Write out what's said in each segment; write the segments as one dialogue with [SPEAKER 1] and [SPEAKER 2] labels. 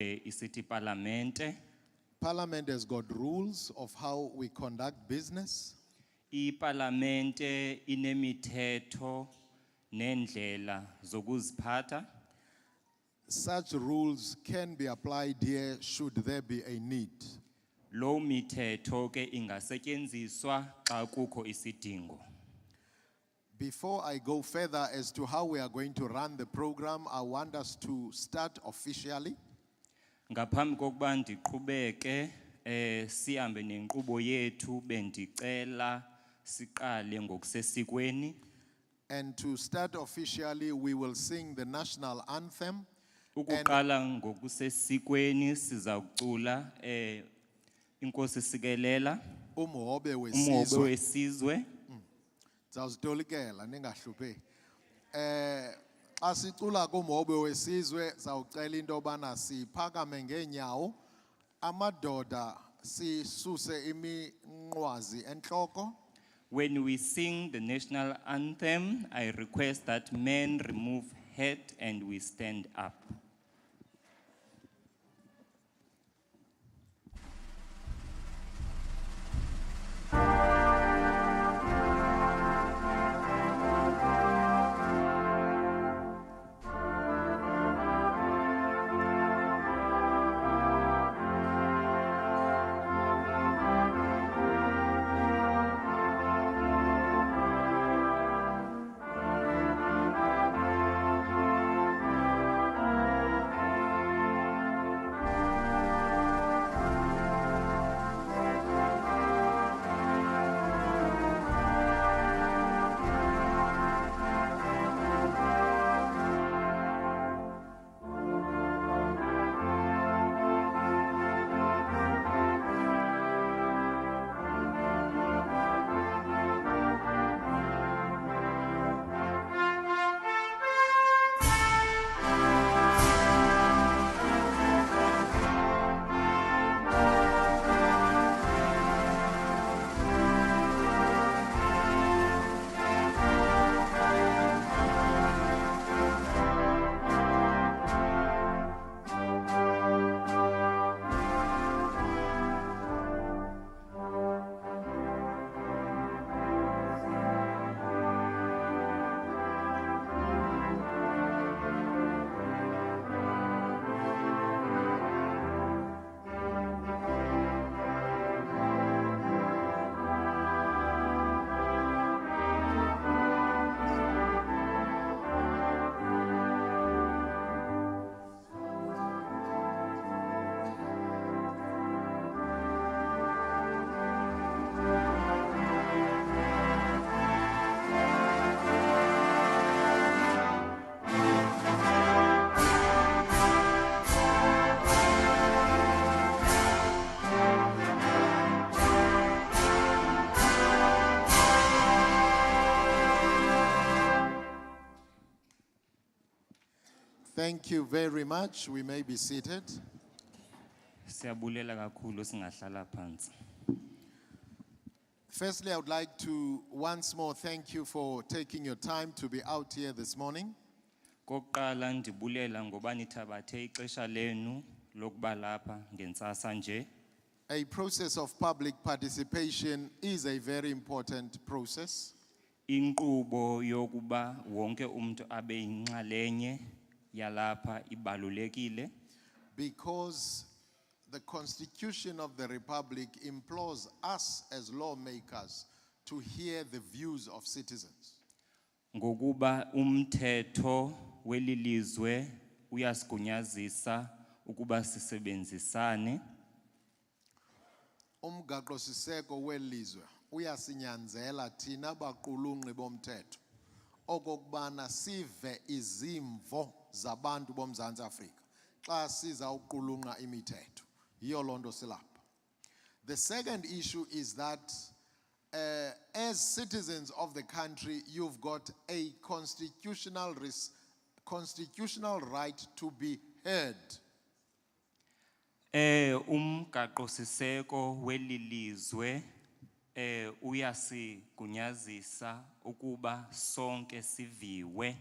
[SPEAKER 1] Isithi Parliamente.
[SPEAKER 2] Parliament has got rules of how we conduct business.
[SPEAKER 1] Iparlamente inemithetho nendlela zokuziphatha.
[SPEAKER 2] Such rules can be applied here should there be a need.
[SPEAKER 1] Lo mithetho ke ingasetyenziswa xa kukho isidingo.
[SPEAKER 2] Before I go further as to how we are going to run the program, I want us to start officially.
[SPEAKER 1] Ngaphambi kokuba ndiqhubeke sihambe nenkqubo yethu bendicela siqale ngokusesikweni.
[SPEAKER 2] And to start officially, we will sing the national anthem.
[SPEAKER 1] Ukuqala ngokusesikweni siza kucula inkosi sikelela
[SPEAKER 2] Umhobe
[SPEAKER 1] umhobe wesizwe.
[SPEAKER 2] Zawutolikela ningahluphe. Asicula kumhobe wesizwe zawucela into obana siphakame ngeenyawo amadoda sisuse iminqwazi entloko.
[SPEAKER 1] When we sing the national anthem, I request that men remove hat and we stand up.
[SPEAKER 2] Thank you very much. We may be seated.
[SPEAKER 1] Siyabulela kakhulu singahlala phansi.
[SPEAKER 2] Firstly, I would like to once more thank you for taking your time to be out here this morning.
[SPEAKER 1] Kokuqala ndibulela ngoba nithabathe ixesha lenu lokuba lapha ngentsasa nje.
[SPEAKER 2] A process of public participation is a very important process.
[SPEAKER 1] Inkqubo yokuba wonke umuntu abe yinxalenye yalapha ibalulekile.
[SPEAKER 2] Because the Constitution of the Republic implores us as lawmakers to hear the views of citizens.
[SPEAKER 1] Ngokuba umthetho welilizwe uyasigunyazisa ukuba sisebenzisane.
[SPEAKER 2] Umgaqo siseko welizwe uyasinyanzela thina baqulunqi bomthetho okokubana sive izimvo zabantu boMzantsi Afrika xa siza uqulunqa imithetho. Yiyo lonto silapha. The second issue is that as citizens of the country, you've got a constitutional right to be heard.
[SPEAKER 1] Umgaqo siseko welilizwe uyasigunyazisa ukuba sonke siviwe.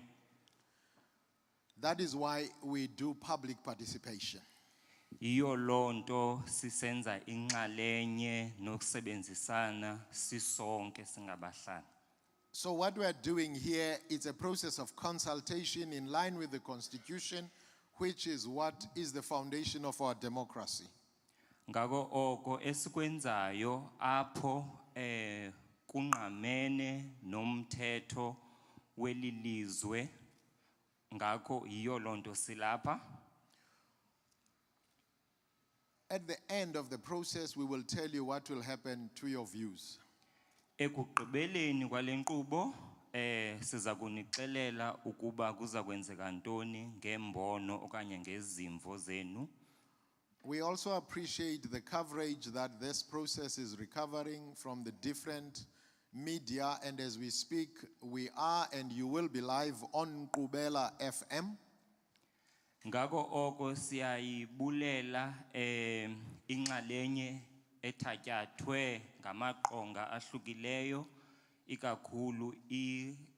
[SPEAKER 2] That is why we do public participation.
[SPEAKER 1] Iyo lonto sisenza inxalenye nokusebenzisana sisonke singabahlali.
[SPEAKER 2] So what we're doing here is a process of consultation in line with the Constitution, which is what is the foundation of our democracy.
[SPEAKER 1] Ngako oko esikwenzayo apho kunqamene nomthetho welilizwe, ngako iyo lonto silapha.
[SPEAKER 2] At the end of the process, we will tell you what will happen to your views.
[SPEAKER 1] Ekugqibeleni kwalenqubo siza kunixelela ukuba kuza kwenzeka ntoni ngembono okanye ngezimvo zenu.
[SPEAKER 2] We also appreciate the coverage that this process is recovering from the different media, and as we speak, we are and you will be live on Gqeberha FM.
[SPEAKER 1] Ngako oko siyayibulela inxalenye ethatyathwe ngamaqonga ahlukileyo, ikakhulu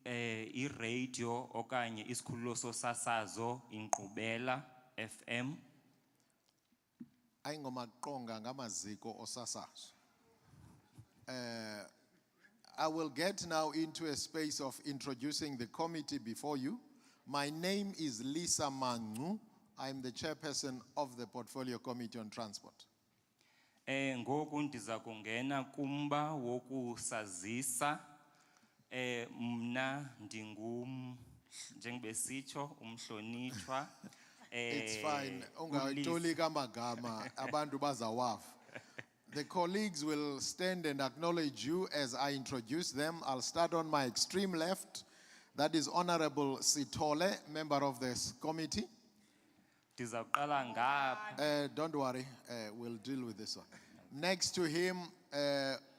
[SPEAKER 1] i-radio okanye isikhululo sosasazo iGqeberha FM.
[SPEAKER 2] Ayingomaqonga ngamaziko osasazo. I will get now into a space of introducing the committee before you. My name is Lisa Mangcu. I'm the chairperson of the Portfolio Committee on Transport.
[SPEAKER 1] Ngoku ndiza kungena kumba wokusazisa. Mna njengebesitsho umhlonitshwa.
[SPEAKER 2] It's fine. Ungayitoli kamagama, abantu bazawav. The colleagues will stand and acknowledge you as I introduce them. I'll start on my extreme left. That is Honorable Sithole, member of this committee. Don't worry, we'll deal with this one. Next to him,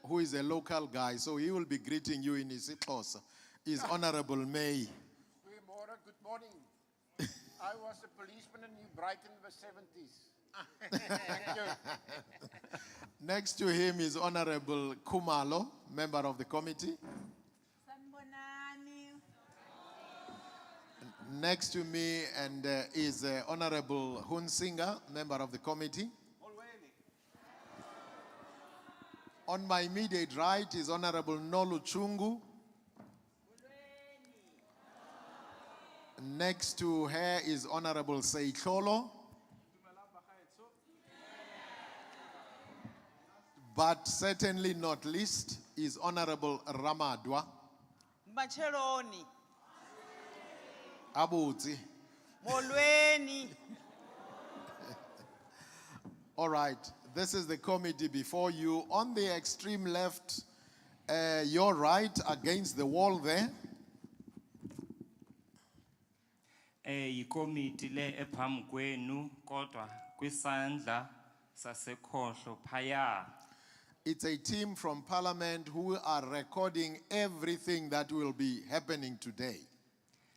[SPEAKER 2] who is a local guy, so he will be greeting you in isiXhosa, is Honorable May.
[SPEAKER 3] Good morning. I was a policeman in New Brighton in the 70s. Thank you.
[SPEAKER 2] Next to him is Honorable Kumalo, member of the committee. Next to me and is Honorable Hunsinga, member of the committee. On my immediate right is Honorable Nolu Chungu. Next to her is Honorable Seitlolo. But certainly not least is Honorable Ramadwa.
[SPEAKER 4] Bacheloni.
[SPEAKER 2] Abuti.
[SPEAKER 4] Molweni.
[SPEAKER 2] All right, this is the committee before you. On the extreme left, your right against the wall there.
[SPEAKER 1] Yikomiti le ephambi kwenu kodwa kwisandla sasekhohlo phaya.
[SPEAKER 2] It's a team from Parliament who are recording everything that will be happening today.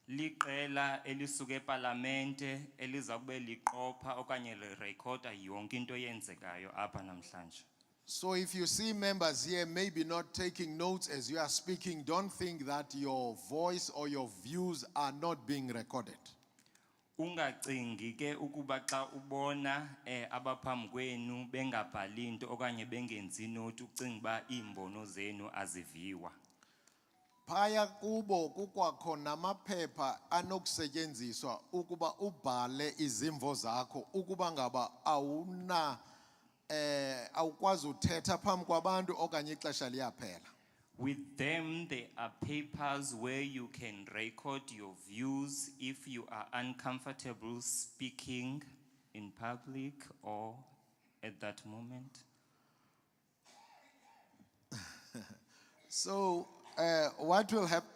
[SPEAKER 1] Liqela elisuke eParlamente eliza kube liqopha okanye lirekhoda yonke into eyenzekayo apha namhlanje.
[SPEAKER 2] So if you see members here maybe not taking notes as you are speaking, don't think that your voice or your views are not being recorded.
[SPEAKER 1] Ungacingi ke ukuba xa ubona abaphambi kwenu bengabhali into okanye bengenzi note ucinga ba imbono zenu aziviwa.
[SPEAKER 2] Phaya kubo kukwakhona amaphepha anokusetyenziswa ukuba ubhale izimvo zakho ukuba ngaba awukwazi uthetha phambi kwabantu okanye ixesha liyaphela.
[SPEAKER 1] With them, there are papers where you can record your views if you are uncomfortable speaking in public or at that moment.
[SPEAKER 2] So, what will happen?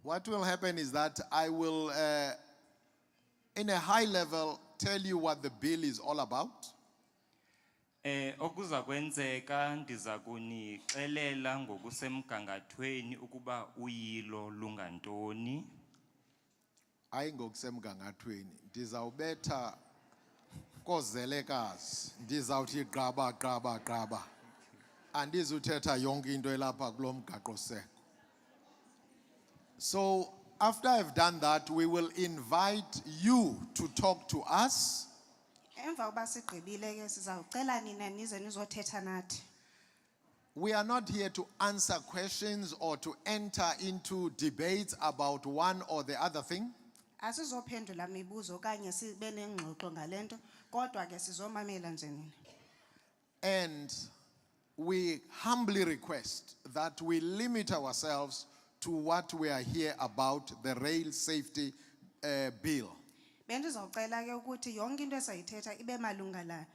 [SPEAKER 2] What will happen is that I will, in a high level, tell you what the bill is all about.
[SPEAKER 1] Okuza kwenzeka ndiza kunixelela ngokusemgangathweni ukuba uyilo lungantoni.
[SPEAKER 2] Hayi ngokusemgangathweni, ndizawubetha kozelekazi, ndizawuthi gqaba gqaba gqaba. Andizuthetha yonke into elapha kulomgaqo seko. So after I've done that, we will invite you to talk to us.
[SPEAKER 5] Emva kokuba sigqibile ke sizawucela nina nize nizothetha nathi.
[SPEAKER 2] We are not here to answer questions or to enter into debates about one or the other thing.
[SPEAKER 5] Asizophendula mibuzo okanye sibe nengxoxo ngalento, kodwa ke sizomamela nje nina.
[SPEAKER 2] And we humbly request that we limit ourselves to what we are here about, the rail safety bill.
[SPEAKER 5] Bendizocela ke ukuthi yonke into esayithetha ibe malunga la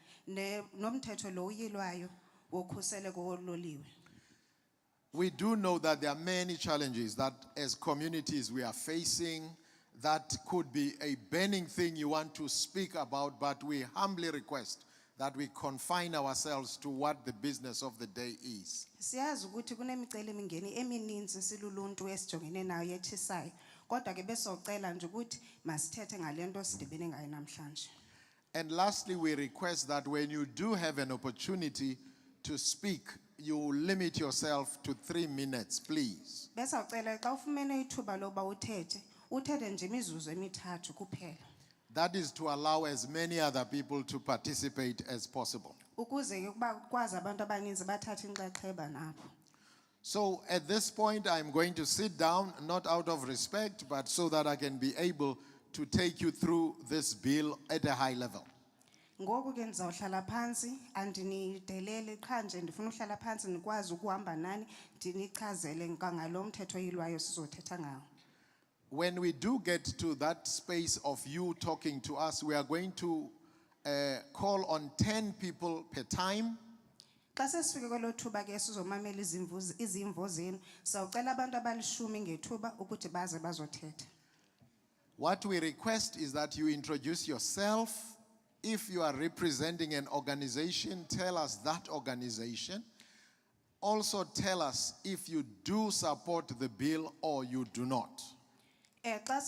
[SPEAKER 5] nomthetho lo uyilwayo wokhuseleko wololiwe.
[SPEAKER 2] We do know that there are many challenges that as communities we are facing that could be a burning thing you want to speak about, but we humbly request that we confine ourselves to what the business of the day is.
[SPEAKER 5] Siyazi ukuthi kunemiceli emingeni emininzi siluluntu esijongene nayo yethisayo, kodwa ke besocela nje ukuthi masithethe ngalento sidibene ngayo namhlanje.
[SPEAKER 2] And lastly, we request that when you do have an opportunity to speak, you limit yourself to 3 minutes, please.
[SPEAKER 5] Besocela xa ufumene ithuba loba uthethe nje imizuzu emithathu kuphela.
[SPEAKER 2] That is to allow as many other people to participate as possible.
[SPEAKER 5] Ukuze ke kuba kwazi abantu abaninzi bathathe inxaxheba nabo.
[SPEAKER 2] So at this point, I'm going to sit down, not out of respect, but so that I can be able to take you through this bill at a high level.
[SPEAKER 5] Ngoku ke ndizawuhlala phansi, andinidelele qha nje ndifuna uhlala phansi nikwazi ukuhamba nani ndinichazele ngalo mthetho oyilwayo sizothetha ngawo.
[SPEAKER 2] When we do get to that space of you talking to us, we are going to call on 10 people per time.
[SPEAKER 5] Xa sesifike kwelo thuba ke sizomamela izimvo zenu, sawucela abantu abalishumi ngethuba ukuthi baze bazothetha.
[SPEAKER 2] What we request is that you introduce yourself. If you are representing an organization, tell us that organization. Also tell us if you do support the bill or you do not.
[SPEAKER 5] Xa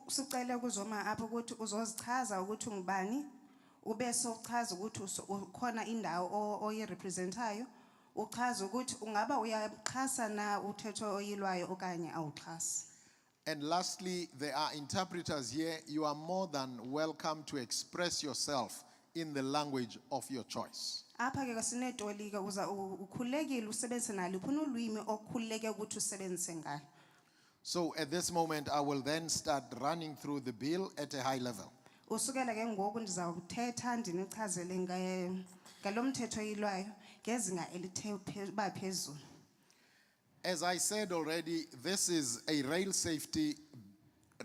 [SPEAKER 5] sicela ukuzoma apho ukuthi uzozichaza ukuthi ungubani, ube sochaza ukuthi ukhona indawo oyirepresentayo, uchaza ukuthi ungaba uyaxhasa na uthetho oyilwayo okanye awuxhasi.
[SPEAKER 2] And lastly, there are interpreters here. You are more than welcome to express yourself in the language of your choice.
[SPEAKER 5] Apha ke sinetolika ukhulekile usebenzise naliphi ulwimi okhuleke ukuthi usebenzise ngalo.
[SPEAKER 2] So at this moment, I will then start running through the bill at a high level.
[SPEAKER 5] Usukela ke ngoku ndizawuthetha ndinichazele ngalo mthetho oyilwayo ngezinga elithe phezulu.
[SPEAKER 2] As I said already, this is a rail safety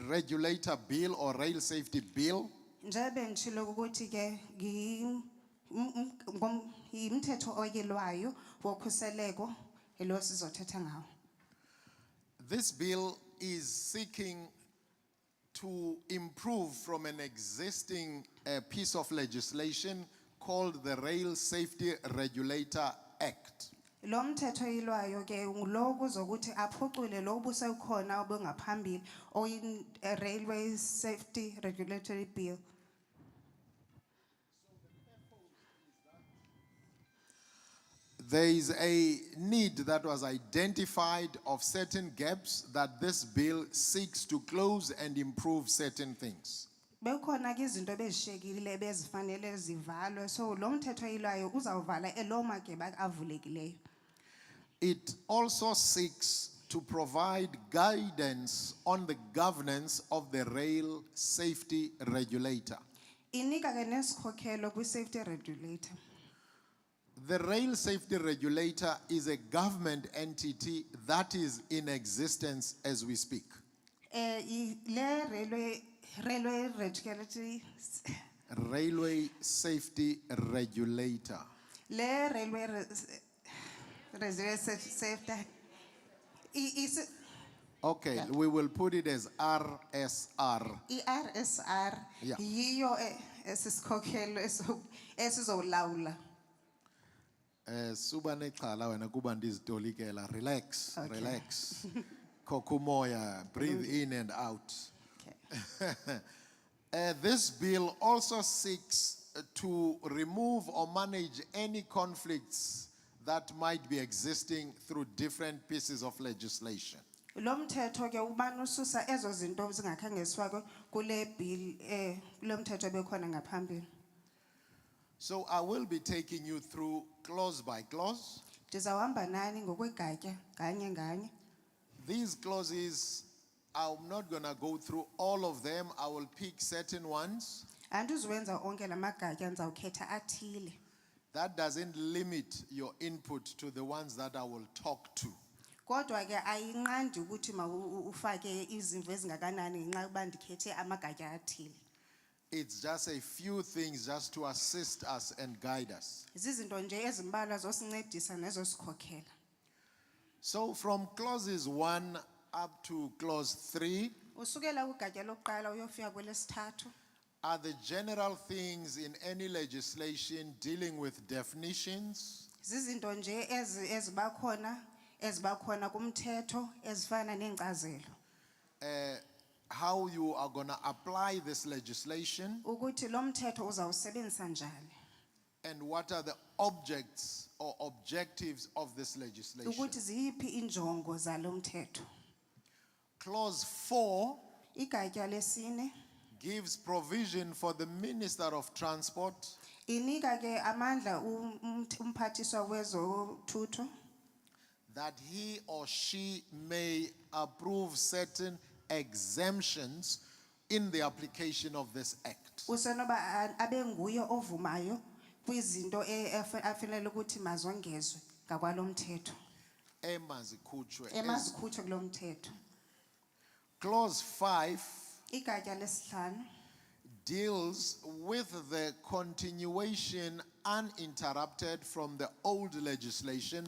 [SPEAKER 2] regulator bill or rail safety bill.
[SPEAKER 5] Njebe ndishilo ukuthi ke ngumthetho oyilwayo wokhuseleko elo sizothetha ngawo.
[SPEAKER 2] This bill is seeking to improve from an existing piece of legislation called the Rail Safety Regulator Act.
[SPEAKER 5] Lo mthetho oyilwayo ke lo kuzokuthi aphucule lo busekhona obungaphambili oyi Railway Safety Regulatory Bill.
[SPEAKER 2] There is a need that was identified of certain gaps that this bill seeks to close and improve certain things.
[SPEAKER 5] Bekhona ke izinto bezishekile bezifanele zivalwe, so lo mthetho oyilwayo uzawuvala elo mageba avulekileyo.
[SPEAKER 2] It also seeks to provide guidance on the governance of the Rail Safety Regulator.
[SPEAKER 5] Inika ke nesikhokhelo kwi-safety regulator.
[SPEAKER 2] The Rail Safety Regulator is a government entity that is in existence as we speak.
[SPEAKER 5] Le railway regulatory.
[SPEAKER 2] Railway Safety Regulator.
[SPEAKER 5] Le railway safety.
[SPEAKER 2] Okay,
[SPEAKER 5] Yeah.
[SPEAKER 2] we will put it as RSR.
[SPEAKER 5] RSR.
[SPEAKER 2] Yeah.
[SPEAKER 5] Yiyo esisikhokhelo esizolawula.
[SPEAKER 2] Suba necala wena kuba ndizitolikela. Relax,
[SPEAKER 5] Okay.
[SPEAKER 2] relax. Kokumoya, breathe in and out.
[SPEAKER 5] Okay.
[SPEAKER 2] This bill also seeks to remove or manage any conflicts that might be existing through different pieces of legislation.
[SPEAKER 5] Lo mthetho ke ubani ususa ezo zinto zingakhange zifakwe kule bill lo mthetho bekhona ngaphambili.
[SPEAKER 2] So I will be taking you through clause by clause.
[SPEAKER 5] Ndizawuhamba nani ngokwegatya nganye nganye.
[SPEAKER 2] These clauses, I'm not going to go through all of them. I will pick certain ones.
[SPEAKER 5] Andizuwenza onke la magatya ndizawukhetha athile.
[SPEAKER 2] That doesn't limit your input to the ones that I will talk to.
[SPEAKER 5] Kodwa ke ayinqandi ukuthi ufake izimvo ezingakanani ngenxa yokuba ndikhethe amagatya athile.
[SPEAKER 2] It's just a few things just to assist us and guide us.
[SPEAKER 5] Zizinto nje ezimbalwa zosincedisa nezosikhokhela.
[SPEAKER 2] So from clauses 1 up to clause 3
[SPEAKER 5] Usukela kugatya lokuqala uyofika kwelesithathu.
[SPEAKER 2] are the general things in any legislation dealing with definitions,
[SPEAKER 5] Zizinto nje ezibakhona kumthetho ezifana neenkcazelo.
[SPEAKER 2] how you are going to apply this legislation,
[SPEAKER 5] Ukuthi lo mthetho uzawusebenzisa njani.
[SPEAKER 2] and what are the objects or objectives of this legislation.
[SPEAKER 5] Ukuthi ziyiphi injongo zalo mthetho.
[SPEAKER 2] Clause 4
[SPEAKER 5] Igatya lesine
[SPEAKER 2] gives provision for the Minister of Transport
[SPEAKER 5] inika ke amandla umphathiswa wezothutho
[SPEAKER 2] that he or she may approve certain exemptions in the application of this act.
[SPEAKER 5] usenoba abe nguye ovumayo kwizinto afanele ukuthi mazongezwe ngakwalo mthetho emazikhutshwe kulo mthetho.
[SPEAKER 2] Clause 5
[SPEAKER 5] Igatya lesihlanu
[SPEAKER 2] deals with the continuation uninterrupted from the old legislation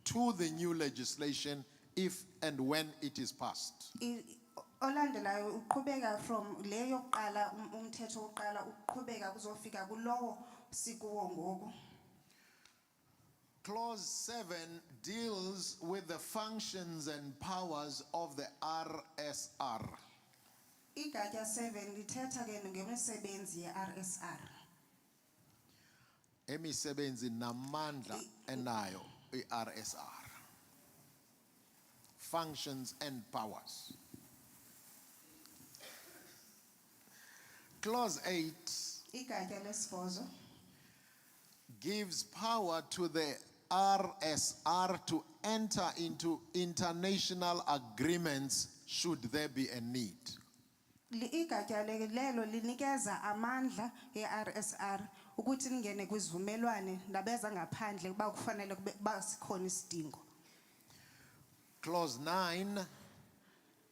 [SPEAKER 2] to the new legislation if and when it is passed.
[SPEAKER 5] olandelayo uqhubeka from leyo yokuqala umthetho wokuqala uqhubeka kuzofika kulowo sikuwo ngoku.
[SPEAKER 2] Clause 7 deals with the functions and powers of the RSR.
[SPEAKER 5] Igatya 7 lithetha ke ngemisebenzi ye-RSR.
[SPEAKER 2] Emisebenzi namandla enayo i-RSR. Functions and powers. Clause 8
[SPEAKER 5] Igatya lesibhozo
[SPEAKER 2] gives power to the RSR to enter into international agreements should there be a need.
[SPEAKER 5] igatya lelo linikeza amandla ye-RSR ukuthi lingene kwizivumelwane nabeza ngaphandle kuba kufanele kuba sikhona isidingo.
[SPEAKER 2] Clause 9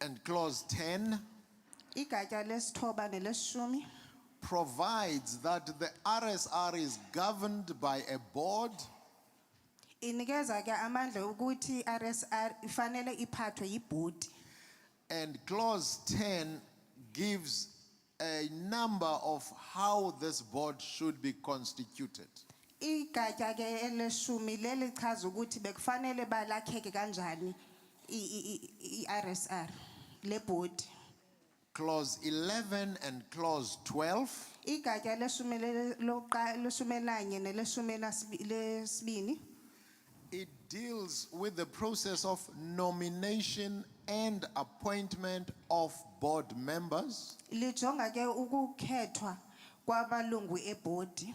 [SPEAKER 2] and clause 10
[SPEAKER 5] Igatya lesithoba neleshumi
[SPEAKER 2] provides that the RSR is governed by a board
[SPEAKER 5] inikeza ke amandla ukuthi RSR ifanele iphathwe yibhodi.
[SPEAKER 2] and clause 10 gives a number of how this board should be constituted.
[SPEAKER 5] Igatya ke eleshumi leli chaza ukuthi bekufanele balakheke kanjani i-RSR le board.
[SPEAKER 2] Clause 11 and clause 12
[SPEAKER 5] Igatya leshumi nanye neleshumi lesibini
[SPEAKER 2] it deals with the process of nomination and appointment of board members.
[SPEAKER 5] lijonga ke ukukhethwa kwabalungu ebhodi.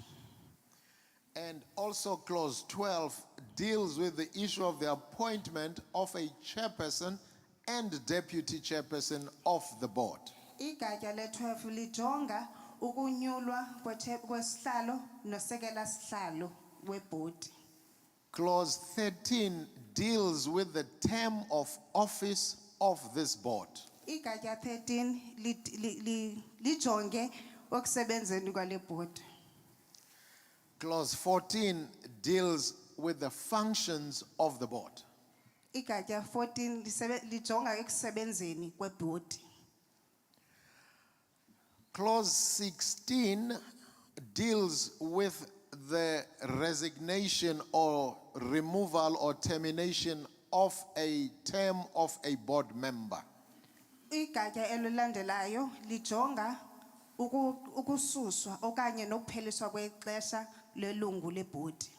[SPEAKER 2] And also clause 12 deals with the issue of the appointment of a chairperson and deputy chairperson of the board.
[SPEAKER 5] Igatya le-12 lijonga ukunyulwa kwesihlalo nosekela sihlalo webhodi.
[SPEAKER 2] Clause 13 deals with the term of office of this board.
[SPEAKER 5] Igatya 13 lijonge okusebenzeni kwale board.
[SPEAKER 2] Clause 14 deals with the functions of the board.
[SPEAKER 5] Igatya 14 lijonga ekusebenzeni kwebhodi.
[SPEAKER 2] Clause 16 deals with the resignation or removal or termination of a term of a board member.
[SPEAKER 5] Igatya elilandelayo lijonga ukususwa okanye nokupheliswa kwexesha lelungu lebhodi.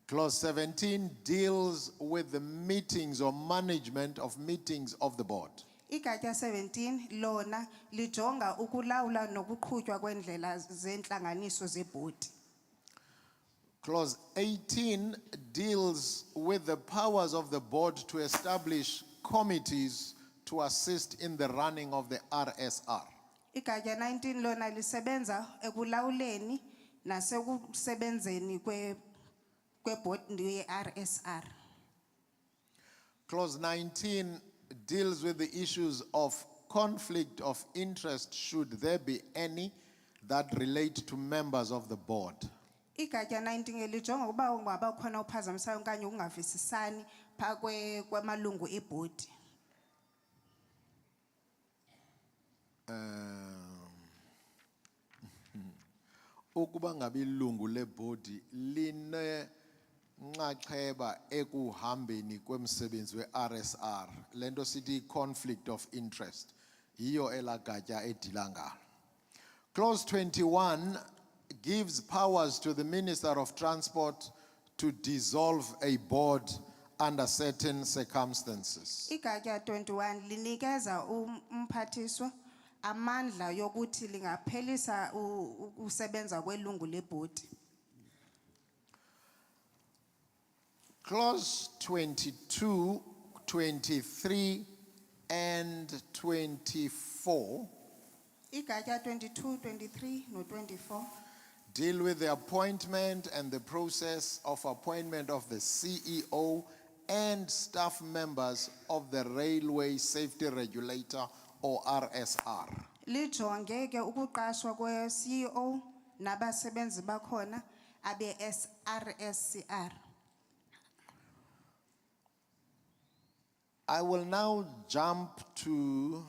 [SPEAKER 2] Clause 17 deals with the meetings or management of meetings of the board.
[SPEAKER 5] Igatsha 17 lona lijonga ukulawula nokuqhutywa kwendlela zenhlanganiso zebhodi.
[SPEAKER 2] Clause 18 deals with the powers of the board to establish committees to assist in the running of the RSR.
[SPEAKER 5] Igatsha 19 lona lisebenza ekulawuleni nasekusebenzeni kwebhodi ye-RSR.
[SPEAKER 2] Clause 19 deals with the issues of conflict of interest, should there be any, that relate to members of the board.
[SPEAKER 5] Igatsha 19 lijonga ukuba ungaba khona uphazamisayo okanye ukungavisisani phakathi kwamalungu ebhodi.
[SPEAKER 2] Ukuba ngabe ilungu lebhodi line nxaxheba ekuhambeni kwemsebenzi we-RSR, lento sithi conflict of interest, yiyo elagatya edila ngalo. Clause 21 gives powers to the Minister of Transport to dissolve a board under certain circumstances.
[SPEAKER 5] Igatsha 21 linikeza umphathiswa amandla yokuthi lingaphelisa ukusebenza kwelungu lebhodi.
[SPEAKER 2] Clause 22, 23, and 24
[SPEAKER 5] Igatsha 22, 23 no 24
[SPEAKER 2] deal with the appointment and the process of appointment of the CEO and staff members of the Railway Safety Regulator or RSR.
[SPEAKER 5] lijonge ke ukuqashwa kwe-CEO nabasebenzi bakhona abe-RSCR.
[SPEAKER 2] I will now jump to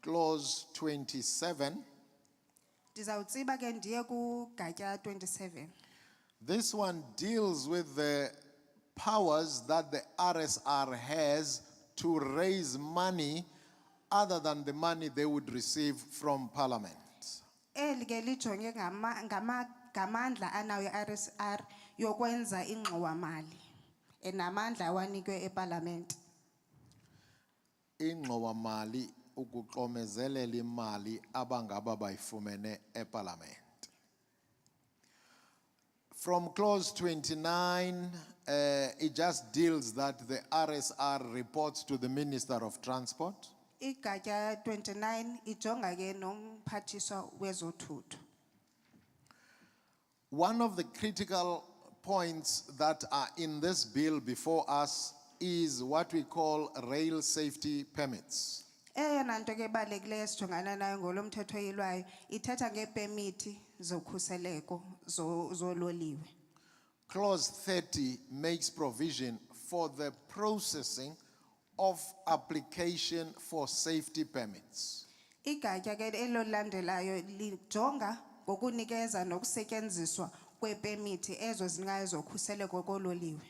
[SPEAKER 2] clause 27.
[SPEAKER 5] Ndizawutsiba ke ndiye kugatya 27.
[SPEAKER 2] This one deals with the powers that the RSR has to raise money other than the money they would receive from Parliament.
[SPEAKER 5] Eli ke lijonge ngamandla anayo i-RSR yokwenza ingxowamali enamandla awanikwe eParliament.
[SPEAKER 2] Ingxowamali ukuxomezelela imali abangaba bayifumene eParliament. From clause 29, it just deals that the RSR reports to the Minister of Transport.
[SPEAKER 5] Igatsha 29 ijonga ke nomphathiswa wezothutho.
[SPEAKER 2] One of the critical points that are in this bill before us is what we call rail safety permits.
[SPEAKER 5] Eyona nto ke ebalulekileyo esijongana nayo ngolo mthetho oyilwayo ithetha ngeepemithi zokhuseleko zololiwe.
[SPEAKER 2] Clause 30 makes provision for the processing of application for safety permits.
[SPEAKER 5] Igatsha ke elolandelayo lijonga ngokunikeza nokusetyenziswa kweepemithi ezo zingayo zokhuseleko kololiwe.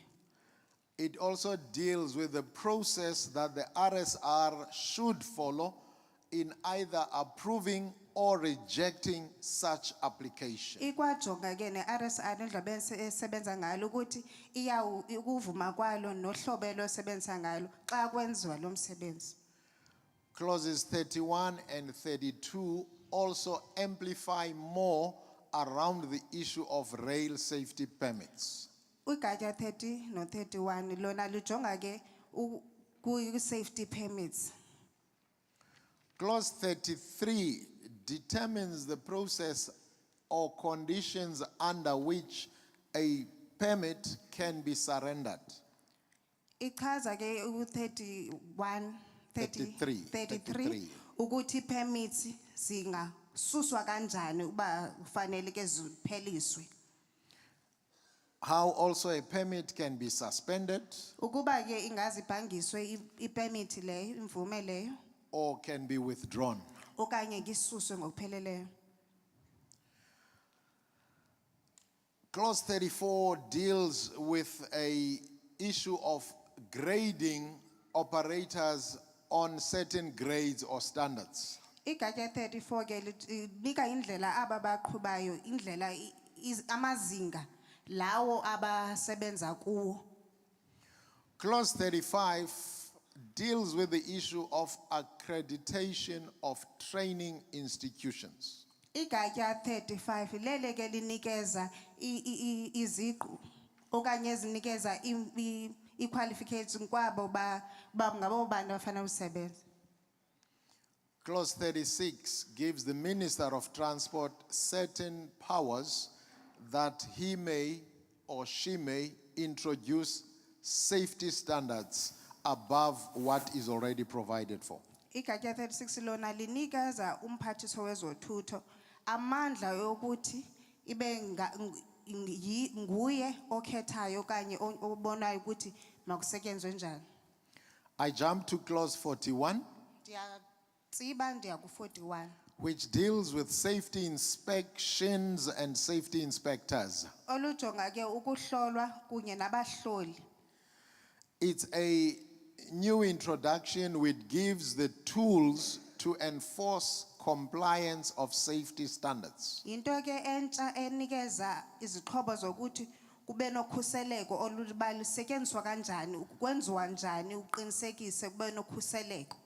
[SPEAKER 2] It also deals with the process that the RSR should follow in either approving or rejecting such application.
[SPEAKER 5] Ikwajonga ke ne-RSR indlela esebenza ngalo ukuthi ukuvuma kwalo nohlobo elosebenzisa ngalo xa kwenziwa lo msebenzi.
[SPEAKER 2] Clauses 31 and 32 also amplify more around the issue of rail safety permits.
[SPEAKER 5] Igatsha 30 no 31 lona lijonga ke ku-safety permits.
[SPEAKER 2] Clause 33 determines the process or conditions under which a permit can be surrendered.
[SPEAKER 5] Ichaza ke u-31 33 ukuthi permits zingasuswa kanjani uba kufanele ke zipheliswe.
[SPEAKER 2] How also a permit can be suspended
[SPEAKER 5] Ukuba ke ingazibhangiswe i-permit leyo imvume leyo
[SPEAKER 2] or can be withdrawn.
[SPEAKER 5] okanye kisuswe ngokupheleleyo.
[SPEAKER 2] Clause 34 deals with a issue of grading operators on certain grades or standards.
[SPEAKER 5] Igatsha 34 ke linika indlela aba baqhubayo indlela amazinga lawo abasebenza kuwo.
[SPEAKER 2] Clause 35 deals with the issue of accreditation of training institutions.
[SPEAKER 5] Igatya 35 lele ke linikeza iziqu okanye ezinikeza i-qualification kwabo ngabo bantu abafana usebenza.
[SPEAKER 2] Clause 36 gives the Minister of Transport certain powers that he may or she may introduce safety standards above what is already provided for.
[SPEAKER 5] Igatya 36 lona linikeza umphathiso wezothutho amandla yokuthi ibe nguye okhethayo kanye obonayo ukuthi makusetyenzwe njani.
[SPEAKER 2] I jump to clause 41,
[SPEAKER 5] Ndiyatsiba ndiya ku 41.
[SPEAKER 2] which deals with safety inspections and safety inspectors.
[SPEAKER 5] Olujonga ke ukuhlolwa kunye nabahloli.
[SPEAKER 2] It's a new introduction which gives the tools to enforce compliance of safety standards.
[SPEAKER 5] Into ke entsha enikeza izixhobo zokuthi kube nokhuseleko olubalusetyenziswa kanjani ukwenziwa njani uqinisekise kube nokhuseleko.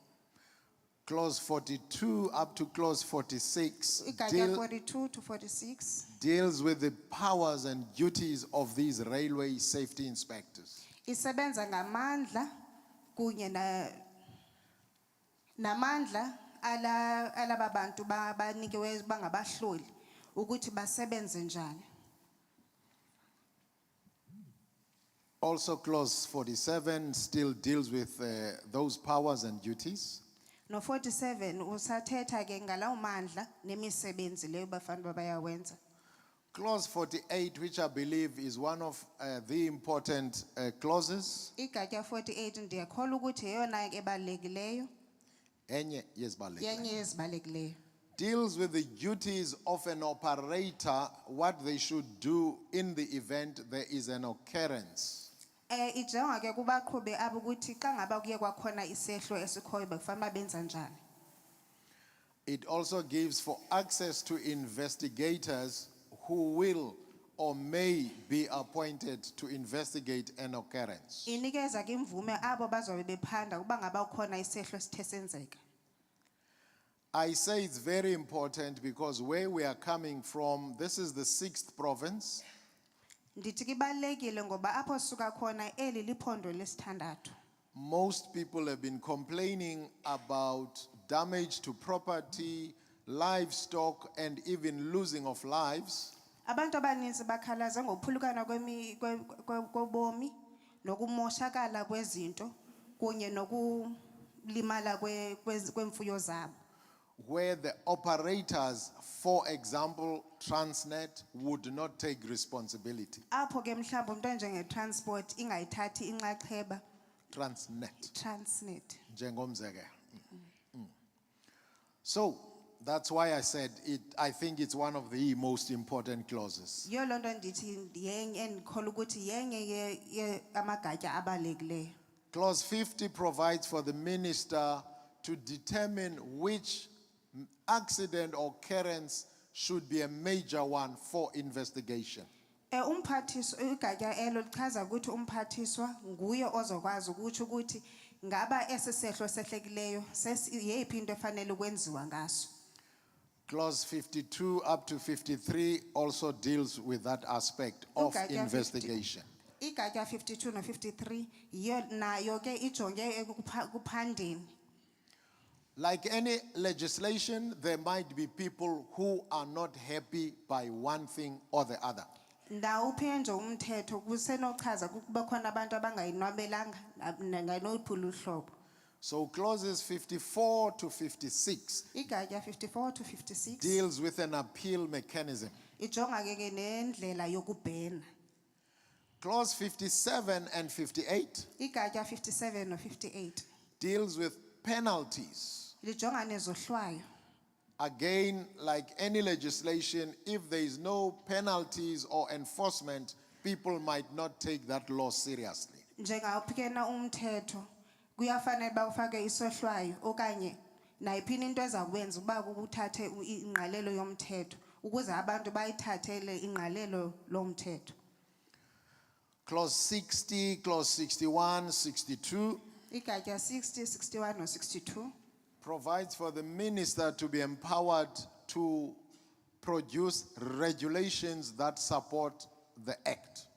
[SPEAKER 2] Clause 42 up to clause 46
[SPEAKER 5] Igatya 42 to 46
[SPEAKER 2] deals with the powers and duties of these railway safety inspectors.
[SPEAKER 5] isebenza ngamandla kunye namandla alaba bantu banikewe bangabahloli ukuthi basebenze njani.
[SPEAKER 2] Also clause 47 still deals with those powers and duties.
[SPEAKER 5] No 47 usathetha ke ngalawo mandla nemisebenzi leyo bafanele bayawenza.
[SPEAKER 2] Clause 48, which I believe is one of the important clauses.
[SPEAKER 5] Igatya 48 ndiyakholwa ukuthi yeyona ebalulekileyo
[SPEAKER 2] Enye yezibalulekile.
[SPEAKER 5] yenye ezibalulekileyo.
[SPEAKER 2] Deals with the duties of an operator, what they should do in the event there is an occurrence.
[SPEAKER 5] Ijonga ke kubaqhubi abo ukuthi xa ngaba kuye kwakhona isehlo esikhoyo bekufanele benza njani.
[SPEAKER 2] It also gives for access to investigators who will or may be appointed to investigate an occurrence.
[SPEAKER 5] Inikeza ke imvume abo bazobe bephanda kuba ngaba ukhona isehlo sithe senzeka.
[SPEAKER 2] I say it's very important because where we are coming from, this is the 6th province.
[SPEAKER 5] Ndithi kibalekile ngoba apho suka khona eli liphondo lesithandathu.
[SPEAKER 2] Most people have been complaining about damage to property, livestock, and even losing of lives.
[SPEAKER 5] Abantu abaninzi bakhalaza ngokuphulukana kobomi nokumoshakala kwezinto kunye nokulimala kwemfuyo zabo.
[SPEAKER 2] Where the operators, for example, Transnet, would not take responsibility.
[SPEAKER 5] Apho ke mhlawumbe umuntu njenge-transport ingayithathi inxaxheba. Transnet.
[SPEAKER 2] Njengomzekelo. So that's why I said it. I think it's one of the most important clauses.
[SPEAKER 5] Yo loo nto ndithi yenye endikholwa ukuthi yenye amagatya abalulekileyo.
[SPEAKER 2] Clause 50 provides for the minister to determine which accident or occurrence should be a major one for investigation.
[SPEAKER 5] Umphathiswa igatya elo lichaza ukuthi umphathiswa nguye ozokwazi ukuthi ngaba ese sehlo sehlekileyo yeyiphi into efanele ukwenziwa ngaso.
[SPEAKER 2] Clause 52 up to 53 also deals with that aspect of investigation.
[SPEAKER 5] Igatya 52 no 53 nayo ke ijonge kuphandeni.
[SPEAKER 2] Like any legislation, there might be people who are not happy by one thing or the other.
[SPEAKER 5] Ndawuphi nje umthetho kusenochaza kuba khona abantu abangayinwabelanga nganophula uhlobo.
[SPEAKER 2] So clauses 54 to 56
[SPEAKER 5] Igatya 54 to 56
[SPEAKER 2] deals with an appeal mechanism.
[SPEAKER 5] ijonga ke nendlela yokubhena.
[SPEAKER 2] Clause 57 and 58
[SPEAKER 5] Igatya 57 no 58
[SPEAKER 2] deals with penalties.
[SPEAKER 5] lijonga nezohlwayo.
[SPEAKER 2] Again, like any legislation, if there is no penalties or enforcement, people might not take that law seriously.
[SPEAKER 5] Njengawuphi ke na umthetho kuyafanele bawufake isohlwayo okanye nayiphi into ezakwenza uba ukuthathe ingqalelo yomthetho ukuze abantu bayithathele ingqalelo lomthetho.
[SPEAKER 2] Clause 60, clause 61, 62
[SPEAKER 5] Igatya 60, 61 or 62
[SPEAKER 2] provides for the minister to be empowered to produce regulations that support the act.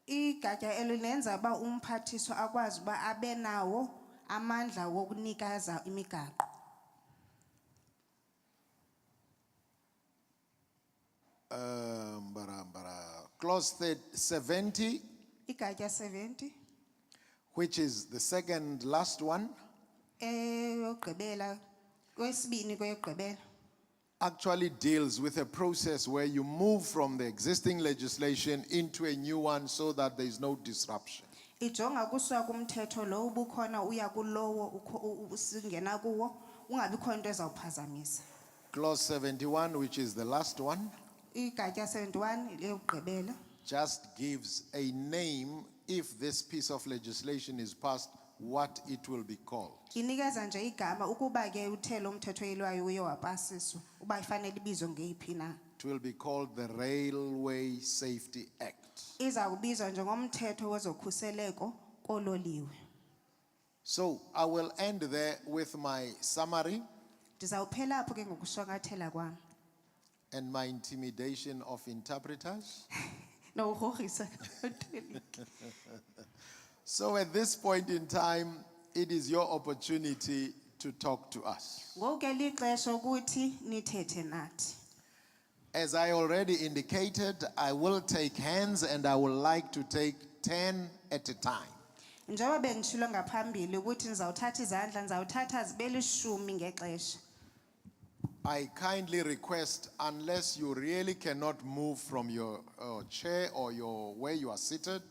[SPEAKER 5] igatya elinenza uba umphathiswa akwazi uba abe nawo amandla wokunikaza imigaqo.
[SPEAKER 2] Clause 70,
[SPEAKER 5] Igatya 70
[SPEAKER 2] which is the second last one,
[SPEAKER 5] eyogqibela kwesibini kweyogqibela
[SPEAKER 2] actually deals with a process where you move from the existing legislation into a new one so that there is no disruption.
[SPEAKER 5] ijonga kusuka kumthetho lo ubukhona uya kulowo usingena kuwo ungabikho into ezawuphazamisa.
[SPEAKER 2] Clause 71, which is the last one,
[SPEAKER 5] Igatya 71 leyogqibela
[SPEAKER 2] just gives a name if this piece of legislation is passed, what it will be called.
[SPEAKER 5] inikeza nje igama ukuba ke uthelo umthetho yilwayo uye wapasiswa uba ifanele ibizwe ngeyiphi na.
[SPEAKER 2] It will be called the Railway Safety Act.
[SPEAKER 5] Iza kubizwa njengomthetho wezokhuseleko kololiwe.
[SPEAKER 2] So I will end there with my summary
[SPEAKER 5] Ndizawuphela apho ke ngokushwankathela kwam.
[SPEAKER 2] and my intimidation of interpreters.
[SPEAKER 5] Nowugrogrisa.
[SPEAKER 2] So at this point in time, it is your opportunity to talk to us.
[SPEAKER 5] Ngoku ke lixesha ukuthi nithethe nathi.
[SPEAKER 2] As I already indicated, I will take hands and I would like to take 10 at a time.
[SPEAKER 5] Njengoba bendishilo ngaphambili ukuthi nizawuthatha izandla nizawuthatha zibe lishumi ngexesha.
[SPEAKER 2] I kindly request, unless you really cannot move from your chair or where you are seated,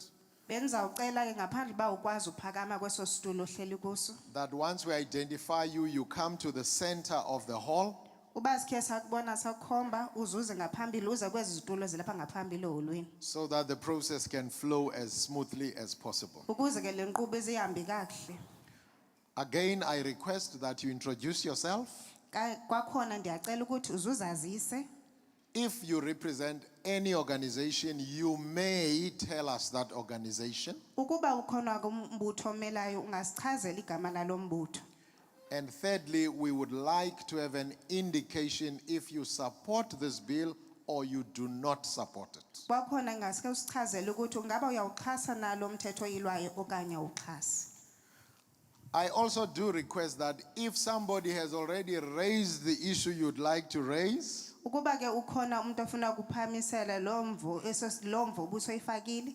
[SPEAKER 5] Bendizawucela ke ngaphandle uba ukwazi uphakama kweso situlo ohleli kuso.
[SPEAKER 2] that once we identify you, you come to the center of the hall
[SPEAKER 5] Uba sikhe sakubona sakhomba uzuze ngaphambili uze kwezi zitulo zilapha ngaphambili eholweni.
[SPEAKER 2] so that the process can flow as smoothly as possible.
[SPEAKER 5] Ukuze ke le nkqubo izihambe kakuhle.
[SPEAKER 2] Again, I request that you introduce yourself.
[SPEAKER 5] Kwakhona ndiyacela ukuthi uzuzazise.
[SPEAKER 2] If you represent any organization, you may tell us that organization.
[SPEAKER 5] Ukuba ukhona kumbutho omelayo ungasichazela igama lalo mbutho.
[SPEAKER 2] And thirdly, we would like to have an indication if you support this bill or you do not support it.
[SPEAKER 5] Kwakhona ngasike usichazele ukuthi ungaba uyawuxhasa nalo mthetho oyilwayo okanye awuxhasi.
[SPEAKER 2] I also do request that if somebody has already raised the issue you'd like to raise,
[SPEAKER 5] Ukuba ke ukhona umuntu ofuna ukuphamisela lo mvo ubusoyifakile.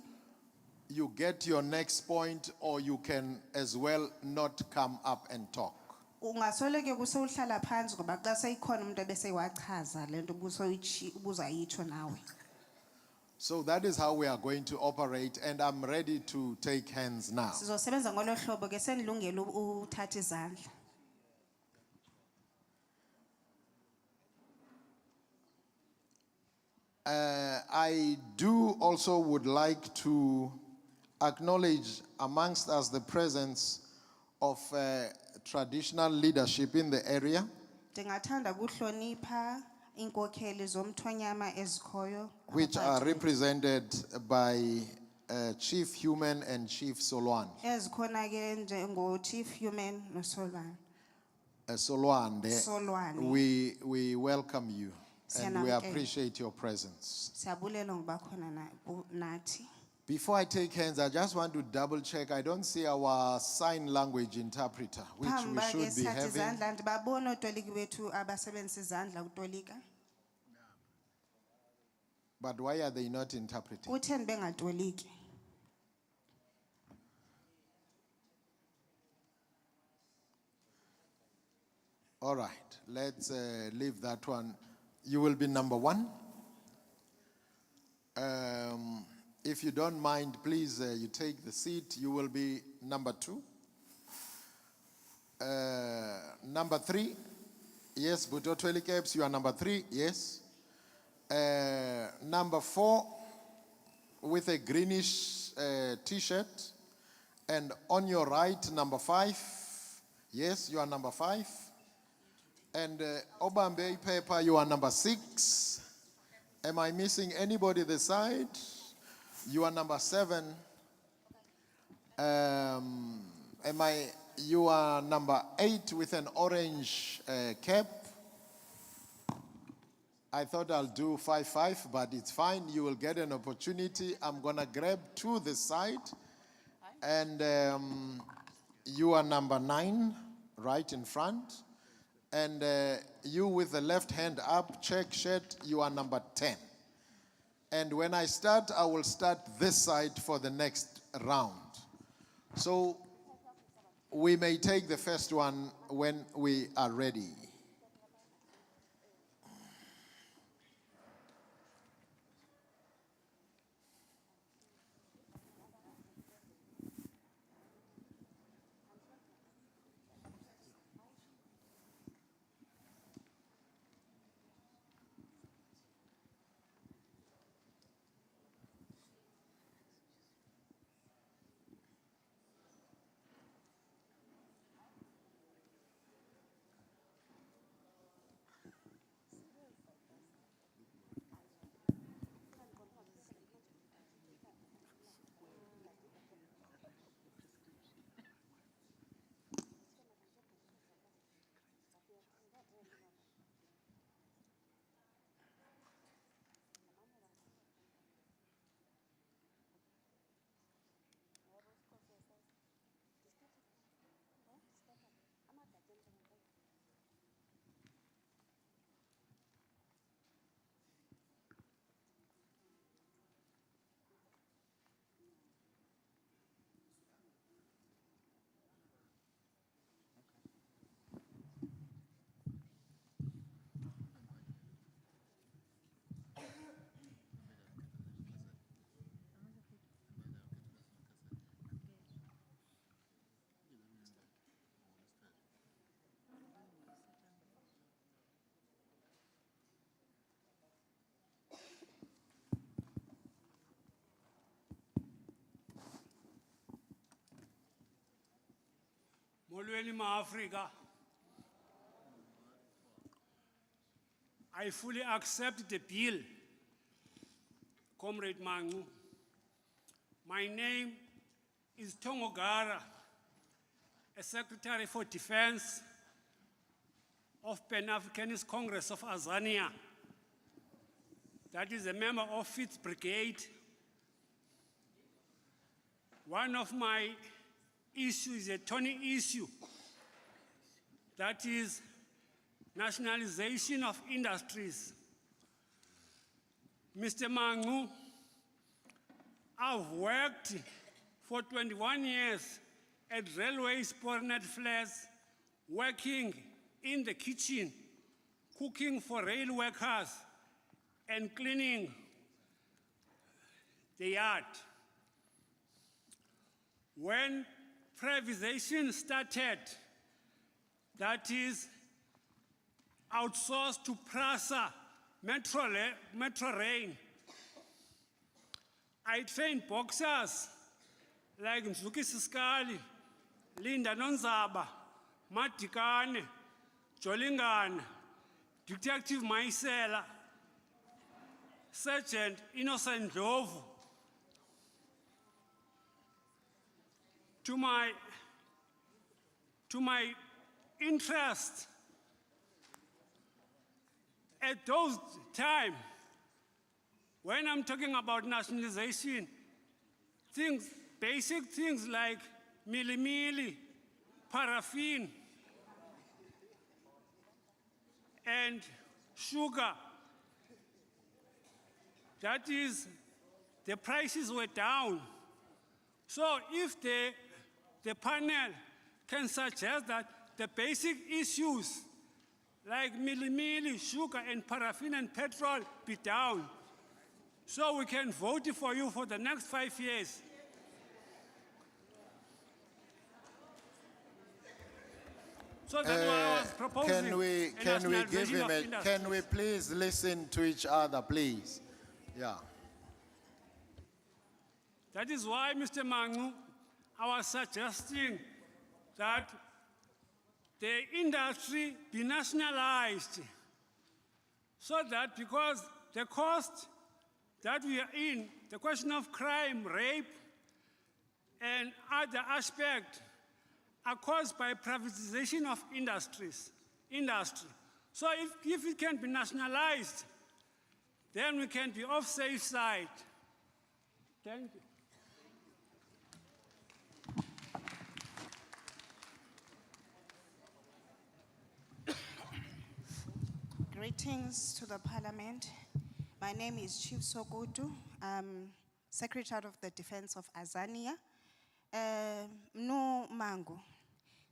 [SPEAKER 2] you get your next point, or you can as well not come up and talk.
[SPEAKER 5] Ungasoleke kusowuhlala phansi ngoba xa seyikhona umuntu ebese wachaza lento ubuzayitsho nawe.
[SPEAKER 2] So that is how we are going to operate, and I'm ready to take hands now.
[SPEAKER 5] Sizosebenza ngolo hlobo ke senilungele uthatha izandla.
[SPEAKER 2] I do also would like to acknowledge amongst us the presence of traditional leadership in the area,
[SPEAKER 5] Ndingathanda kuhlonipha inkokheli zomthonyama ezikhoyo
[SPEAKER 2] which are represented by Chief Human and Chief Solwan.
[SPEAKER 5] ezikhona ke njengo Chief Human noSolwane.
[SPEAKER 2] Solwande,
[SPEAKER 5] Solwane.
[SPEAKER 2] we welcome you and we
[SPEAKER 5] Siyanamkela.
[SPEAKER 2] appreciate your presence.
[SPEAKER 5] Siyabulela ngoba khona nathi.
[SPEAKER 2] Before I take hands, I just want to double check. I don't see our sign language interpreter, which we
[SPEAKER 5] Phamba ke
[SPEAKER 2] should be
[SPEAKER 5] sithatha
[SPEAKER 2] having.
[SPEAKER 5] izandla ndibabona otoliki bethu abasebenzisa izandla ukutolika.
[SPEAKER 2] But why are they not interpreting?
[SPEAKER 5] Kutheni bengatoliki?
[SPEAKER 2] All right, let's leave that one. You will be number one. If you don't mind, please, you take the seat. You will be number two. Number three. Yes, Buto Caps, you are number three. Yes. Number four, with a greenish t-shirt. And on your right, number five. Yes, you are number five. And Obambe Paper, you are number 6. Am I missing anybody this side? You are number 7. You are number 8 with an orange cap. I thought I'll do 5-5, but it's fine. You will get an opportunity. I'm gonna grab 2 this side. And you are number 9, right in front. And you with the left hand up, check shirt, you are number 10. And when I start, I will start this side for the next round. So we may take the first one when we are ready.
[SPEAKER 6] Molweni ma-Afrika. I fully accept the bill, Comrade Mangcu. My name is Nongoza, a Secretary for Defense of Pan-Africanist Congress of Azania. That is a member of 5th Brigade. One of my issues is a thorny issue. That is nationalization of industries. Mr. Mangcu, I've worked for 21 years at Railway Safety Regulator, working in the kitchen, cooking for rail workers, and cleaning the yard. When privatization started, that is outsourced to Prasa, Metro Rail, I trained boxers like Mzuki Siskali, Linda Nonzaba, Matikane, Jolingana, Detective Maisela, Sergeant Innocent Dlovu. To my interest, at those times, when I'm talking about nationalization, basic things like mili, paraffin, and sugar, that is, the prices were down. So if the panel can suggest that the basic issues like mili, sugar, and paraffin and petrol be down, so we can vote for you for the next 5 years. So that's what I was proposing.
[SPEAKER 2] Can we give him can we please listen to each other, please? Yeah.
[SPEAKER 6] That is why, Mr. Mangcu, I was suggesting that the industry be nationalized, so that because the cost that we are in the question of crime, rape, and other aspects are caused by privatization of industry. So if it can be nationalized, then we can be off safe side. Thank you.
[SPEAKER 5] Greetings to the Parliament. My name is Chief Sokutu. I'm Secretary of the Defense of Azania. Mnu Mangu.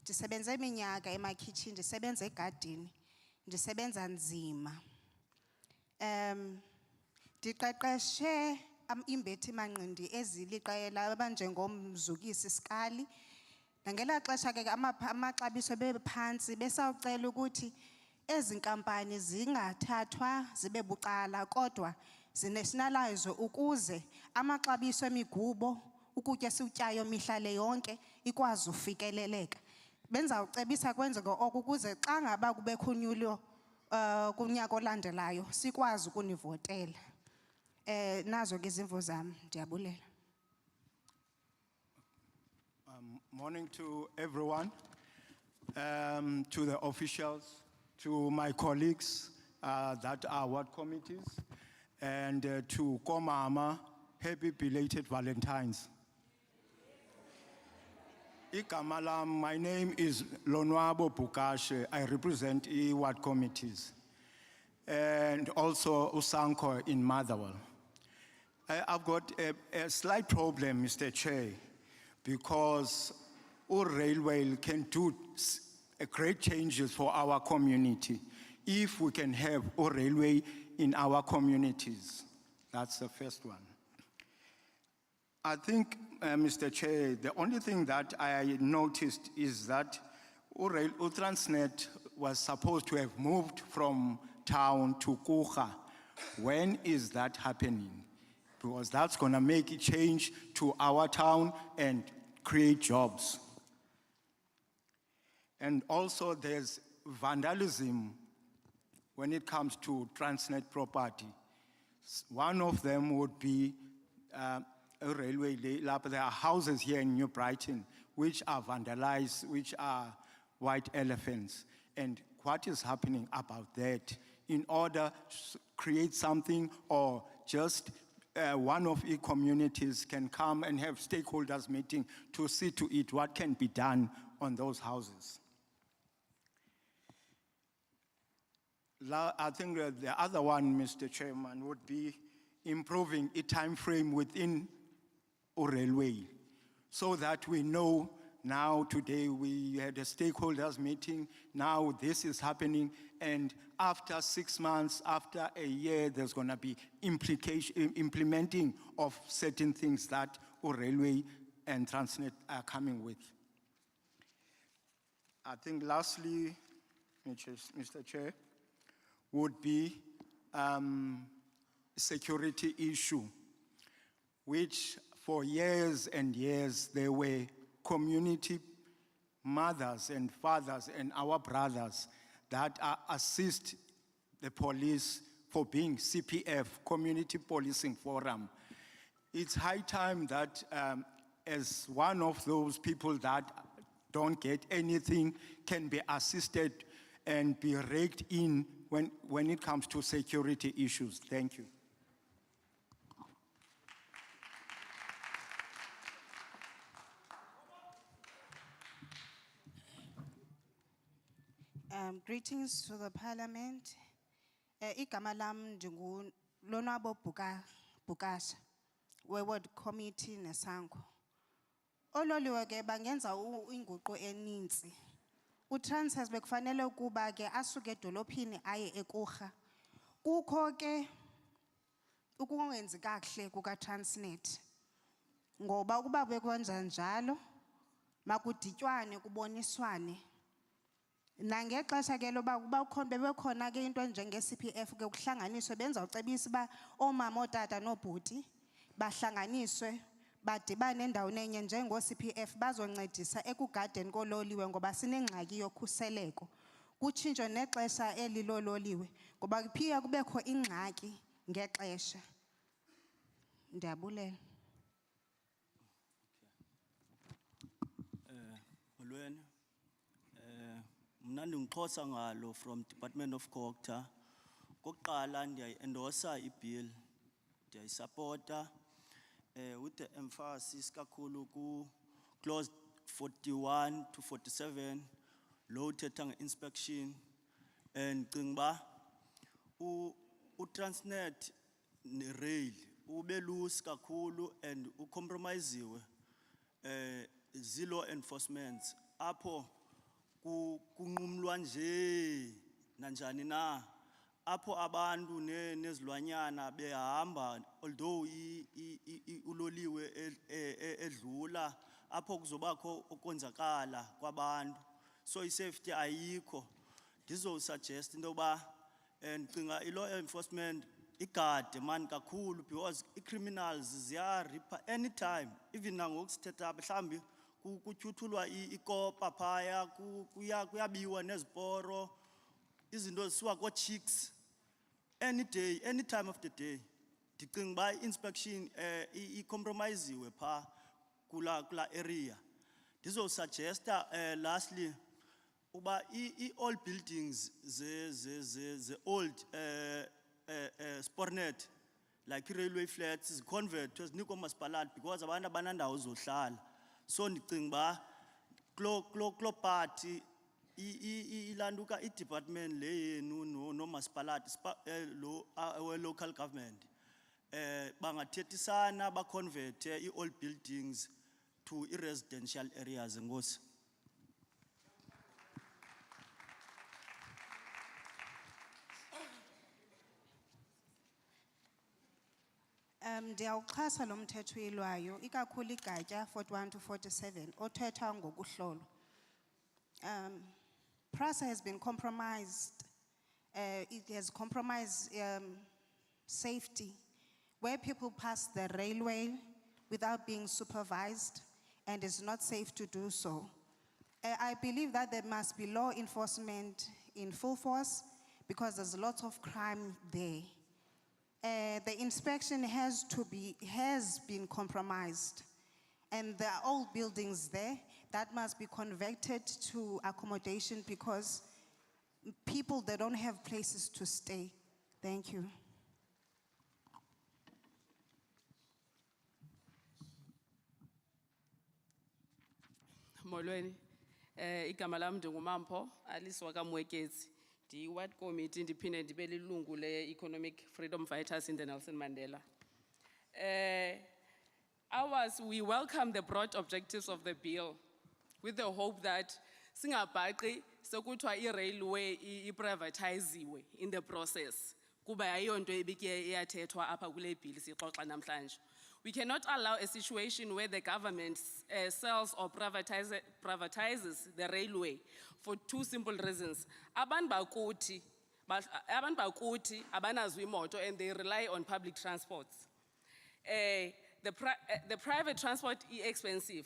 [SPEAKER 5] Ndisebenza iminyaka emakhitshini, ndisebenza egadini, ndisebenza nzima. Ndiqeqeshe imbethi manqindi eziliqela abanjengomzukisi Skali. Nangela xesha ke amaxabiso bephansi besawucela ukuthi ezinkampani zingathathwa zibe bucala kodwa zinationalize ukuze amaxabiso emigubo ukutya esityayo mihla le yonke ikwazi ufikeleleka. Benza ucebisa kwenzeke ukuze xa ngaba kubekho unyulo kunyaka olandelayo sikwazi ukunivotela. Nazo ke izimvo zami, ndiyabulela.
[SPEAKER 7] Morning to everyone, to the officials, to my colleagues that are ward committees, and to Komama, happy belated Valentine's. Ikamalam, my name is Lonwabo Bukashe. I represent ward committees, and also Usanko in Motherwell. I've got a slight problem, Mr. Chair, because all railway can do great changes for our community if we can have all railway in our communities. That's the first one. I think, Mr. Chair, the only thing that I noticed is that Transnet was supposed to have moved from town to Gqeberha. When is that happening? Because that's going to make a change to our town and create jobs. And also there's vandalism when it comes to Transnet property. One of them would be a railway. There are houses here in New Brighton which are vandalized, which are white elephants. And what is happening about that in order to create something, or just one of the communities can come and have stakeholders meeting to see to it what can be done on those houses. I think the other one, Mr. Chairman, would be improving a time frame within a railway so that we know now today we had a stakeholders meeting, now this is happening, and after 6 months, after a year, there's going to be implementing of certain things that a railway and Transnet are coming with. I think lastly, Mr. Chair, would be security issue, which for years and years there were community mothers and fathers and our brothers that assist the police for being CPF, Community Policing Forum. It's high time that as one of those people that don't get anything can be assisted and be raked in when it comes to security issues. Thank you.
[SPEAKER 5] Greetings to the Parliament. Igama lam ndinguLonwabo Bukasha, we-ward committee nesango. Ololiwe ke bangenza inguqu eninzi. UTransnet bekufanele ukuba ke asuke edolophini aye eGqeberha. Kukho ke ukungenzi kakuhle kukaTransnet. Ngoba ukuba bekwenza njalo makuditywane kuboniswane. Nangexesha ke loba kuba bebekhona ke into njenge-CPF ke kuhlanganiswe benza ucebisa uba oomama ootata noobhuti bahlanganiswe badibane endaweni enye njengo-CPF bazoncedisa ekugadeni kololiwe ngoba sinengxaki yokhuseleko. Kutshintsho nexesha eli lololiwe ngoba kuphiya kubekho ingxaki ngexesha. Ndiyabulela.
[SPEAKER 8] Molweni. Mna ndingxosa ngalo from Department of Culture. Kokuqala ndiyayi-endorsa i-bill, ndiyayisupporta with the emphasis kakhulu ku clause 41 to 47 lo uthetha nge-inspection and ndicinga uba u-Transnet ne-rail ube loose kakhulu and ucompromisewe zero enforcements apho kunqumlwa nje nanjani na apho abantu nezilwanyana behamba although uloliwe edlula apho kuzobakho ukonzakala kwabantu so i-safety ayikho. Ndizosuggest into yoba ndicinga i-law enforcement igade man kakhulu because i-criminals ziyaripha anytime even nangoku sithetha apha mhlawumbi kutyhuthulwa ikopa phaya kuyabiwa neziporo izinto zisiwa koo-chicks any day any time of the day. Ndicinga uba i-inspection icompromisewe phaa kula area. Ndizosuggesta lastly uba all buildings the old spornet like railway flats ziconvertwe zinikwa umasipalati because abantu abanandawo zohlala. So ndicinga uba klo party ilanduka i-department le yenu nomasipalati local government bangathethisana baconverte i-all buildings to i-residential areas. Enkosi.
[SPEAKER 5] Ndiyawuxhasa lo mthetho uyilwayo ikakhulu igatya 41 to 47 othetha ngokuhlolwa. PRASA has been compromised. It has compromised safety where people pass the railway without being supervised and it's not safe to do so. I believe that there must be law enforcement in full force because there's lots of crime there. The inspection has been compromised and there are old buildings there that must be converted to accommodation because people, they don't have places to stay. Thank you.
[SPEAKER 9] Molweni, igama lam ndinguMampho Aliswa kaMwekezi. The Ward Committee Independent lilungu le-Economic Freedom Fighters in the Nelson Mandela. We welcome the broad objectives of the bill with the hope that singabhaqi sekuthiwa i-railway i-privatiziwe in the process. Kuba yayonto ebike iyathethwa apha kule bill sixoxa namhlanje. We cannot allow a situation where the government sells or privatizes the railway for two simple reasons. Abantu bakuthi abanazo imoto and they rely on public transports. The private transport is expensive.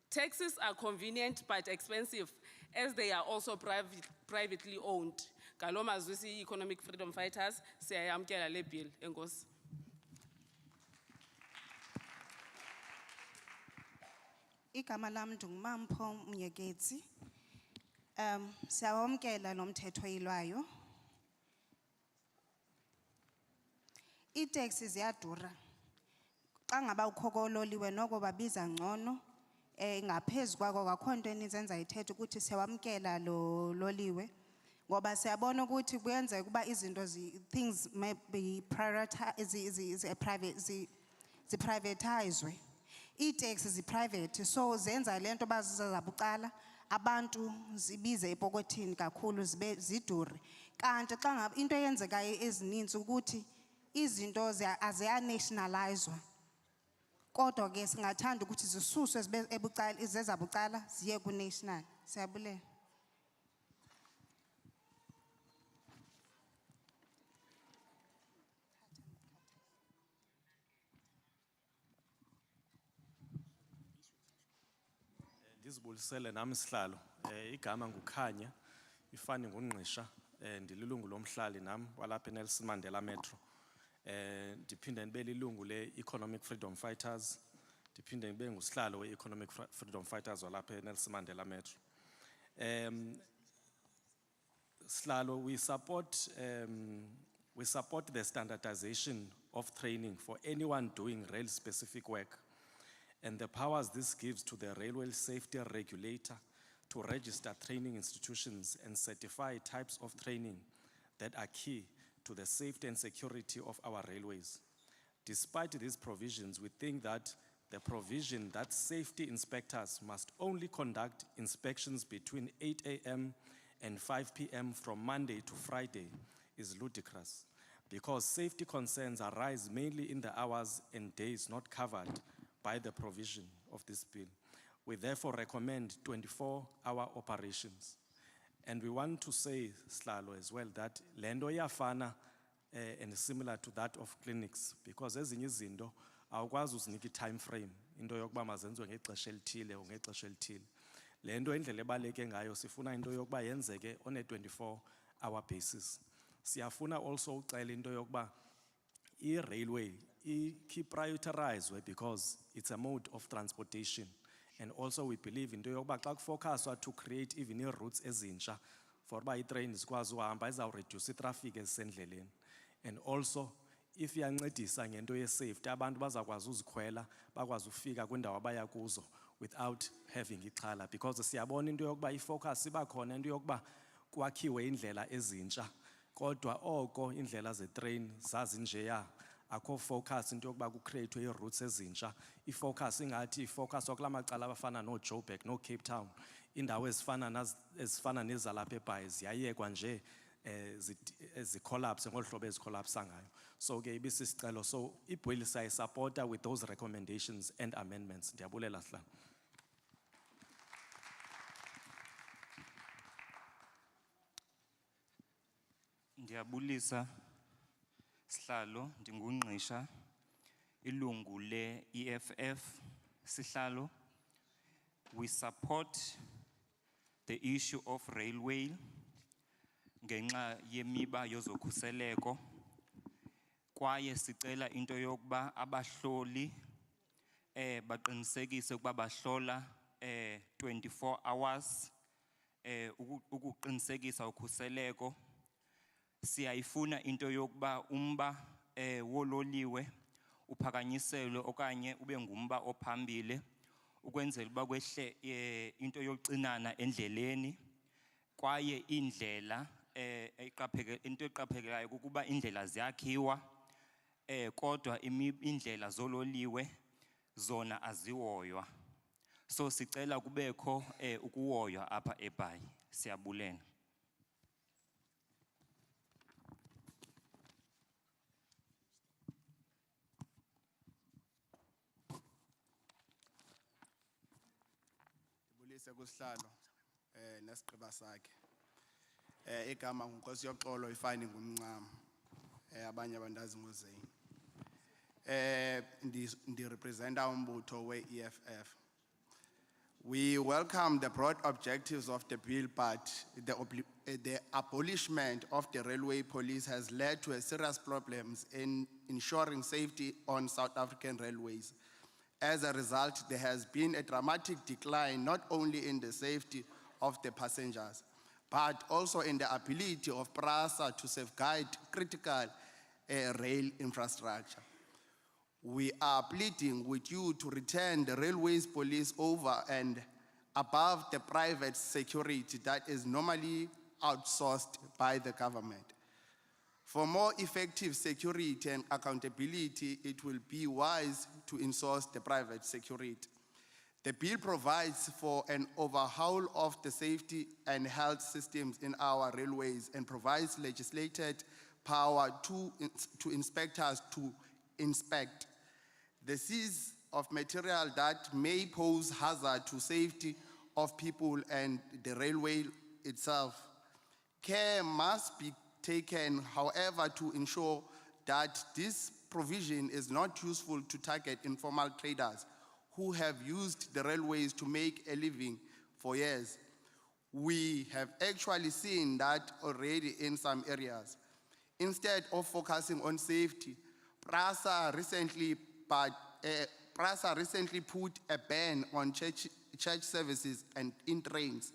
[SPEAKER 9] Taxis are convenient but expensive as they are also privately owned. Kaloma Zwisi Economic Freedom Fighters siyayamkela le bill. Enkosi.
[SPEAKER 5] Igama lam ndinguMampho Mnyeketsi. Siyawamkela lo mthetho oyilwayo. Itaxi ziyadura. Xa ngaba ukho loliwe noko babiza ngcono. Ngaphezu kwako akho nto enizenza ithethe ukuthi siyawamkela lo loliwe. Ngoba siyabona ukuthi kuyenzeka ukuba izinto things may be privatized. I-taxi zi-private, so zenza lento bazabucala, abantu zibize epokothini kakhulu zidure. Kanti xa ngaba into eyenzekayo ezininzi ukuthi izinto aziya-nationalizwa. Kodwa ke singathanda ukuthi zisuswe zezabucala ziye ku-national. Siyabulela.
[SPEAKER 10] Ndizibulisele nami sihlalo igama nguKhanya ifani ngungqisha ndililungu lomhlali nami walapha eNelson Mandela Metro Ndiphinde ndibe lilungu le-Economic Freedom Fighters, ndiphinde ndibe ngusihlalo we-Economic Freedom Fighters walapha eNelson Mandela Metro. Sihlalo, we support the standardization of training for anyone doing rail-specific work, and the powers this gives to the Railway Safety Regulator to register training institutions and certify types of training that are key to the safety and security of our railways. Despite these provisions, we think that the provision that safety inspectors must only conduct inspections between 8 a.m. and 5 p.m. from Monday to Friday is ludicrous, because safety concerns arise mainly in the hours and days not covered by the provision of this bill. We therefore recommend 24-hour operations. And we want to say, Slalo, as well, that lendo yafana and similar to that of clinics, because ezinye izinto awukwazi uzinike i-time frame into yokuba mazenziwe ngexesha elithile or ngexesha elithile. Le nto indlela ebaleke ngayo sifuna into yokuba yenzeke on a 24-hour basis. Siyafuna also ucela into yokuba i-railway keep prioritized because it's a mode of transportation. And also we believe into yokuba xa kufocuswa to create even routes ezintsha for uba i-train zikwazi uhamba izawureduce i-traffic ezisendleleni. And also if iyancedisa ngento ye-safety, abantu bazakwazi uzikhwela bakwazi ufika kwindawo abaya kuzo without having ixhala, because siyabona into yokuba i-focus iba khona into yokuba kwakhiwe indlela ezintsha, kodwa oko indlela ze-train zazinjeya akho focus into yokuba kucreate i-routes ezintsha. I-focus ingathi i-focus wakula macala abafana no-Jebe no Cape Town, indawo ezifana nezalapha eBhayi ziyayekwa nje zi-collapse ngolu hlobo ezi-collapsa ngayo. So ke ibisisicelo, so i-bill siyayisupporta with those recommendations and amendments. Ndiyabulela Sihlalo.
[SPEAKER 1] Ndiyabulisa Sihlalo, ndingungqisha ilungu le-EFF. Sihlalo, we support the issue of railway ngenxa yemiba yezokhuseleko, kwaye sicela into yokuba abahloli baqinisekise ukuba bahlola 24 hours ukuqinisekisa ukhuseleko. Siyayifuna into yokuba umba wololiwe uphakanyiselwe okanye ube ngumba ophambili ukwenzela uba kwehle into yokucinana endleleni, kwaye indlela into eqaphekayo kukuba indlela ziyakhiwa kodwa indlela zololiwe zona azihoywa. So sicela kubekho ukuhoywa apha eBhayi. Siyabulela.
[SPEAKER 8] Ndibulise kusihlalo nesigqiba sakhe. Igama nguNkosi yoxolo ifani ngumncamo. Abanye abandazi ngozeni. Ndirepresenta umbutho we-EFF. We welcome the broad objectives of the bill, but the abolishment of the railway police has led to serious problems in ensuring safety on South African railways. As a result, there has been a dramatic decline not only in the safety of the passengers, but also in the ability of PRASA to safeguard critical rail infrastructure. We are pleading with you to return the railways police over and above the private security that is normally outsourced by the government. For more effective security and accountability, it will be wise to insource the private security. The bill provides for an overhaul of the safety and health systems in our railways and provides legislated power to inspectors to inspect the seize of material that may pose hazard to safety of people and the railway itself. Care must be taken, however, to ensure that this provision is not useful to target informal traders who have used the railways to make a living for years. We have actually seen that already in some areas. Instead of focusing on safety, PRASA recently put a ban on church services and in trains,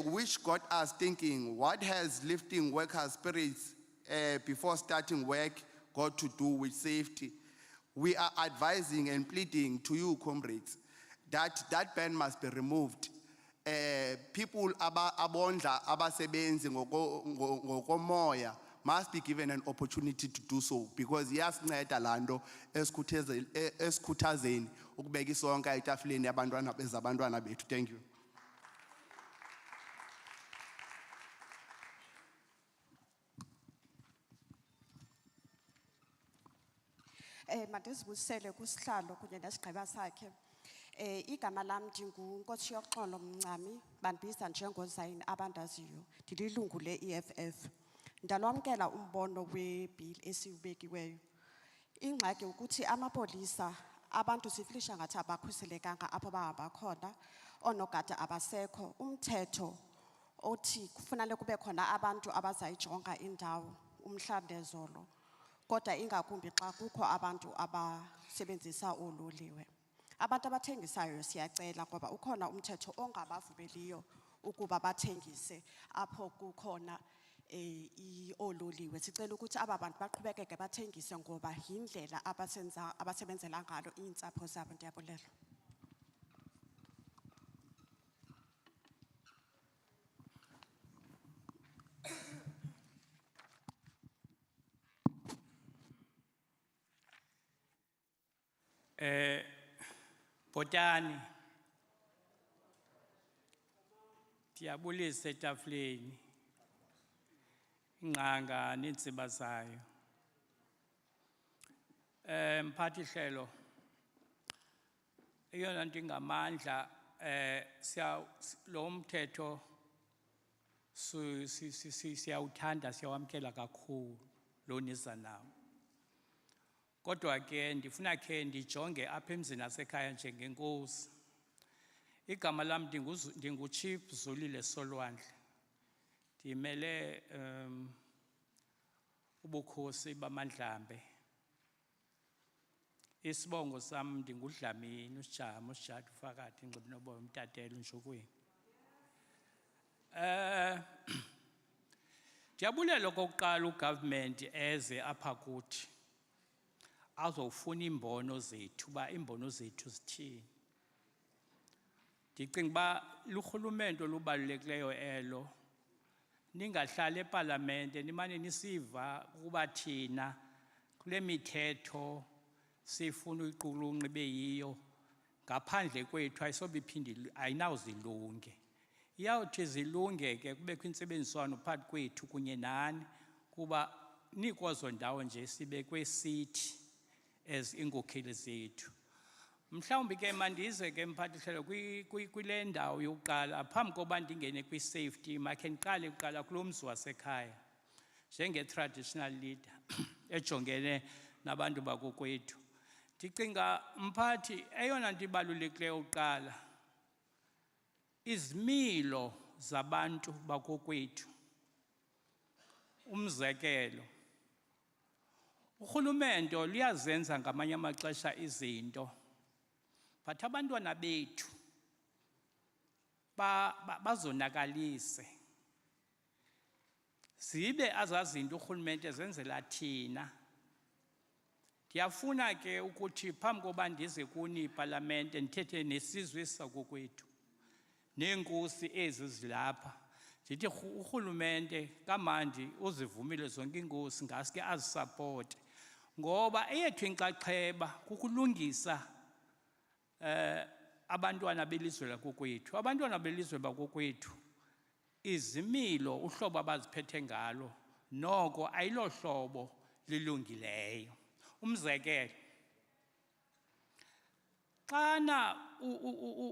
[SPEAKER 8] which got us thinking, what has lifting workers' spirits before starting work got to do with safety? We are advising and pleading to you, comrades, that that ban must be removed. People abondla abasebenzi ngokomoya must be given an opportunity to do so, because iyasinceda lando esikhuthazeni ukubeka isonka etafuleni abantwana bethu. Thank you.
[SPEAKER 11] Mandizibusele kusihlalo kunye nesigqeba sakhe. Igama lam ndinguNkosi Yoxolo Mncami, bandibiza njengoZain abandaziyo, ndililungu le-EFF. Ndalwamkela umbono webill esiwubekiweyo. Ingxaki ukuthi amapolisa abantu sifilisha ngathi abakhuselekanga apho bahamba khona, oonogada abasekho, umthetho othi kufanele kube khona abantu abazayijonga indawo umhla nezolo. Kodwa ingakumbi xa kukho abantu abasebenzisa oololiwe. Abantu abathengisayo siyacela ngoba ukhona umthetho ongabavumeliyo ukuba bathengise apho kukhona oololiwe. Sicela ukuthi aba bantu baqhubekeke bathengise ngoba yindlela abasebenzela ngalo iintsapho zabo. Ndiyabulela.
[SPEAKER 6] Botani, ndiyabulisa etafuleni, ingqanga neentsiba zayo. Mphathi hlelo, eyona nto ingamandla lo mthetho siyawuthanda, siyawamkela kakhulu lo niza nawo. Kodwa ke ndifuna ke ndijonge apha emzini asekhaya njengenkosi. Igama lam ndinguChief Zulile Solwandle. Ndimele ubukhosi bamaNdlambe. Isibongo sam ndinguDlamini uSijama uSijatu Fakati Ngcibinoboya uMtatelo uNtshukwini. Ndiyabulela okokuqala ugovernment eze apha kuthi azofuna imbono zethu, ba imbono zethu zithini. Ndicinga ba lurhulumente olubalulekileyo elo. Ningahlali eParlamente nimane nisiva ukuba thina kule mithetho sifuna uyiqulunqa ibe yiyo ngaphandle kwethu ayisobe iphinde ayinawuzilunge. Iyawuthi zilunge ke kubekho intsebenziswano phakathi kwethu kunye nani kuba nikwazo ndawo nje sibekwe sithi as inkokheli zethu. Mhlawumbi ke mandize ke mphathi hlelo kule ndawo yokuqala phambi koba ndingene kwi-safety makhe ndiqale kuqala kulo mzi wasekhaya njenge-traditional leader ejongene nabantu bakokwethu. Ndicinga mphathi eyona nto ibalulekileyo uqala izimilo zabantu bakokwethu. Umzekelo, urhulumente luyazenza ngamanye amaxesha izinto, but abantwana bethu bazonakalise. Zibe azazinto urhulumente zenzela thina. Ndiyafuna ke ukuthi phambi koba ndize kuni iParlamente ndithethe nesizwe sakokwethu neenkosi ezi zilapha. Ndithi urhulumente kamandi uzivumile zonke iinkosi ngaske azisapote ngoba eyethu inxaxheba kukulungisa abantwana belizwe lakokwethu. Abantwana belizwe bakokwethu izimilo uhlobo abaziphethe ngalo noko ayilo hlobo lilungileyo. Umzekelo, xana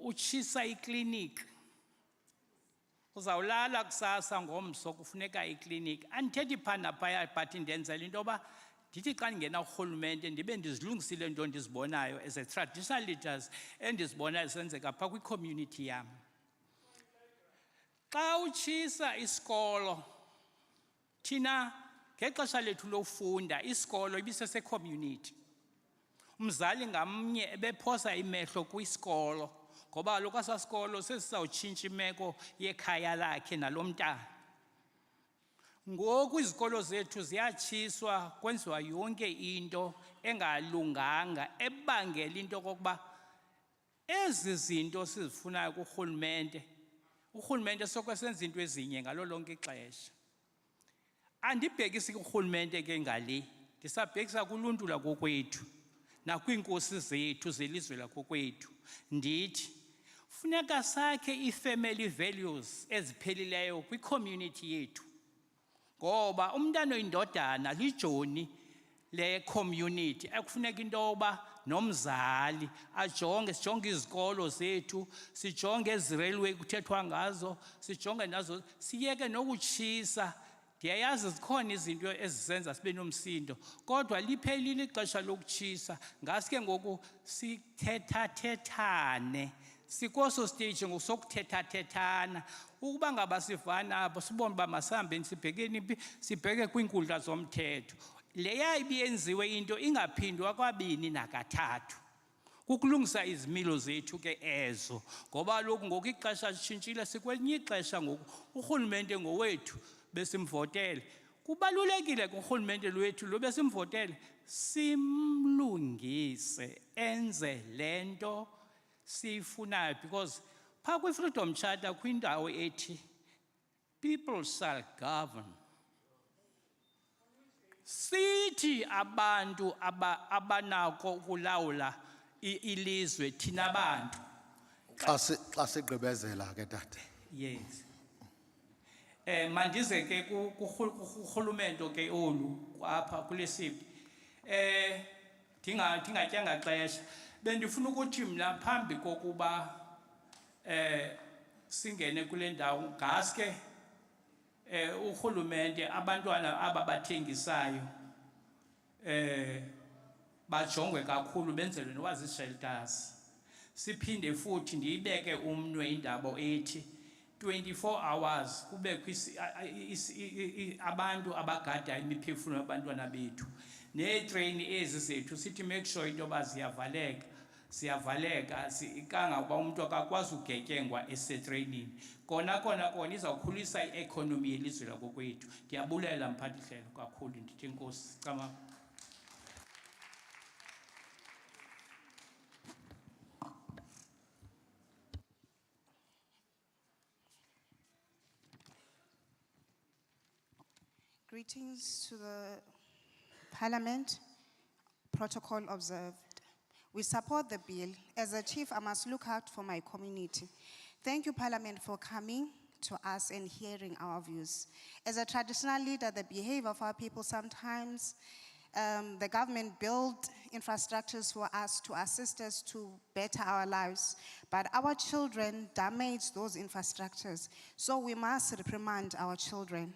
[SPEAKER 6] utshisa iklinikhi uzawulala kusasa ngomso kufuneka iklinikhi. Andithethi phana phaya but ndenzela into yoba ndithi xa ndingena urhulumente ndibe ndizilungisile nto ndizibonayo as a traditional leaders endizibonayo zisenzeka phaa kwicommunity yam. Xa utshisa isikolo thina
[SPEAKER 12] Ngexesha lethu lofunda isikolo ibisese community. Umzali ngamnye ebephosa imehlo kwisikolo ngoba kaloku esa sikolo sesizawutshintsha imeko yekhaya lakhe nalomntana. Ngoku izikolo zethu ziyatshiswa kwenziwa yonke into engalunganga ebangela into kokuba ezi zinto sizifunayo kurhulumente, urhulumente sokwesenza into ezinye ngalo lonke ixesha. Andibhekisi kurhulumente ke ngale, ndisabhekisa kuluntu lakokwethu nakwiinkosi zethu zelizwe lakokwethu. Ndithi funeka sakhe ii-family values eziphelileyo kwicommunity yethu, ngoba umntana oyindodana lijoni le community. Ekufuneka into yoba nomzali ajonge, sijonge izikolo zethu, sijonge ezi railway kuthethwa ngazo, sijonge nazo, siyeke nokutshisa. Ndiyayazi zikhona izinto ezisenza sibe nomsindo, kodwa liphelile ixesha lokutshisa. Ngaske ngoku sithethathethane, sikoso stage ngoku sokuthethathethana. Ukuba ngaba sivana apho sibone uba masihambeni sibhekeni phi, sibheke kwiinkundla zomthetho. Leya ibiyenziwe into ingaphindwa kwabini nakathathu. Kukulungisa izimilo zethu ke ezo, ngoba kaloku ngoku ixesha litshintshile, sikwelinye ixesha ngoku. Urhulumente ngowethu besimvotele, kubalulekile kurhulumente lwethu lo besimvotele simlungise enze lento siyifunayo, because phaa kwi-Freedom Charter kwindawo ethi people shall govern. Sithi abantu abanako ukulawula ilizwe thina bantu.
[SPEAKER 2] Xa sigqibezela ke tata.
[SPEAKER 12] Yes. Mandize ke kurhulumente ke olu apha kulesiphi. Ndingatyanga xesha. Bendifuna ukuthi mna phambi kokuba singene kule ndawo ngaske urhulumente abantwana aba bathengisayo bajongwe kakhulu benzelwe noba zii-shelters. Siphinde futhi ndiyibeke umnwe indaba ethi 24 hours kube abantu abagada imiphefumlo yabantwana bethu. Neetreyini ezi zethu sithi make sure into yoba ziyavaleka, kangangoba umntu akakwazi ugetyengwa esetreyinini. Kona izawukhulisa i-economy yelizwe lakokwethu. Ndiyabulela mphathi hlelo kakhulu, ndithi enkosi. Cama.
[SPEAKER 5] Greetings to the Parliament. Protocol observed. We support the bill. As a chief, I must look out for my community. Thank you, Parliament, for coming to us and hearing our views. As a traditional leader, the behavior of our people sometimes, the government built infrastructures for us to assist us to better our lives, but our children damage those infrastructures. So we must reprimand our children.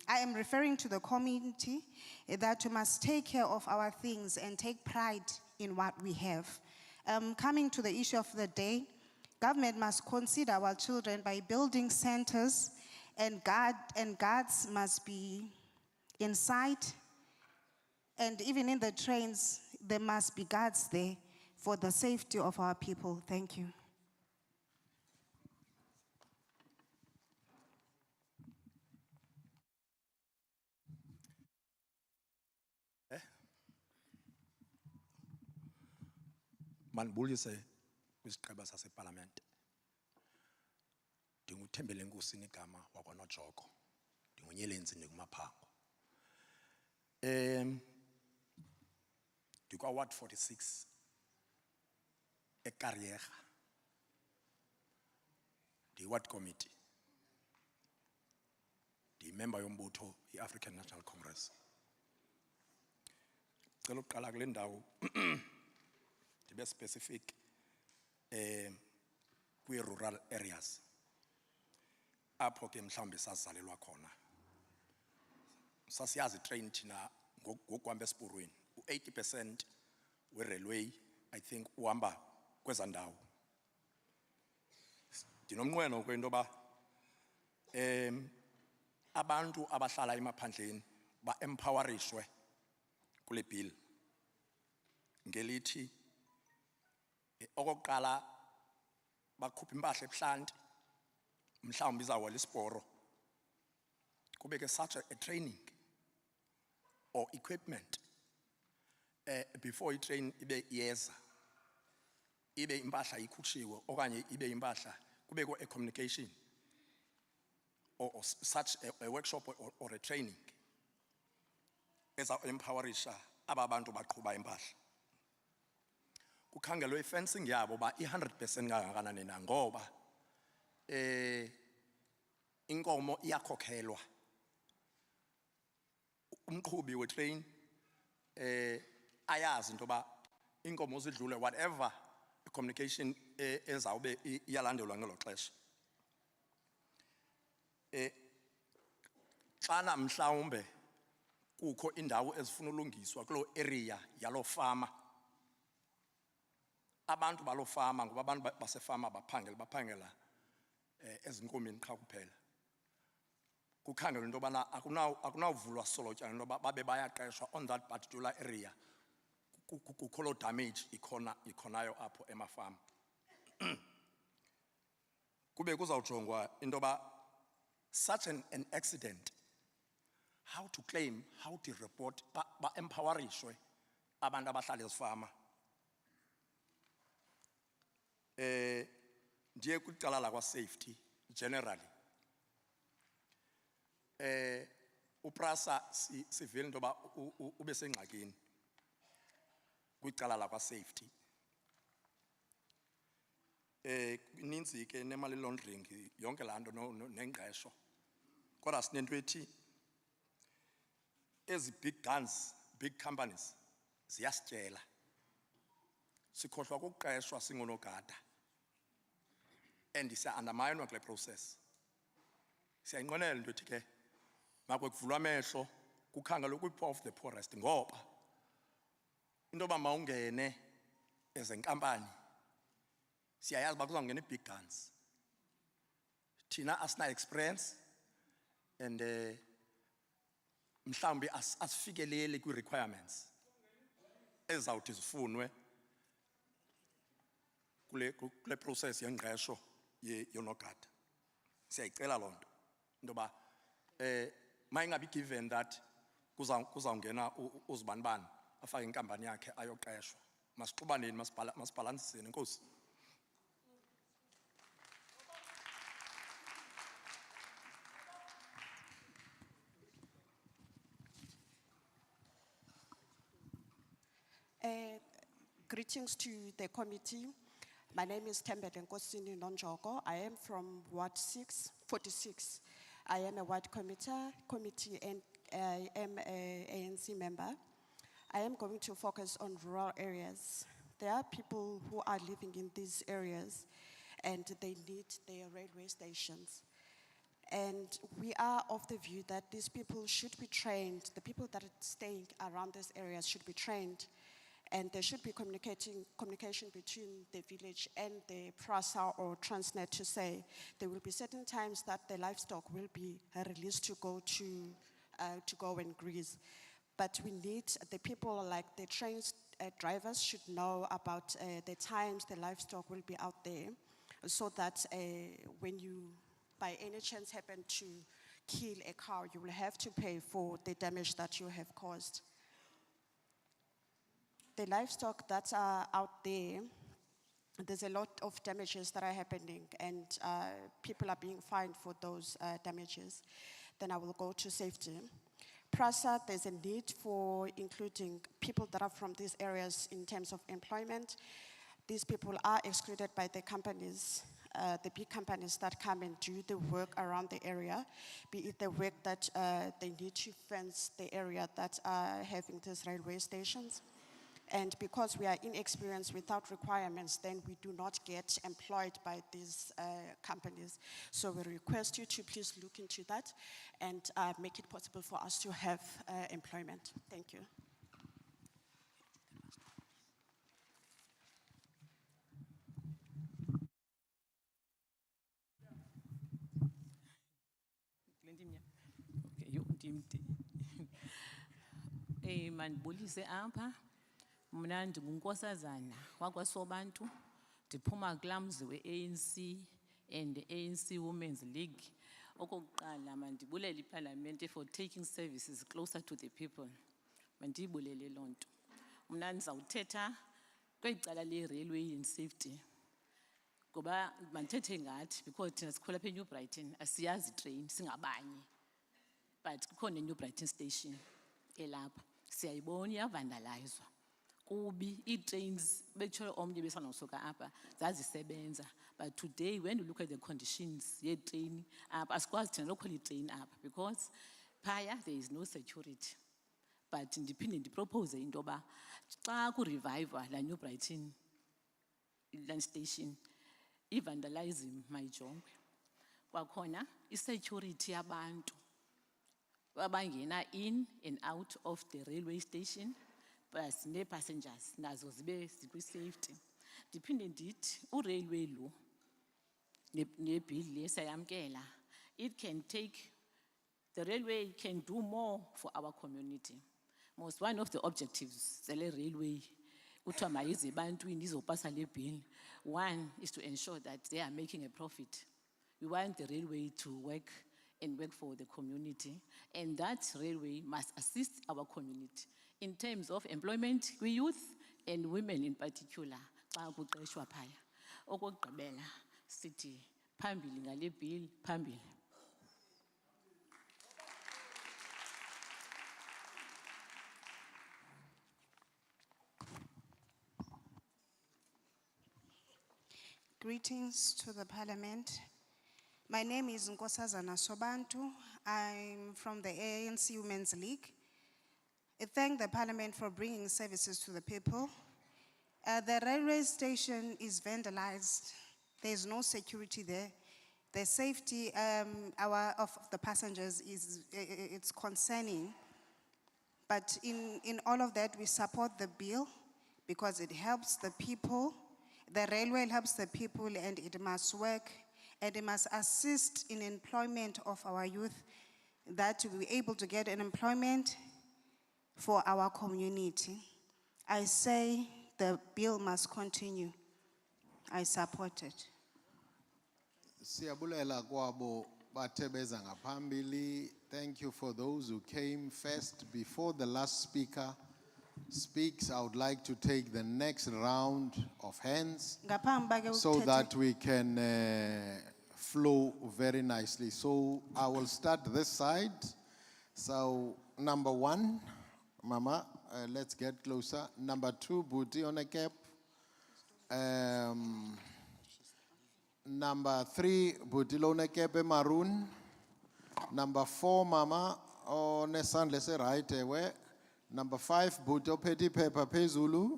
[SPEAKER 5] I am referring to the community that we must take care of our things and take pride in what we have. Coming to the issue of the day, government must consider our children by building centers, and guards must be inside, and even in the trains, there must be guards there for the safety of our people. Thank you.
[SPEAKER 7] Manibulise kwisigqeba saseParlamente. Ndinguthembele enkosini igama wakwaNojoko. Ndingunyelenzi ndikuMaphango. Ndikwa-Ward 46 eGqeberha. Ndi-Ward Committee. Ndi-member yombutho i-African National Congress. Cela uqala kule ndawo be specific kwi-rural areas apho ke mhlawumbi sazalelwa khona. Sasiyazi train thina ngokuhamba esiporweni u-80% we-railway I think uhamba kweza ndawo. Ndinomnqweno kwento ba
[SPEAKER 13] abantu abahlala emaphandleni ba-empowerishwe kule bill. Ngelithi, okokuqala bakhupha impahla ebuhlanti, mhlawumbe izawela isiporo. Kube ke such a training or equipment before i-train ibe yeza, ibe impahla ikhutshiwe okanye ibe impahla kubeko a communication or such a workshop or a training eza-empowerisha aba bantu baqhuba impahla. Kukhangelwe i-fencing yabo ba i-100% kangakanani na, ngoba inkomo iyakhokhelwa. Umqhubi we-train ayazi into ba inkomo zidlule whatever communication ezawube iyalandelwa ngelo xesha. Xana mhlawumbe kukho indawo ezifuna ulungiswa kulo area yalo fama, abantu balo fama ngoba abantu basefama baphangela ezinkomeni qha kuphela. Kukhangelwa into yobana akunawuvulwa solotyana into yoba babe bayaqeshwa on that particular area. Kukho loo damage ikhonayo apho emafama. Kube kuzawujongwa into yoba such an accident, how to claim, how to report, ba-empowerishwe abantu abahlala ezifama. Ndiye kwicala lakwa-safety generally. Uprasa sivile into yoba ube sengxakini kwicala lakwa-safety. Ninzi ke ne-money laundering yonke laa nto nengqesho. Kodwa sinento ethi ezi big guns, big companies ziyasityela. Sikhohlwa kukuqeshwa singonogada and siya-underminwa kule process. Siyayinqwenela into ethi ke makwe kuvulwa amehlo kukhangelwe kwi-poor of the poorest, ngoba into yoba mawungene ezenkampani siyayazi uba kuzawungena i-big guns. Thina asina experience and mhlawumbi asifikeleli kwi-requirements ezawuthi zifunwe kule process yengqesho yonogada. Siyayicela loo nto into yoba mayingabi given that kuzawungena uzibanibani afake inkampani yakhe ayoqeshwa. Masixubaneni, masibhalansiseni. Enkosi.
[SPEAKER 11] Greetings to the committee. My name is Thembele Nkosini Nonjogo. I am from Ward 46. I am a ward committee and I am an ANC member. I am going to focus on rural areas. There are people who are living in these areas and they need their railway stations. And we are of the view that these people should be trained, the people that are staying around these areas should be trained, and there should be communication between the village and the PRASA or Transnet to say there will be certain times that the livestock will be released to go and graze. But we need the people like the train drivers should know about the times the livestock will be out there, so that when you by any chance happen to kill a cow, you will have to pay for the damage that you have caused. The livestock that are out there, there's a lot of damages that are happening and people are being fined for those damages. Then I will go to safety. PRASA, there's a need for including people that are from these areas in terms of employment. These people are excluded by the companies, the big companies that come and do the work around the area, be it the work that they need to fence the area that are having these railway stations. And because we are inexperienced without requirements, then we do not get employed by these companies. So we request you to please look into that and make it possible for us to have employment. Thank you.
[SPEAKER 14] empty. Mandibulise apha. Mna ndingunkosazana wakwaSobantu. Ndiphuma kulaa mzi we-ANC and the ANC Women's League. Okokuqala mandibulele iParliament for taking services closer to the people. Mandiyibulele loo nto. Mna ndizawuthetha kweli cala le-railway and safety. Ngoba mandithethe ngathi because thina sikhula apha eNew Brighton asiyazi itrain singabanye. But kukhona eNew Brighton station elapha. Siyayibona iyavandalizwa. Kubi i-trains betsho omnye besanosuka apha zazisebenza. But today when you look at the conditions ye-train apha asikwazi thina nokhwela i-train apha because phaya there is no security. But ndiphinde ndipropose into yoba xa kurevivwa la New Brighton land station i-vandalism mayijongwe. Kwakhona i-security yabantu abangena in and out of the railway station plus ne-passengers nazo zibe zikwi-safety. Ndiphinde ndithi u-railway lo ne-bill le siyayamkela. It can take, the railway can do more for our community. Most one of the objectives zale railway kuthiwa mayize ebantwini izopasa le bill. One is to ensure that they are making a profit. We want the railway to work and work for the community, and that railway must assist our community in terms of employment with youth and women in particular. Xa kuqeshwa phaya. Okugqibela sithi phambili ngale bill phambili.
[SPEAKER 5] Greetings to the Parliament. My name is Nkosazana Sobantu. I'm from the ANC Women's League. I thank the Parliament for bringing services to the people. The railway station is vandalized. There's no security there. The safety of the passengers it's concerning. But in all of that, we support the bill because it helps the people. The railway helps the people and it must work and it must assist in employment of our youth, that we be able to get an employment for our community. I say the bill must continue. I support it.
[SPEAKER 2] Siyabulela kwabo bathebeza ngaphambili. Thank you for those who came first. Before the last speaker speaks, I would like to take the next round of hands so that we can flow very nicely. So I will start this side. So number one, Mama, let's get closer. Number two, Booty on a cap. Number three, Booty on a cap maroon. Number four, Mama, on a sunless right away. Number five, Buto Petty Pepper Pezulu.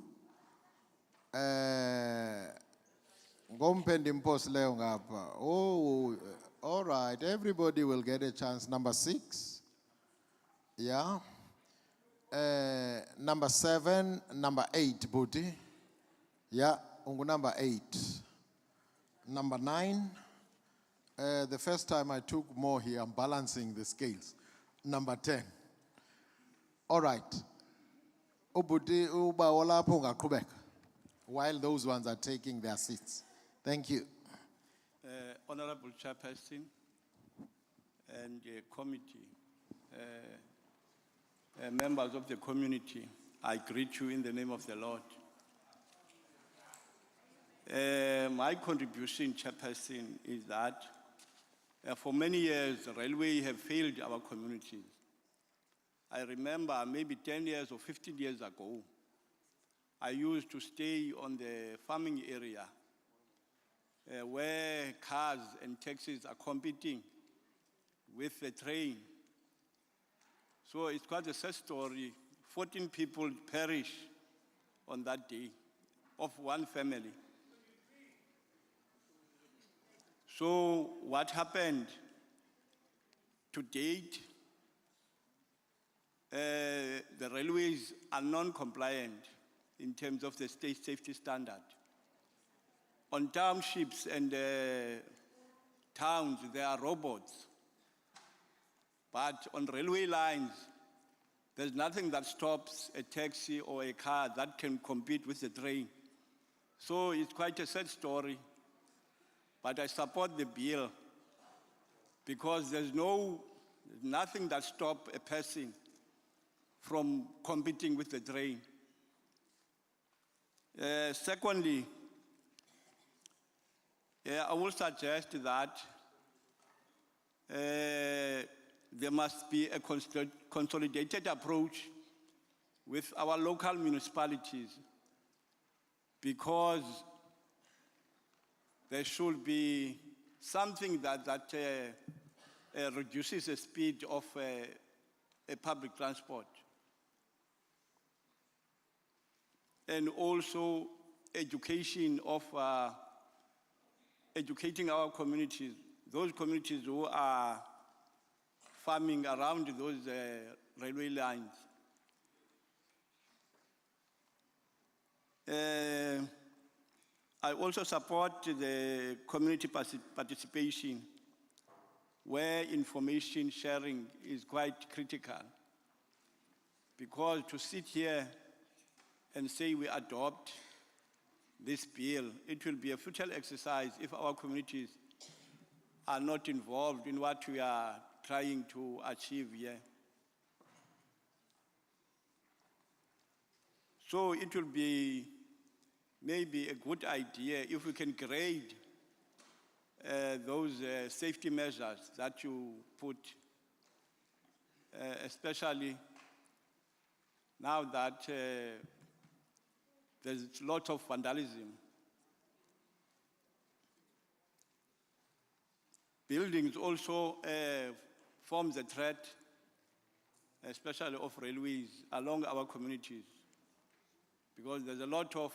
[SPEAKER 2] Gompendim Post Leongapa. Oh, all right. Everybody will get a chance. Number six. Yeah. Number seven, number eight, Booty. Yeah, number eight. Number nine. The first time I took more here, I'm balancing the scales. Number 10. All right. While those ones are taking their seats. Thank you.
[SPEAKER 15] Honorable Chairperson and committee, members of the community, I greet you in the name of the Lord. My contribution, Chairperson, is that for many years, the railway have failed our communities. I remember maybe 10 years or 15 years ago, I used to stay on the farming area where cars and taxis are competing with the train. So it's quite a sad story. 14 people perished on that day of one family. So what happened to date? The railways are non-compliant in terms of the state safety standard. On townships and towns, there are robots But on railway lines, there's nothing that stops a taxi or a car that can compete with the train. So it's quite a sad story. But I support the bill because there's nothing that stops a person from competing with the train. Secondly, I will suggest that there must be a consolidated approach with our local municipalities because there should be something that reduces the speed of a public transport. And also education of educating our communities, those communities who are farming around those railway lines. I also support the community participation where information sharing is quite critical. Because to sit here and say we adopt this bill, it will be a futile exercise if our communities are not involved in what we are trying to achieve here. So it will be maybe a good idea if we can grade those safety measures that you put, especially now that there's a lot of vandalism. Buildings also forms a threat, especially of railways along our communities, because there's a lot of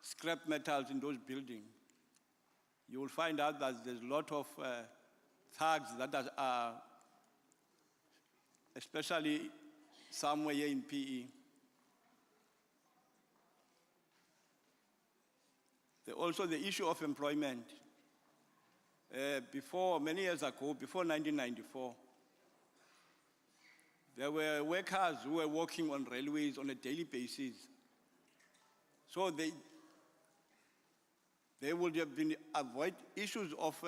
[SPEAKER 15] scrap metals in those buildings. You will find out that there's a lot of thugs that are especially somewhere here in PE. Also the issue of employment. Many years ago, before 1994, there were workers who were working on railways on a daily basis. So they would have been avoid issues of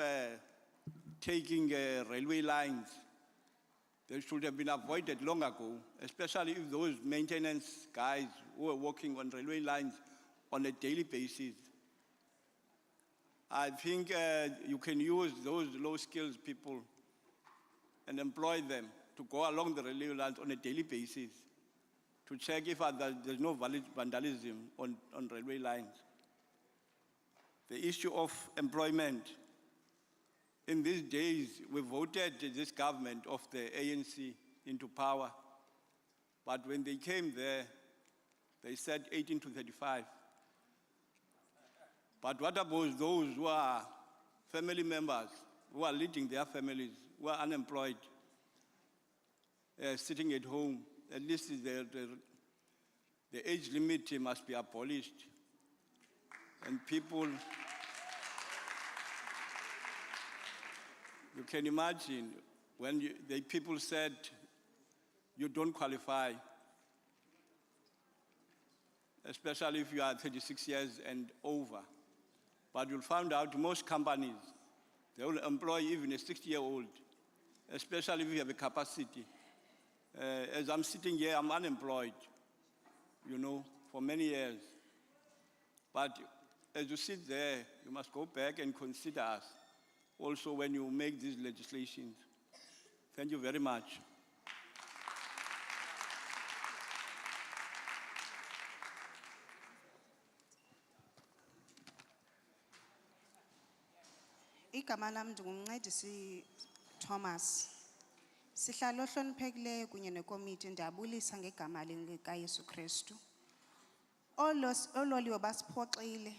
[SPEAKER 15] taking railway lines. They should have been avoided long ago, especially if those maintenance guys who were working on railway lines on a daily basis. I think you can use those low-skilled people and employ them to go along the railway lines on a daily basis to check if there's no vandalism on railway lines. The issue of employment. In these days, we voted this government of the ANC into power. But when they came there, they said 18 to 35. But what about those who are family members, who are leading their families, who are unemployed, sitting at home? At least the age limit must be abolished. And people, you can imagine when the people said, you don't qualify, especially if you are 36 years and over. But you'll find out most companies, they will employ even a 60-year-old, especially if you have a capacity. As I'm sitting here, I'm unemployed, for many years. But as you sit there, you must go back and consider us also when you make these legislations. Thank you very much.
[SPEAKER 5] Igama lami ndingumncedisi Thomas. Sihlalo ohloniphekileyo kunye nekomiti ndiyabulisa ngegama likaYesu Kristu. Oololiwe basiphoxile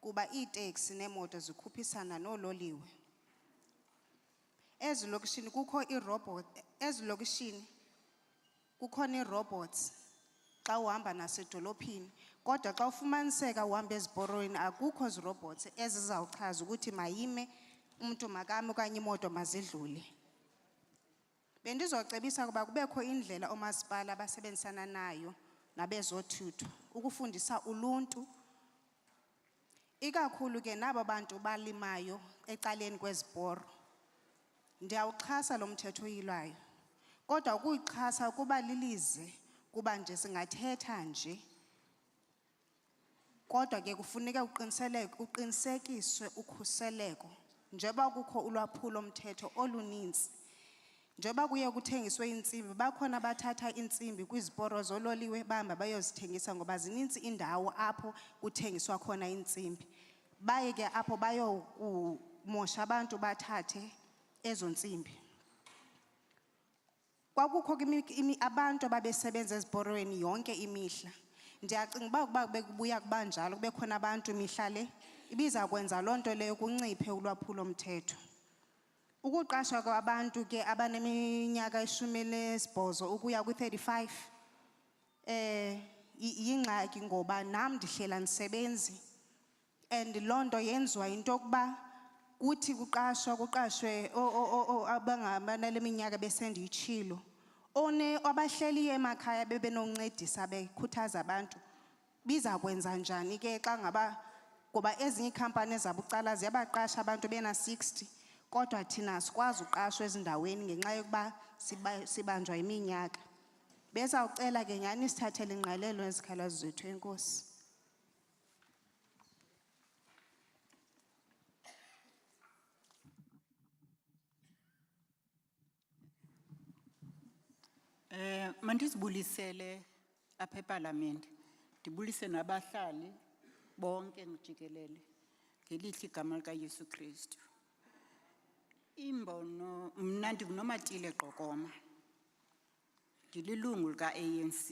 [SPEAKER 5] kuba iiteksi neemoto zikhuphisana noololiwe. Ezilokishini kukho kukhona ii-robots xa uhamba nasedolophini. Kodwa xa ufumaniseka uhamba eziporweni akukho zi-robots ezizawuchaza ukuthi mayime umuntu makame okanye imoto mazidlule. Bendizocebisa ukuba kubekho indlela omasipala abasebenzisana nayo nabezothutho ukufundisa uluntu ikakhulu ke nabo bantu balimayo ecaleni kweziporo. Ndiyawuxhasa lo mthetho oyilwayo. Kodwa ukuyixhasa kuba lilize kuba nje singathetha nje. Kodwa ke kufuneka uqinisekiswe ukhuseleko njengoba kukho ulwaphulo mthetho oluninzi. Njengoba kuye kuthengiswe intsimbi bakhona abathatha intsimbi kwiziporo zololiwe bahamba bayozithengisa ngoba zininzi indawo apho kuthengiswa khona intsimbi. Baye ke apho bayomosha abantu bathathe ezo ntsimbi. Kwakukho abantu ababesebenza eziporweni yonke imihla. Ndiyacinga ukuba bekubuya kuba njalo kube khona abantu imihla le ibiza kwenza loo nto leyo kunciphe ulwaphulo mthetho. Ukuqashwa kwabantu ke abaneminyaka 18 ukuya ku-35 yingxaki ngoba nam ndihlela ndisebenzi and loo nto yenziwa into yokuba kuthi kuqashwe abangabanale minyaka besendiyitshilo. Abahleliyo emakhaya bebenoncedisa bekhuthaza abantu biza kwenza njani ke xa ngaba ngoba ezinye iikhampani ezabucala ziyabaqasha abantu bena-60 kodwa thina sikwazi uqashwa ezindaweni ngenxa yokuba sibanjwa iminyaka. Bezawucela ke nyhani sithathele ingqalelo ezikhalazo zethu. Enkosi.
[SPEAKER 16] Mandizibulisele apha eParliament. Ndibulise nabahlali bonke ngijikelele ngelihle igama likaYesu Kristu. Imbono mna ndinguNomatile Gqokoma. Ndililungu lika-ANC.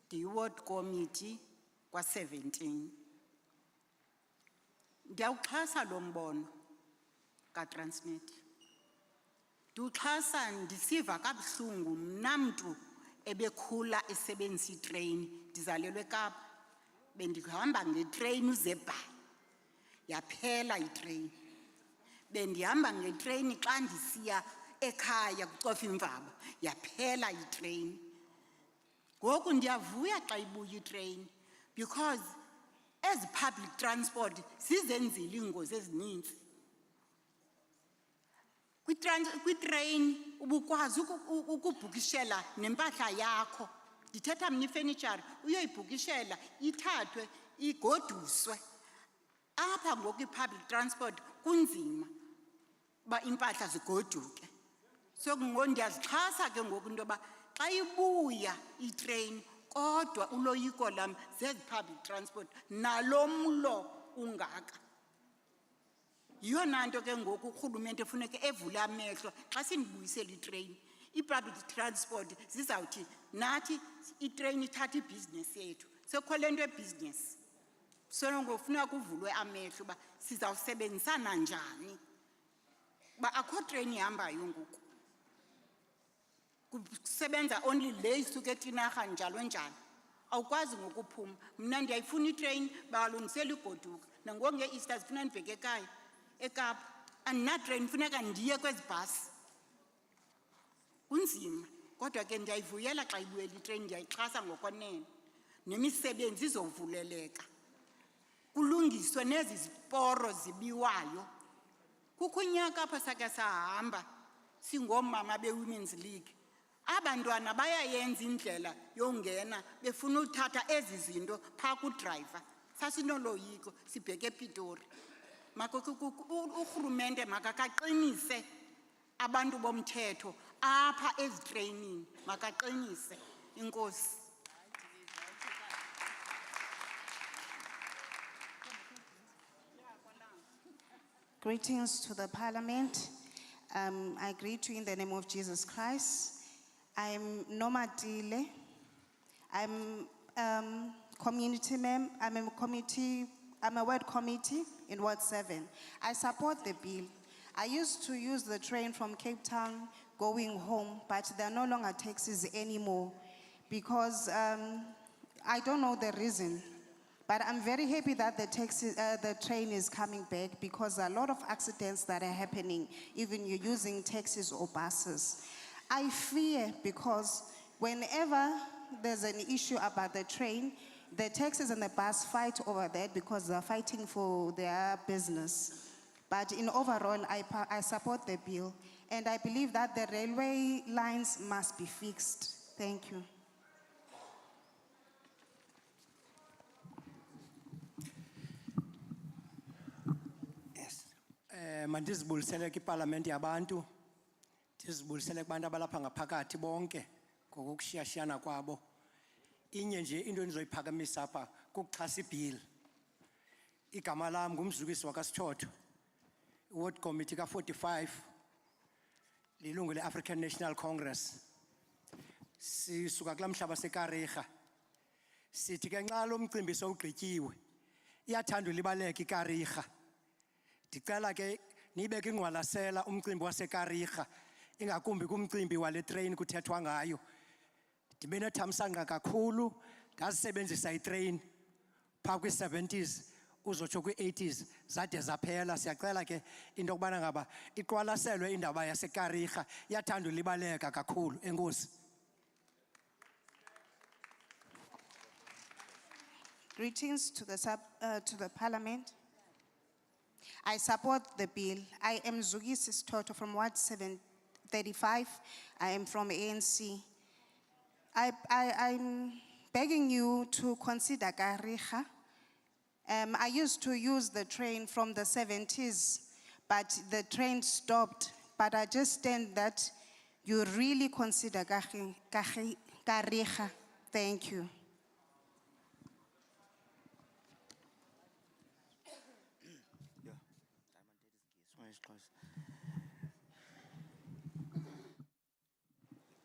[SPEAKER 16] Ndiyi-ward committee kwa-17. Ndiyawuxhasa lo mbono kaTransnet. Ndiwuxhasa ndisiva kabuhlungu mna mntu ebekhula esebenzisa itreyini. Ndizalelwe eKapa. Bendihamba ngetreyini uZebha. Yaphela itreyini. Bendihamba ngetreyini xa ndisiya ekhaya kucofa imvaba. Yaphela itreyini. Ngoku ndiyavuya xa ibuya itreyini because as public transport sizenzile iingozi ezininzi. Kwitrain ubukwazi ukubhukishela nempahla yakho. Ndithetha mna ifurniture uyoyibhukishela ithathwe igoduswe. Apha ngoku i-public transport kunzima ba impahla zigoduke. So ndiyazixhasa ke ngoku into yoba xa ibuya itrain kodwa uloyiko lam zezi public transport nalomlo ungaka. Yiyona nto ke ngoku urhulumente funeke evule amehlo xa sindibuyisela itrain. I-public transport zizawuthi nathi itrain ithatha ibhizinesi yethu. Sekhole nto ebhizinesi. So ngofuna kuvulwe amehlo uba sizawusebenzisana njani. Ba akho train ihambayo ngoku. Kusebenza only le isuke eTinarha njalo njalo. Awukwazi ngokuphuma. Mna ndiyayifuna itrain balungisela igoduka. Nangoku nge-Easter zifuna ndibheke ekhaya. eKapa andinatrain funeka ndiye kwezi bhasi. Kunzima kodwa ke ndiyayivuyela xa ibuyela itrain ndiyayixhasa ngokwanene. Nemisebenzi izovuleleka. Kulungiswe nezi ziporo zibiwayo. Kukho unyaka apha sake sahamba singomama be-Women's League. Abantwana bayayenza indlela yongena befuna uthatha ezi zinto phaa kudrayiva. Sasinoloyiko sibheke ePitori. Urhulumente makakaqinise abantu bomthetho apha ezitreyinini. Makaqinise. Inkosi.
[SPEAKER 5] Greetings to the Parliament. I greet you in the name of Jesus Christ. I'm Nomatile. I'm community member. I'm a ward committee in Ward 7. I support the bill. I used to use the train from Cape Town going home, but there are no longer taxis anymore because I don't know the reason. But I'm very happy that the train is coming back because there are a lot of accidents that are happening, even you're using taxis or buses. I fear because whenever there's an issue about the train, the taxis and the bus fight over that because they're fighting for their business. But in overall, I support the bill. And I believe that the railway lines must be fixed. Thank you.
[SPEAKER 13] Mandizibulisele kwiParlamente yabantu, ndizibulisele kubantu abalapha ngaphakathi bonke ngokushiyashiyana kwabo. Inye nje into endizoyiphakamisa apha kukuxhasa ibill. Igama lam ngumzukisi wakwaSithotho, Ward Committee ka-45, lilungu le-African National Congress. Sisuka kulaa mhlaba seGqeberha. Sithi ke nxa lo mcimbi sowugqityiwe, iyathanda ulibaleka iGqeberha. Ndicela ke niyibeke ingqwalasela umcimbi waseGqeberha, ingakumbi kumcimbi wale train kuthethwa ngayo. Ndibe nethamsanqa kakhulu, ndazisebenzisa itrain phaa kwi-70s uzotsho kwi-80s zade zaphela. Siyacela ke into yokubana ngaba iqwalaselwe indaba yaseGqeberha, iyathanda ulibaleka kakhulu. Enkosi.
[SPEAKER 5] Greetings to the Parliament. I support the bill. I am Zugisi Sithotho from Ward 735. I am from ANC. I'm begging you to consider Gqeberha. I used to use the train from the 70s, but the train stopped. But I just stand that you really consider Gqeberha. Thank you.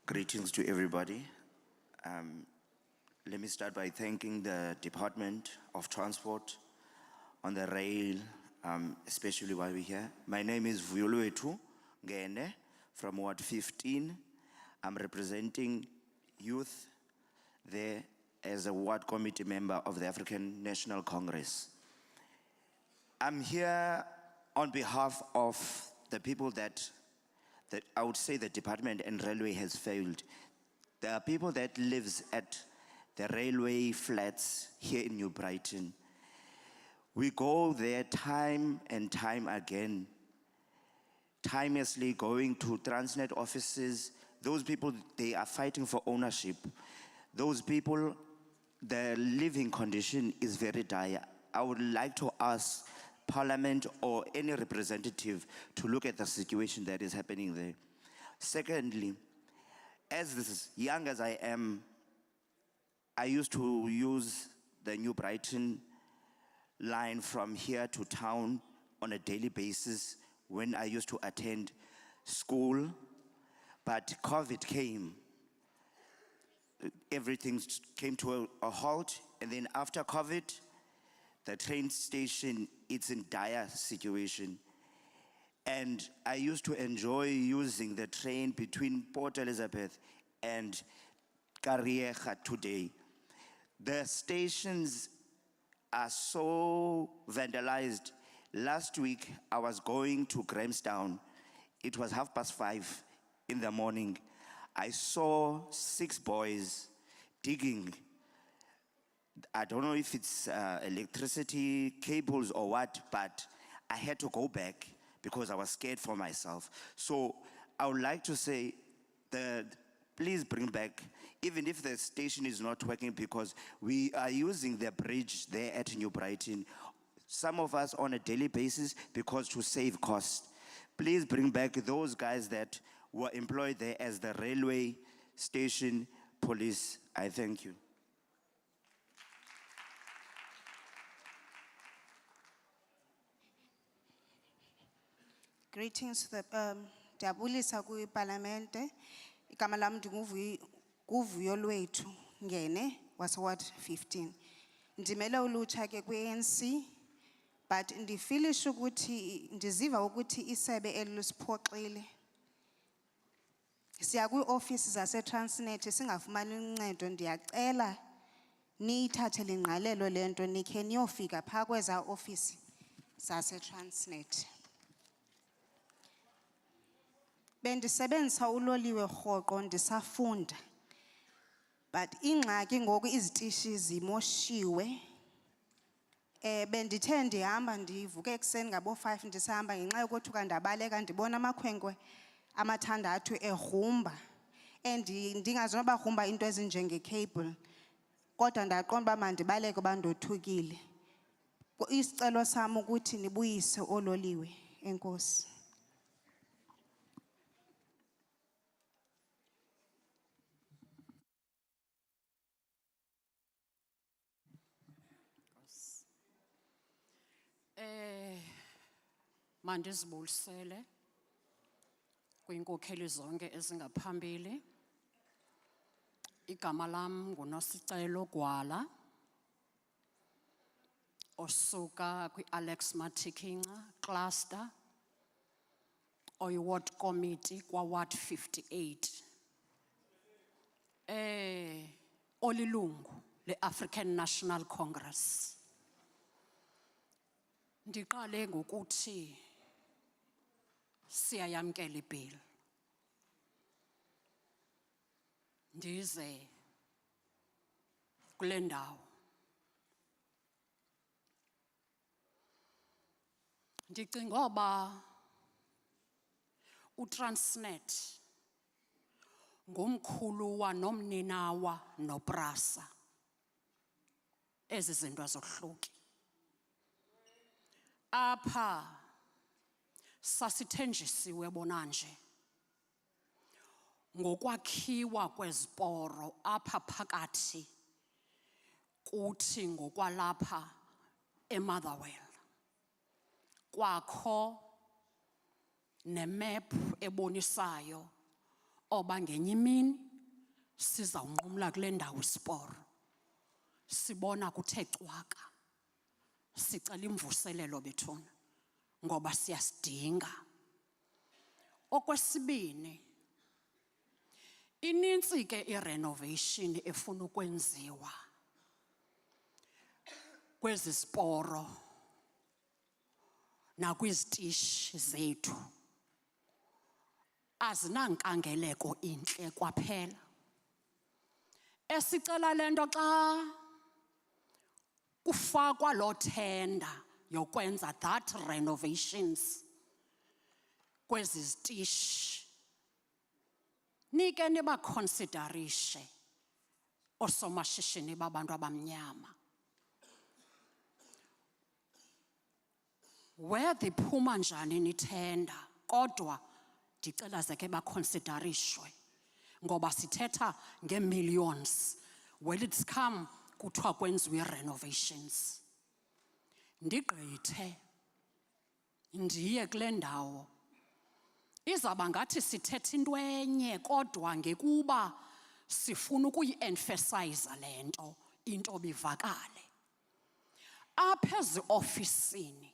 [SPEAKER 17] Greetings to everybody. Let me start by thanking the Department of Transport on the rail, especially while we're here. My name is Vuyolwethu Ngene from Ward 15. I'm representing youth there as a ward committee member of the African National Congress. I'm here on behalf of the people that I would say the department and railway has failed. There are people that lives at the railway flats here in New Brighton. We go there time and time again, timelessly going to Transnet offices. Those people, they are fighting for ownership. Those people, their living condition is very dire. I would like to ask Parliament or any representative to look at the situation that is happening there. Secondly, as young as I am, I used to use the New Brighton line from here to town on a daily basis when I used to attend school, but COVID came. Everything came to a halt, and then after COVID, the train station, it's in dire situation. And I used to enjoy using the train between Port Elizabeth and Gqeberha today. The stations are so vandalized. Last week, I was going to Grahamstown. It was 5:30 in the morning. I saw 6 boys digging. I don't know if it's electricity cables or what, but I had to go back because I was scared for myself. So I would like to say that please bring back, even if the station is not working, because we are using the bridge there at New Brighton, some of us on a daily basis, because to save cost. Please bring back those guys that were employed there as the railway station police. I thank you.
[SPEAKER 5] Greetings to the Ndiyabulisa kwiParlamente. Igama lam nguVuyolwethu Ngene waseWard 15. Ndimele ulutsha ke kwi-ANC, but ndifilisha ukuthi ndiziva ukuthi isebe elisiphoxile. Siya kwii-ofisi zaseTransnet singafumani uncedo. Ndiyacela niyithathe ingqalelo le nto nikhe niyofika phaa kweza ofisi zaseTransnet. Bendisebenzisa uloliwe rhoqo ndisafunda. But ingxaki ngoku izitishi zimoshiwe. Bendithe ndihamba ndivuke ekuseni ngabo-5 ndisahamba ngenxa yokothuka ndabaleka ndibona amakhwenkwe amathandathu egrumba. Ndingazi noba grumba into ezinjenge-cable. Kodwa ndaqonda uba mandibaleke uba ndothukile. Isicelo sam ukuthi nibuyise oololiwe. Enkosi.
[SPEAKER 18] Mandizibulisele kwiinkokheli zonke ezingaphambili. Igama lam nguNosicelo Gwala osuka kwi-Alex Matikinca cluster oyi-ward committee kwa-ward 58. Olilungu le-African National Congress. Ndiqale ngokuthi siyayamkela ibill. Ndize kule ndawo ndicinga oba uTransnet ngumkhuluwa nomninawa noPrasa. Ezi zinto azohluki. Apha sasithenjisiwe bonanje ngokwakhiwa kweziporo apha phakathi kuthi ngokwalapha eMotherwell. Kwakho nemap ebonisayo oba ngenye imini sizawunqumla kule ndawo isiporo. Sibona kuthe cwaka. Sicela imvuselelo bethuna ngoba siyasidinga. Okwesibini, inintsi ke irenovation efuna ukwenziwa kwezi siporo nakwizitishi zethu. Azinankangeleko intle kwaphela. Esicela lento xa kufakwa lo tender yokwenza that renovations kwezi zitishi, nike nibaconsiderishe osomashishini babantu abamnyama. Whether iphuma njani nithenda, kodwa ndicela zeke baconsiderishwe ngoba sithetha nge-millions. Well, it's come kuthiwa kwenziwe renovations. Ndigqithe ndiye kule ndawo. Izaba ngathi sithetha into enye kodwa ngekuba sifuna ukuyi-emphasize le nto into bivakale. Apha eziofisini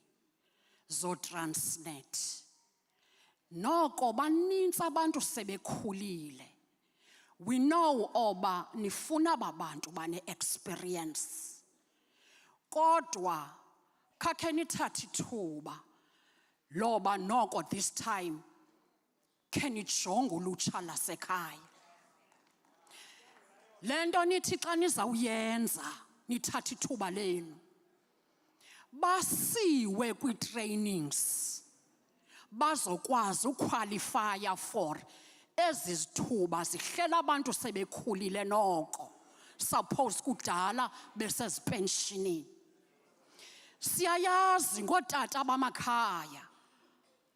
[SPEAKER 18] zoTransnet noko banintsi abantu sebekhulile. We know oba nifuna babantu bane-experience. Kodwa khakhe nithathe ithuba loba noko this time khenijonge ulutsha lasekhaya. Le nto nithi xa nizawuyenza nithathe ithuba lenu. Basiwe kwi-trainings bazokwazi uqualifya for ezi zithuba zihlela abantu sebekhulile noko. Suppose kudala besezipensionini. Siyayazi ngootata bamakhaya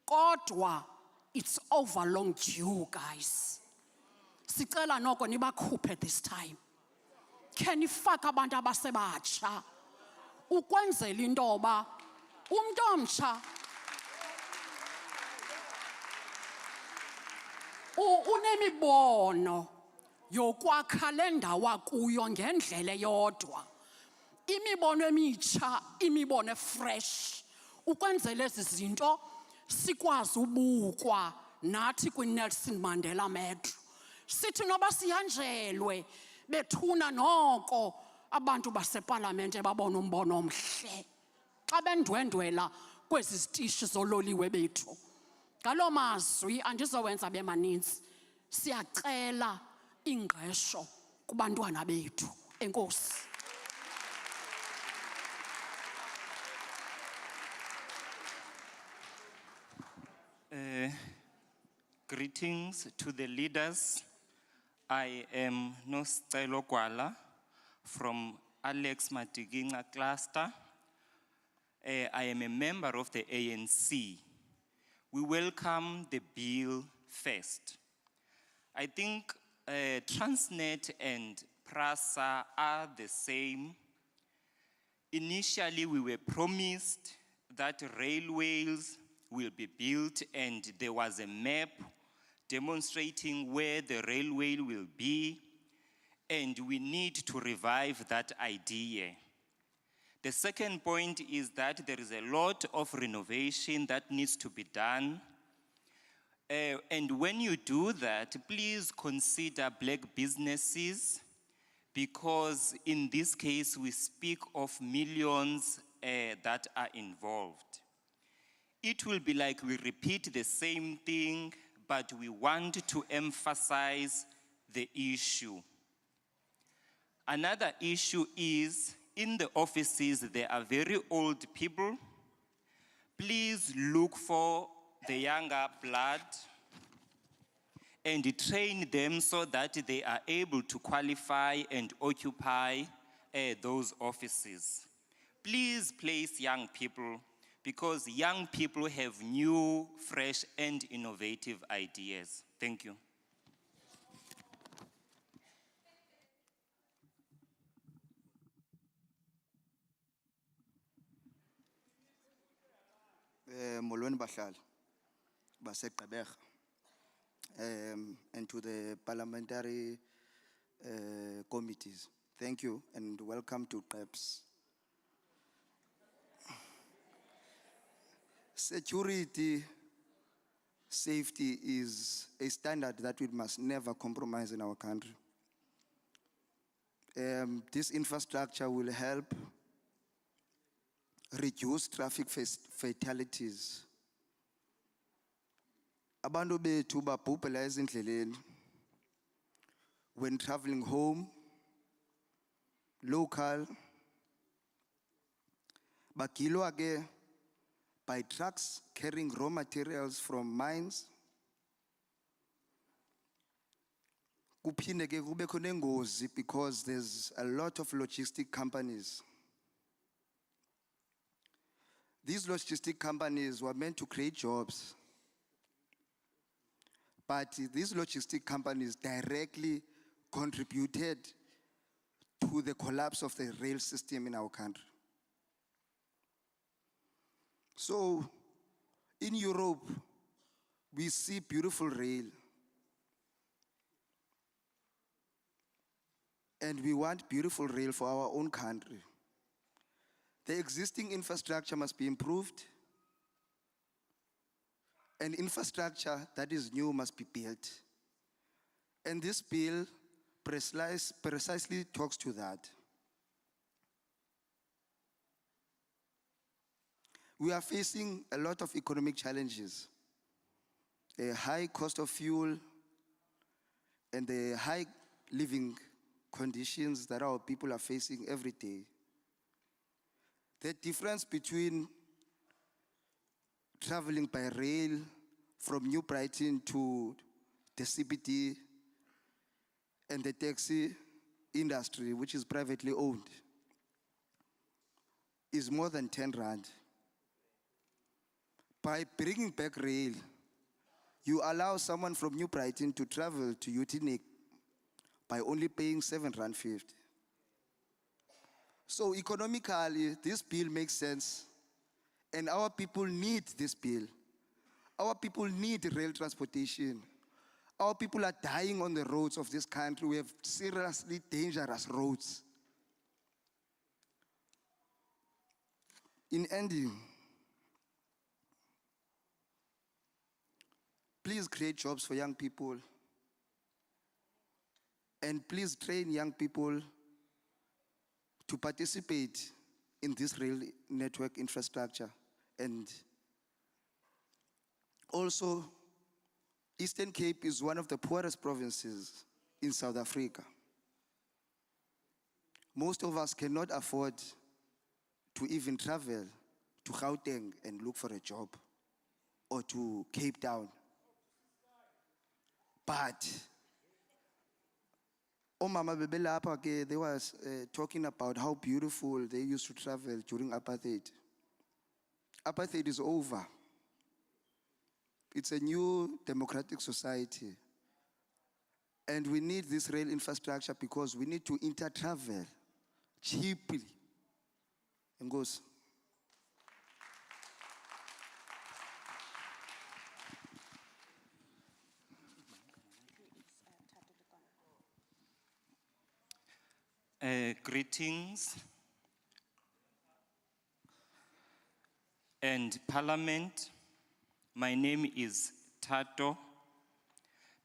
[SPEAKER 18] kodwa it's over long due, guys. Sicela noko nibakhuphe this time. Khenifake abantu abasebatsha ukwenzela into yoba umntu omtsha unemibono yokwakha le ndawo akuyo ngendlela eyodwa. Imibono emitsha, imibono efresh ukwenzela ezi zinto sikwazi ubukwa nathi kwi-Nelson Mandela Metro. Sithi noba sihanjelwe bethuna noko abantu basepalamente babona umbono omhle xa bendwendwela kwezi zitishi zololiwe bethu. Ngaloo mazwi andizowenza bemaninzi. Siyacela ingqesho kubantwana bethu. Enkosi.
[SPEAKER 1] Greetings to the leaders. I am Nostelo Kwala from Alex Matiginga cluster. I am a member of the ANC. We welcome the bill first. I think Transnet and PRASA are the same. Initially, we were promised that railways will be built, and there was a map demonstrating where the railway will be, and we need to revive that idea. The second point is that there is a lot of renovation that needs to be done. And when you do that, please consider black businesses, because in this case, we speak of millions that are involved. It will be like we repeat the same thing, but we want to emphasize the issue. Another issue is, in the offices, there are very old people. Please look for the younger blood and train them so that they are able to qualify and occupy those offices. Please place young people, because young people have new, fresh, and innovative ideas. Thank you.
[SPEAKER 19] Molweni bahlali base Gqeberha, and to the parliamentary committees. Thank you and welcome to GEBS. Security, safety is a standard that we must never compromise in our country. This infrastructure will help reduce traffic fatalities. Abantu bethu babhubhela ezindleleni when traveling home, local, bagilwa ke by trucks carrying raw materials from mines. Kuphinde ke kube khona ingozi because there's a lot of logistic companies. These logistic companies were meant to create jobs, but these logistic companies directly contributed to the collapse of the rail system in our country. So, in Europe, we see beautiful rail. And we want beautiful rail for our own country. The existing infrastructure must be improved, and infrastructure that is new must be built. And this bill precisely talks to that. We are facing a lot of economic challenges, a high cost of fuel, and the high living conditions that our people are facing every day. The difference between traveling by rail from New Brighton to the CBD and the taxi industry, which is privately owned, is more than 10 rand. By bringing back rail, you allow someone from New Brighton to travel to Utinik by only paying 7.50 rand. So economically, this bill makes sense, and our people need this bill. Our people need rail transportation. Our people are dying on the roads of this country. We have seriously dangerous roads. In ending, please create jobs for young people, and please train young people to participate in this rail network infrastructure and Also, Eastern Cape is one of the poorest provinces in South Africa. Most of us cannot afford to even travel to Gauteng and look for a job, or to Cape Town. But Mama Bebelapa, they was talking about how beautiful they used to travel during apartheid. Apartheid is over. It's a new democratic society. And we need this rail infrastructure because we need to inter-travel cheaply. And goes.
[SPEAKER 1] Greetings and Parliament. My name is Tato.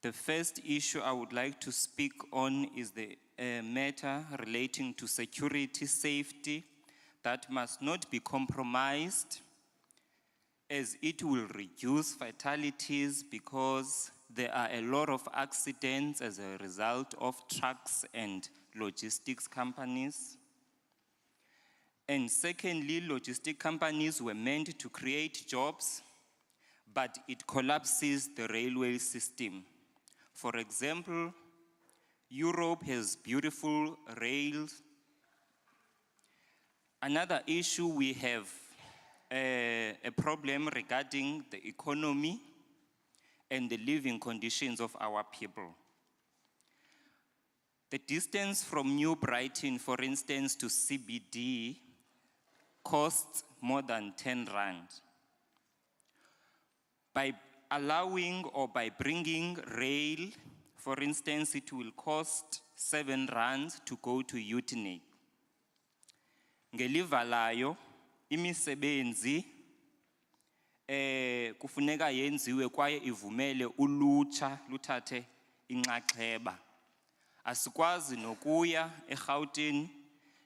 [SPEAKER 1] The first issue I would like to speak on is the matter relating to security safety that must not be compromised, as it will reduce fatalities because there are a lot of accidents as a result of trucks and logistics companies. And secondly, logistic companies were meant to create jobs, but it collapses the railway system. For example, Europe has beautiful rails. Another issue, we have a problem regarding the economy and the living conditions of our people. The distance from New Brighton, for instance, to CBD costs more than 10 rand. By allowing or by bringing rail, for instance, it will cost 7 rand to go to Utenay. Ngeliva layo, imisebenzi kufuneka yenziwe kwaye ivumele ulutsha luthathe inxaxheba. Asikwazi nokuya eGauteng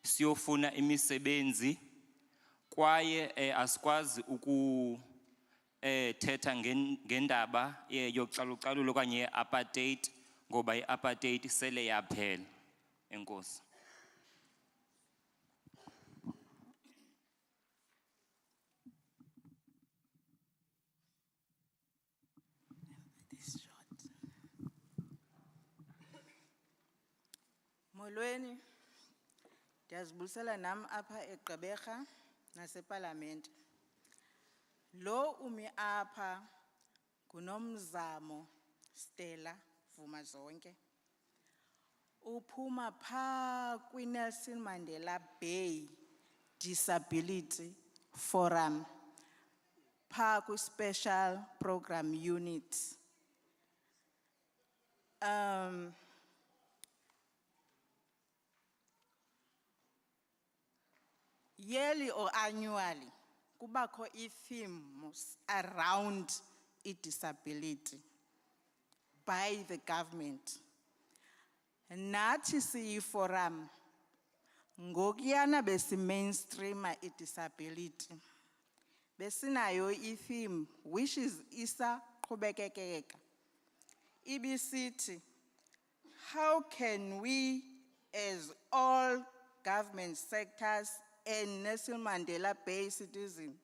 [SPEAKER 1] siyofuna imisebenzi kwaye asikwazi thetha ngendaba yocalucalulo okanye apartheid ngoba apartheid sele yaphela. Enkosi.
[SPEAKER 4] Molweni, ndiyazibulisela nam apha eGqeberha naseParliament. Lo umi apha nguNomzamo Stella Vuma Zonke. Uphuma pha kwi-Nelson Mandela Bay Disability Forum, pha kwi-Special Program Unit. Yearly or annually, kubakho themes around disability by the government. Nathi siyi-forum, ngokuyana besi-mainstream disability. Besinayo theme which is Isa Qhubekeka. Ibisithi, how can we as all government sectors and Nelson Mandela Bay citizens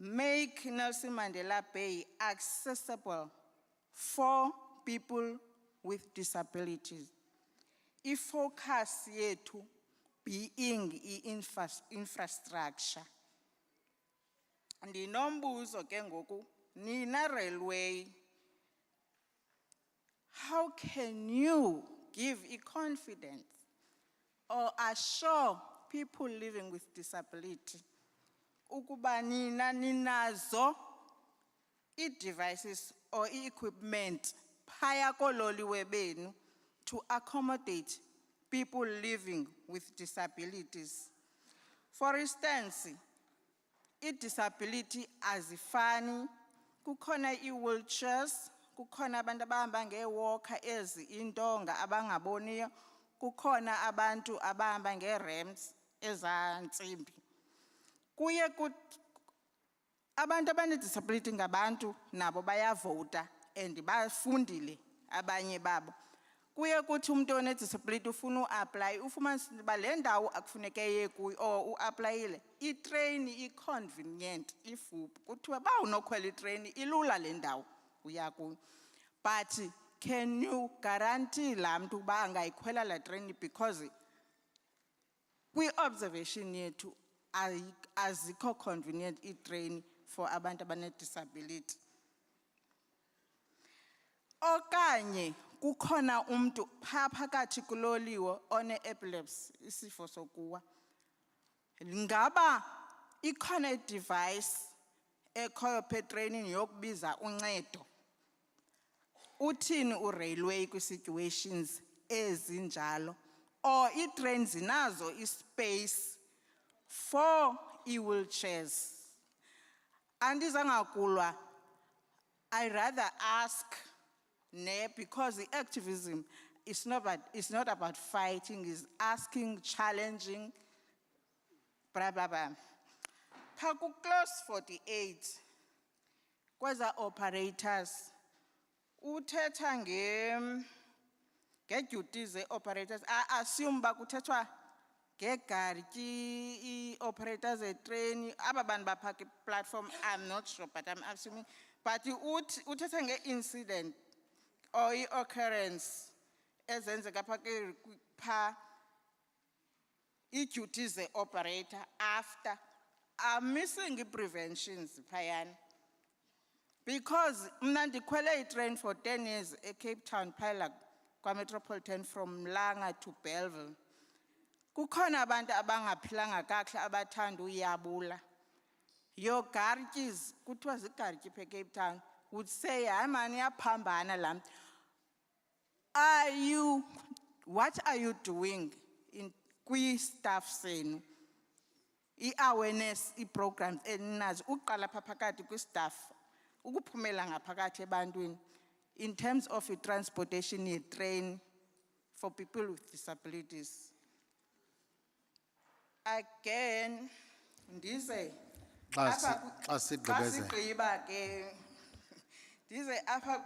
[SPEAKER 4] make Nelson Mandela Bay accessible for people with disabilities? I-focus yethu being infrastructure. Ndinombuzo ke ngoku, nina railway, how can you give confidence or assure people living with disability ukuba nina ninazo devices or equipment phaya kololiwe benu to accommodate people living with disabilities? For instance, disability azifani, kukhona wheelchairs, kukhona abantu abahamba ngewalker intonga abangaboniyo, kukhona abantu abahamba nge-ramps ezantsimbi. Kuye Abantu abanedisability ngabantu nabo bayavota and bafundile abanye babo. Kuye kuthi umuntu onedisability ufuna uapply ufumanise uba le ndawo akufuneke eye kuyo or uapplyile itrain iconvenient ifuphi kuthiwa ba unokhwela itrain ilula le ndawo uya kuyo. But can you guarantee laa mntu uba angayikhwela la train because kwi-observation yethu azikho convenient itrain for abantu abanedisability. Okanye kukhona umuntu phaa phakathi kuloliwe one-epilepsy isifo sokuwa. Ngaba ikhona i-device ekhoyo pe-training yokubiza uncedo. Uthini u-railway kwi-situations ezinjalo? Or i-trains zinazo i-space for i-wheelchairs? Andizangakulwa, I rather ask because the activism is not about fighting, it's asking, challenging, blah, blah, blah. Paku clause 48, kweza operators, uthetha nge-duties operators, I assume bakuthethwa ngegarki operators train, aba bantu bapha platform, I'm not sure, but I'm assuming. But uthetha nge-incident or occurrence ezenzeka pha i-duties operator after. I'm missing preventions phayana. Because mna ndikhwele itrain for 10 years eCape Town phaya kwa-Metropolitan from Langa to Belleville. Kukhona abantu abangaphilanga kakuhle abathanda uyabula. Your garkies, kuthiwa zigarki pha eCape Town, would say, hayi man iyaphambana la mntu. What are you doing in kwi-staff senu? I-awareness, i-programs eninazo, uqala pha phakathi kwi-staff, ukuphumela ngaphakathi ebantwini, in terms of transportation ye-train for people with disabilities. Again, ndize
[SPEAKER 2] Xa sigqibezela.
[SPEAKER 4] sigqiba ke ndize apha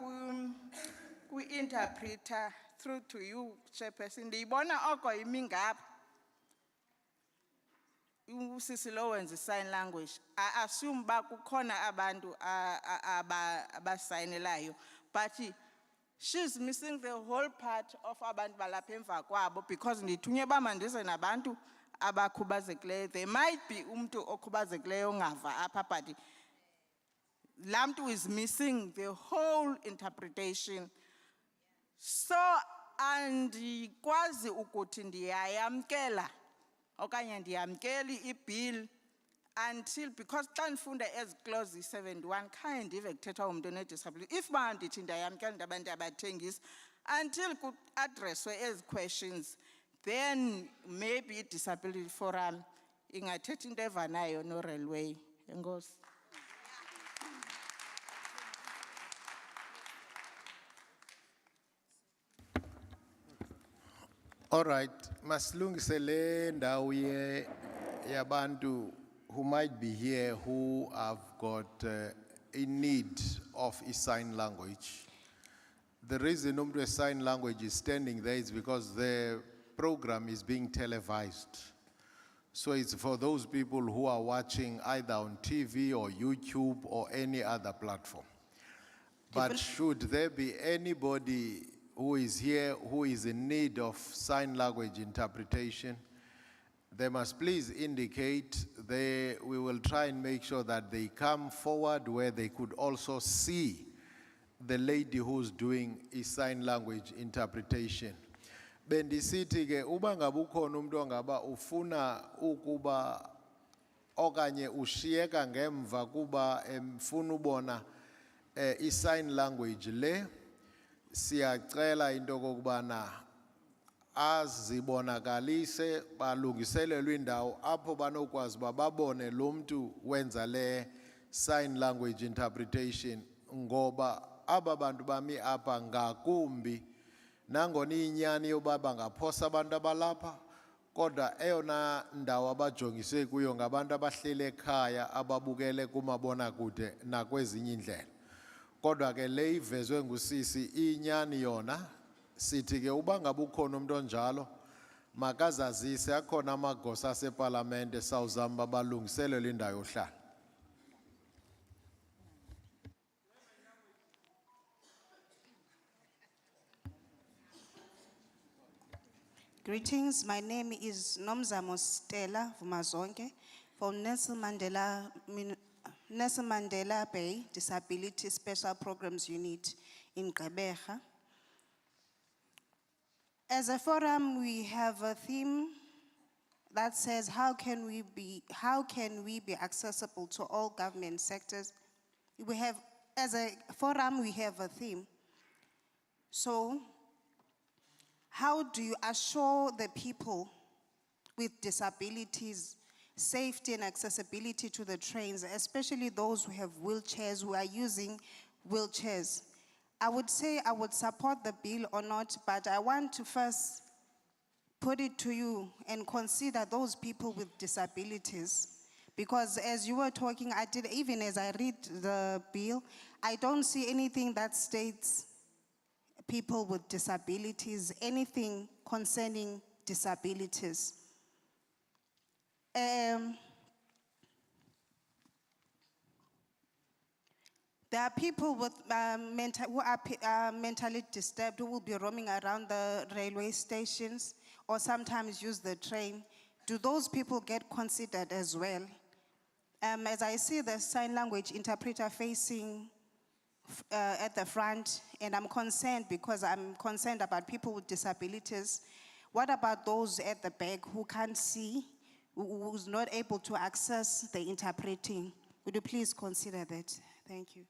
[SPEAKER 4] kwi-interpreter through to you, Chairperson. Ndiyibona oko imi ngapha. Usisi lo wenza sign language. I assume ba kukhona abantu abasayinelayo, but she's missing the whole part of abantu balapha emva kwabo because ndithunywe ba mandize nabantu abakhubazekileyo. There might be umuntu okhubazekileyo ongava apha, but laa mntu is missing the whole interpretation. So andikwazi ukuthi ndiyayamkela okanye ndiyamkeli i-bill until, because xa ndifunda ezi clause 71 khaye ndive kuthethwa umuntu one-disability. If ba ndithi ndiyayamkela ndabantu abathengisa until ku-addresswe ezi questions, then maybe i-disability forum ingathetha into evanayo no-railway. Enkosi.
[SPEAKER 2] All right, masilungisele ndawo yabantu who might be here who have got a need of a sign language. The reason umuntu sign language is standing there is because the program is being televised. So it's for those people who are watching either on TV or YouTube or any other platform. But should there be anybody who is here who is in need of sign language interpretation, they must please indicate. We will try and make sure that they come forward where they could also see the lady who's doing a sign language interpretation. Bendisithi ke uba ngabe ukhona umuntu ongaba ufuna ukuba okanye ushiyeka ngemva kuba emfuna ubona i-sign language le, siyacela into kokubana azibonakalise balungiselelwe indawo apho banokwazi babone lo muntu wenza le sign language interpretation, ngoba aba bantu bami apha ngakumbi nangona inyani yoba bangaphosa abantu abalapha Kodwa eyona ndawo abajongise kuyo ngabantu abahlele ekhaya ababukele kumabonakude nakwezinye indlela. Kodwa ke le ivezwe ngusisi inyani yona sithi ke uba ngabe ukhona umuntu onjalo makazazise akhona amagosa aseParlamente sawuzama balungiselele indawo yohlala.
[SPEAKER 5] Greetings, my name is Nomzamo Stella Vumazonke from Nelson Mandela Bay Disability Special Programs Unit in Gqeberha. As a forum, we have a theme that says, how can we be accessible to all government sectors? As a forum, we have a theme. So, how do you assure the people with disabilities safety and accessibility to the trains, especially those who have wheelchairs, who are using wheelchairs? I would say I would support the bill or not, but I want to first put it to you and consider those people with disabilities. Because as you were talking, even as I read the bill, I don't see anything that states people with disabilities, anything concerning disabilities. There are people with who are mentally disturbed who will be roaming around the railway stations or sometimes use the train. Do those people get considered as well? As I see the sign language interpreter facing at the front, and I'm concerned because I'm concerned about people with disabilities. What about those at the back who can't see, who's not able to access the interpreting? Would you please consider that? Thank you.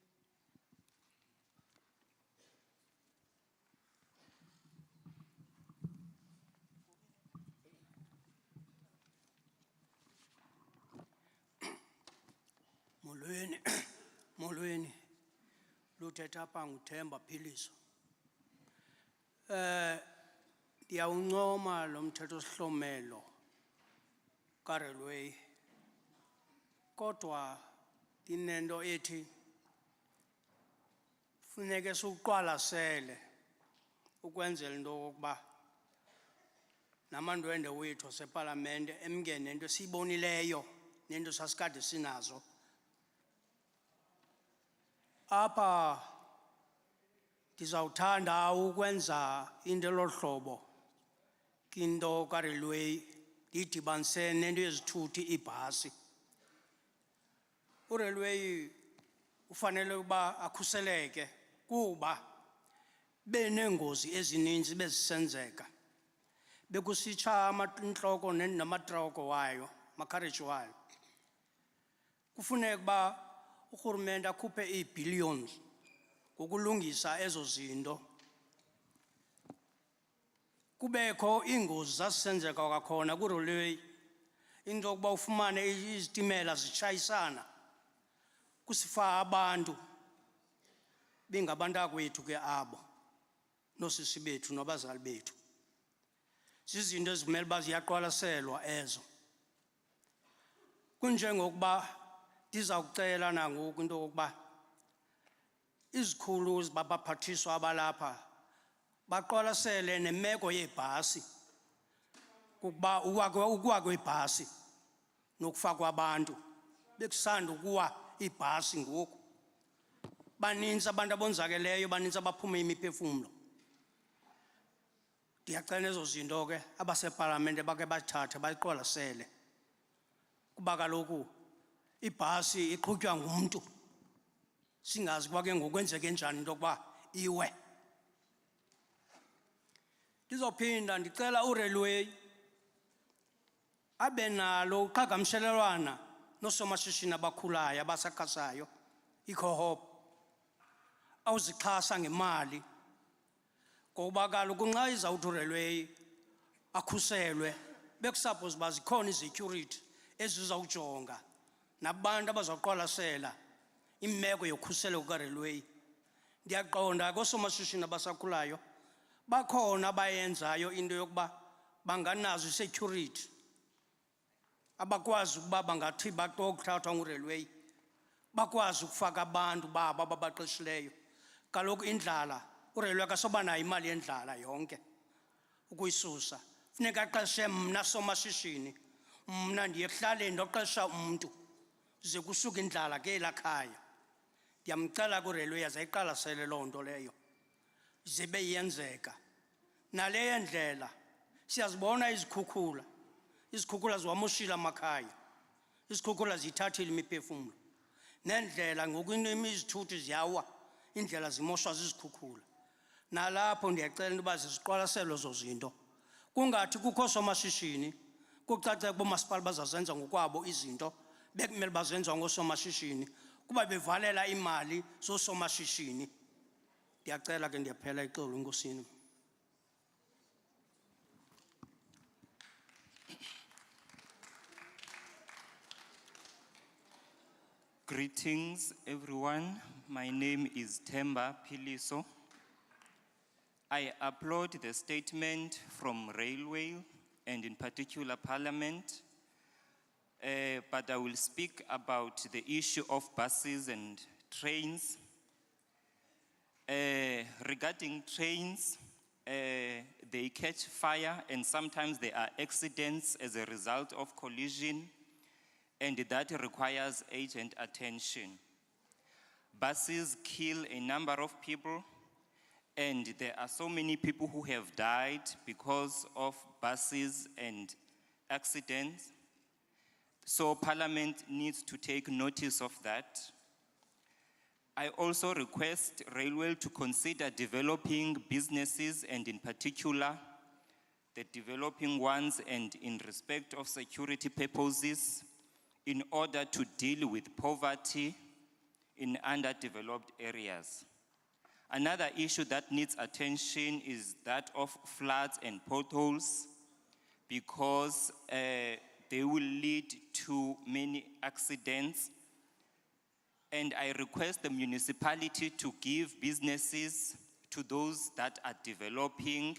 [SPEAKER 20] Molweni, luthetha apha nguThemba Philiso. Ndiyawuncoma lo mthetho sihlomelo ka-railway. Kodwa dinento ethi funeke siwuqwalasele ukwenzela into yokuba namandwendwe wethu aseParlamente emngene nento esiyibonileyo nento sasikade sinazo. Apa ndizawuthanda ukwenza into elohlobo kinto ka-railway ndidibanise nento yezithuthi ibhasi. U-railway ufanele ukuba akhuseleke kuba beneengozi ezininzi bezisenzeka. Bekusitsha intloko namatroko wayo, makhareji wayo. Kufuneka ukuba urhulumente akhuphe ii-billions ngokulungisa ezo zinto. Kubekho iingozi zasenzeka kwakhona ku-railway, into yokuba ufumane izitimela zitshayisana kusifa abantu bengabantakwethu ke abo noosisi bethu nabazali bethu. Zizinto ezimele uba ziyaqwalaselwa ezo. Kunjengokuba ndizawucela nangoku into yokuba izikhulu babaphathiswa abalapha baqwalasele nemeko yeebhasi kukuba ukuwa kweebhasi nokufa kwabantu bekusanda ukuwa iibhasi ngoku. Baninzi abantu abonzakeleyo, baninzi abaphume imiphefumlo. Ndiyacela ezo zinto ke abaseParlamente bake bathathe bayiqwalasele kuba kaloku ibhasi iqhutywa ngumntu singazi kuba ke ngokwenzeke njani into yokuba iwe. Ndizophinda ndicela u-railway abe nalo uqhagamshelelwana noosomashishini abakhulayo abasakhasayo, i-co-op, awuzixhasa ngemali. Ngoba kaloku nxa izawuthi u-railway akhuselwe bekusaphose uba zikhona i-security ezizawujonga nabantu abazawuqwalasela imeko yokhuseleko ka-railway. Ndiyaqonda koosomashishini abasakhulayo bakhona abayenzayo into yokuba banganazo security abakwazi ukuba bangathi bathatha ngurailway bakwazi ukufaka abantu babo ababaqeshileyo kaloku indlala urailway akasoba nayo imali yendlala yonke ukuyisusa funeka aqeshe mna somashishini mna ndiye ekuhlaleni ndoqesha umuntu ze kusuka indlala ke lakhaya ndiyamcela kurailway azayiqalasele loo nto leyo zibe yenzeka naleyo ndlela siyazibona izikhukhula ziwamoshile amakhaya izikhukhula ziyithathile imiphefumlo nendlela ngoku izithuthi ziyawa indlela zimoshwa zizikhukhula nalapho ndiyacela into yoba ziziqwalaselwe ezo zinto kungathi kukho somashishini kucaceke boomasipala bazazenza ngokwabo izinto bekumele bazenziwa ngoosomashishini kuba bevalela imali zoosomashishini ndiyacela ke ndiyaphela ixolo enkosini.
[SPEAKER 1] Greetings, everyone. My name is Themba Piliso. I applaud the statement from Railway and in particular Parliament, but I will speak about the issue of buses and trains. Regarding trains, they catch fire and sometimes there are accidents as a result of collision, and that requires urgent attention. Buses kill a number of people, and there are so many people who have died because of buses and accidents. So Parliament needs to take notice of that. I also request Railway to consider developing businesses, and in particular, the developing ones and in respect of security purposes, in order to deal with poverty in underdeveloped areas. Another issue that needs attention is that of floods and potholes, because they will lead to many accidents. And I request the municipality to give businesses to those that are developing,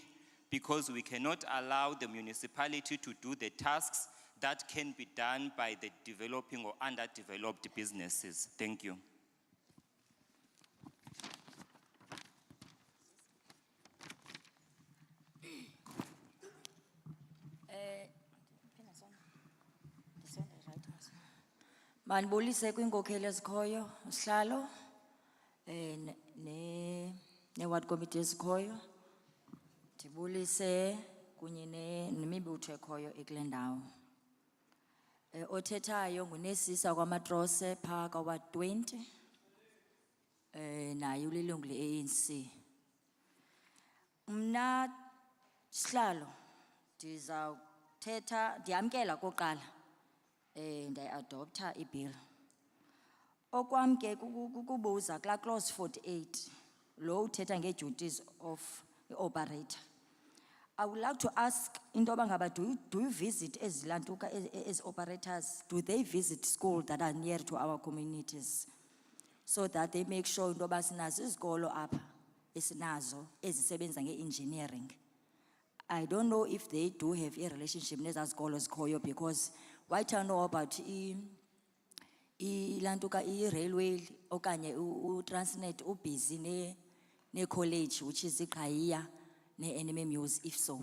[SPEAKER 1] because we cannot allow the municipality to do the tasks that can be done by the developing or underdeveloped businesses. Thank you.
[SPEAKER 21] Manibulise kwinkokheli ezikhoyo, usihlalo ne-ward committee ezikhoyo. Ndibulise kunye nemibutho ekhoyo ekule ndawo. Othethayo ngunesisa kwaMatrose phaa kwa-ward 20. Naye ulilungu le-ANC. Mna sihlalo ndiyamkela koqala ndayi-adoptha ibill. Okwam ke kukubuza kulaa clause 48 lo uthetha ngee-duties of operator. I would like to ask into yoba ngaba do you visit ezilantuka as operators, do they visit schools that are near to our communities so that they make sure into yoba sinazo izikolo apha esinazo ezisebenza nge-engineering? I don't know if they do have a relationship nezaa zikolo zikhoyo, because what I know about ilantuka i-railway okanye u-transnet ubusy ne-college which is iGqeberha ne-NMMUs, if so.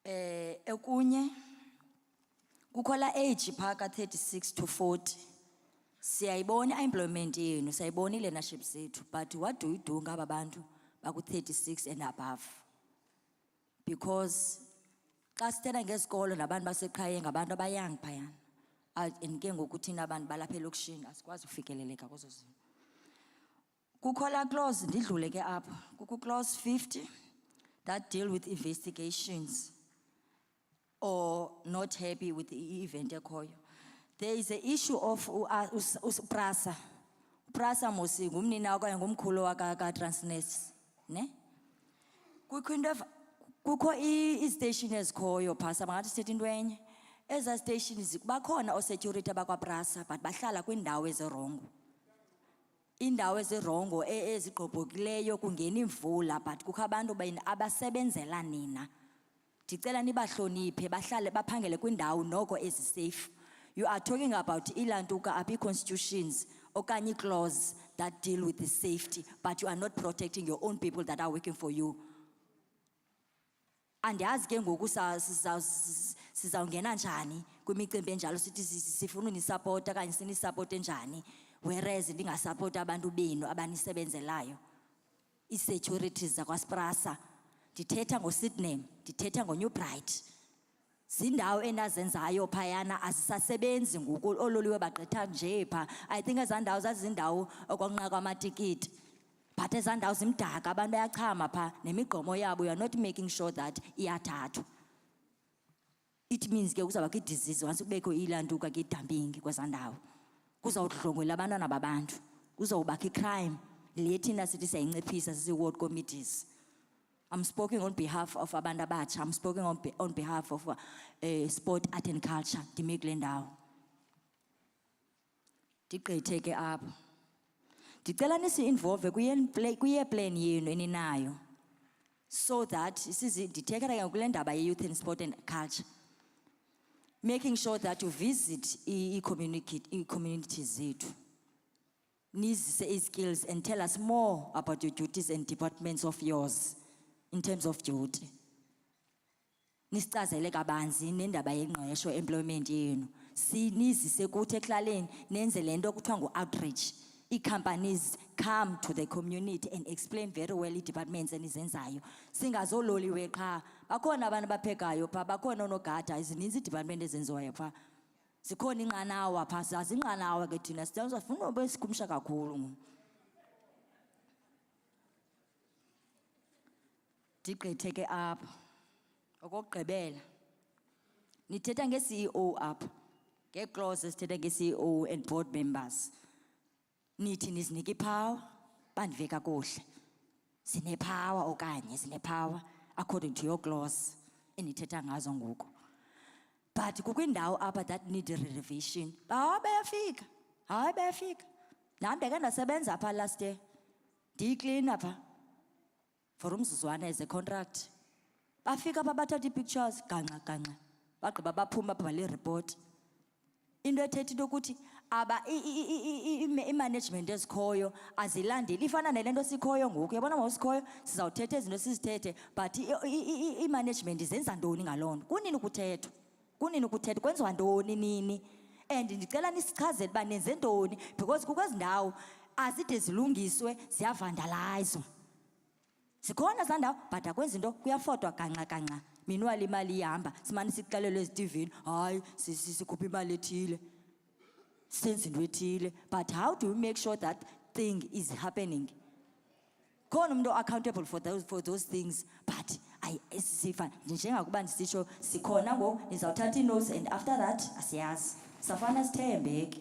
[SPEAKER 21] Ekunye kukho la age phaa ka-36 to 40. Siyayibona employment yenu, siyayibona i-learnership zethu, but what do you do ngaba bantu baku-36 and above? Because xa sithetha ngezikolo nabantu basekhaya ngabantu abayang phayana, and ke ngoku thina abantu balapha elokishini asikwazi ufikeleleka kuzo zinto. Kukho la clause, ndidlule ke apha, kukho clause 50 that deal with investigations or not happy with the event ekhoyo. There is an issue of Prasa. Prasa mosi ngumnina okanye ngumkhulu ka-Transnet, ne? Kukho i-station ezikhoyo phasa bangathi sithetha into enye. Eza stations bakhona o-security abakwaPrasa but bahlala kwiindawo ezirongo. Indawo ezirongo ezigqobhokileyo kungena imvula, but kukho abantu abasebenzela nina Ndicela nibahloniphe bahlale baphangele kwindawo noko safe. You are talking about ilantuka apha constitutions okanye clause that deal with the safety, but you are not protecting your own people that are working for you. Andiyazi ke ngoku sizawungena njani kwimicimbi enjalo sithi sifuna unisapota okanye sinisapote njani, whereas ndingasapota abantu benu abanisebenzelayo. I-securities zakwaSprasa, ndithetha ngoSydney, ndithetha ngoNew Bright. Zindawo endazenzayo phayana azisasebenzi ngoku, oololiwe bagqitha nje pha. I think ezaa ndawo zazindawo okwanqakwa amatikiti. But ezaa ndawo zimdaka, abantu bayachama pha, nemigqomo yabo, you are not making sure that iyathathwa. It means ke kuzawubakho i-disease once kubekho ilantuka ke i-dumping kwezaa ndawo. Kuzawudlongwela abantwana babantu, kuzawubakho i-crime. Le thina sithi siyayinciphisa sisi-ward committees. I'm speaking on behalf of abantu abatsha. I'm speaking on behalf of sport, art and culture. Ndime kule ndawo. Ndigqithe ke apho. Ndicela nisi-involve kuye plan yenu eninayo, so that ndithetha ke kule ndaba ye-youth and sport and culture. Making sure that you visit i-communities zethu. Nizise skills and tell us more about your duties and departments of yours in terms of duty. Nisicazele kabanzi nendaba yengqesho employment yenu. Nizise kuthi eklaleni nenze lento kuthiwa ngu-outreach. I-companies come to the community and explain very well i-departments enizenzayo. Singazololiwe qha. Bakhona abantu abaphekayo pha, bakhona onogada, zininzi i-department ezenziwayo pha. Sikhona inqanawa pha, sazi inqanawa ke thina sifuna ube sikhumsha kakhulu. Ndigqithe ke apha. Okokugqibela, nithetha nge-CEO apha, ngee-clauses sithetha nge-CEO and board members. Nithi nizinike ipower, bandive kakuhle. Zinepower okanye zinepower according to your clause enithetha ngazo ngoku. But kukwindawo apha that need a renovation. Bayafika. Bayafika. Nam ndeke ndasebenza apha last year. Ndiyi-clean apha for umzuzwana as a contract. Bafika apha bathatha ii-pictures, ganxa. Bagqiba baphuma apha bale report. Into ethetha into ukuthi i-management ezikhoyo azilandeli. Ifana nale nto sikhoyo ngoku. Yabona mawusikhoyo sizawuthetha izinto sizithethe, but i-management zenza ntoni ngaloo nto? Kunini ukuthethwa? Kunini ukuthethwa? Kwenziwa ntoni nini? And ndicela nisichazele uba nenze ntoni, because kukwezi ndawo azide zilungiswe, ziyavandalizwa. Zikhona zaa ndawo, but akwenzi nto, kuyafotwa ganxa. Meanwhile imali ihamba, simane sixelelwe ezitivini, hayi sikhupha imali ethile, senze into ethile. But how do we make sure that thing is happening? Khona umuntu accountable for those things, but sifana njengakuba ndisitsho sikhona ngoku, nizawuthatha ii-notes and after that asiyazi. Safana sithembe ke.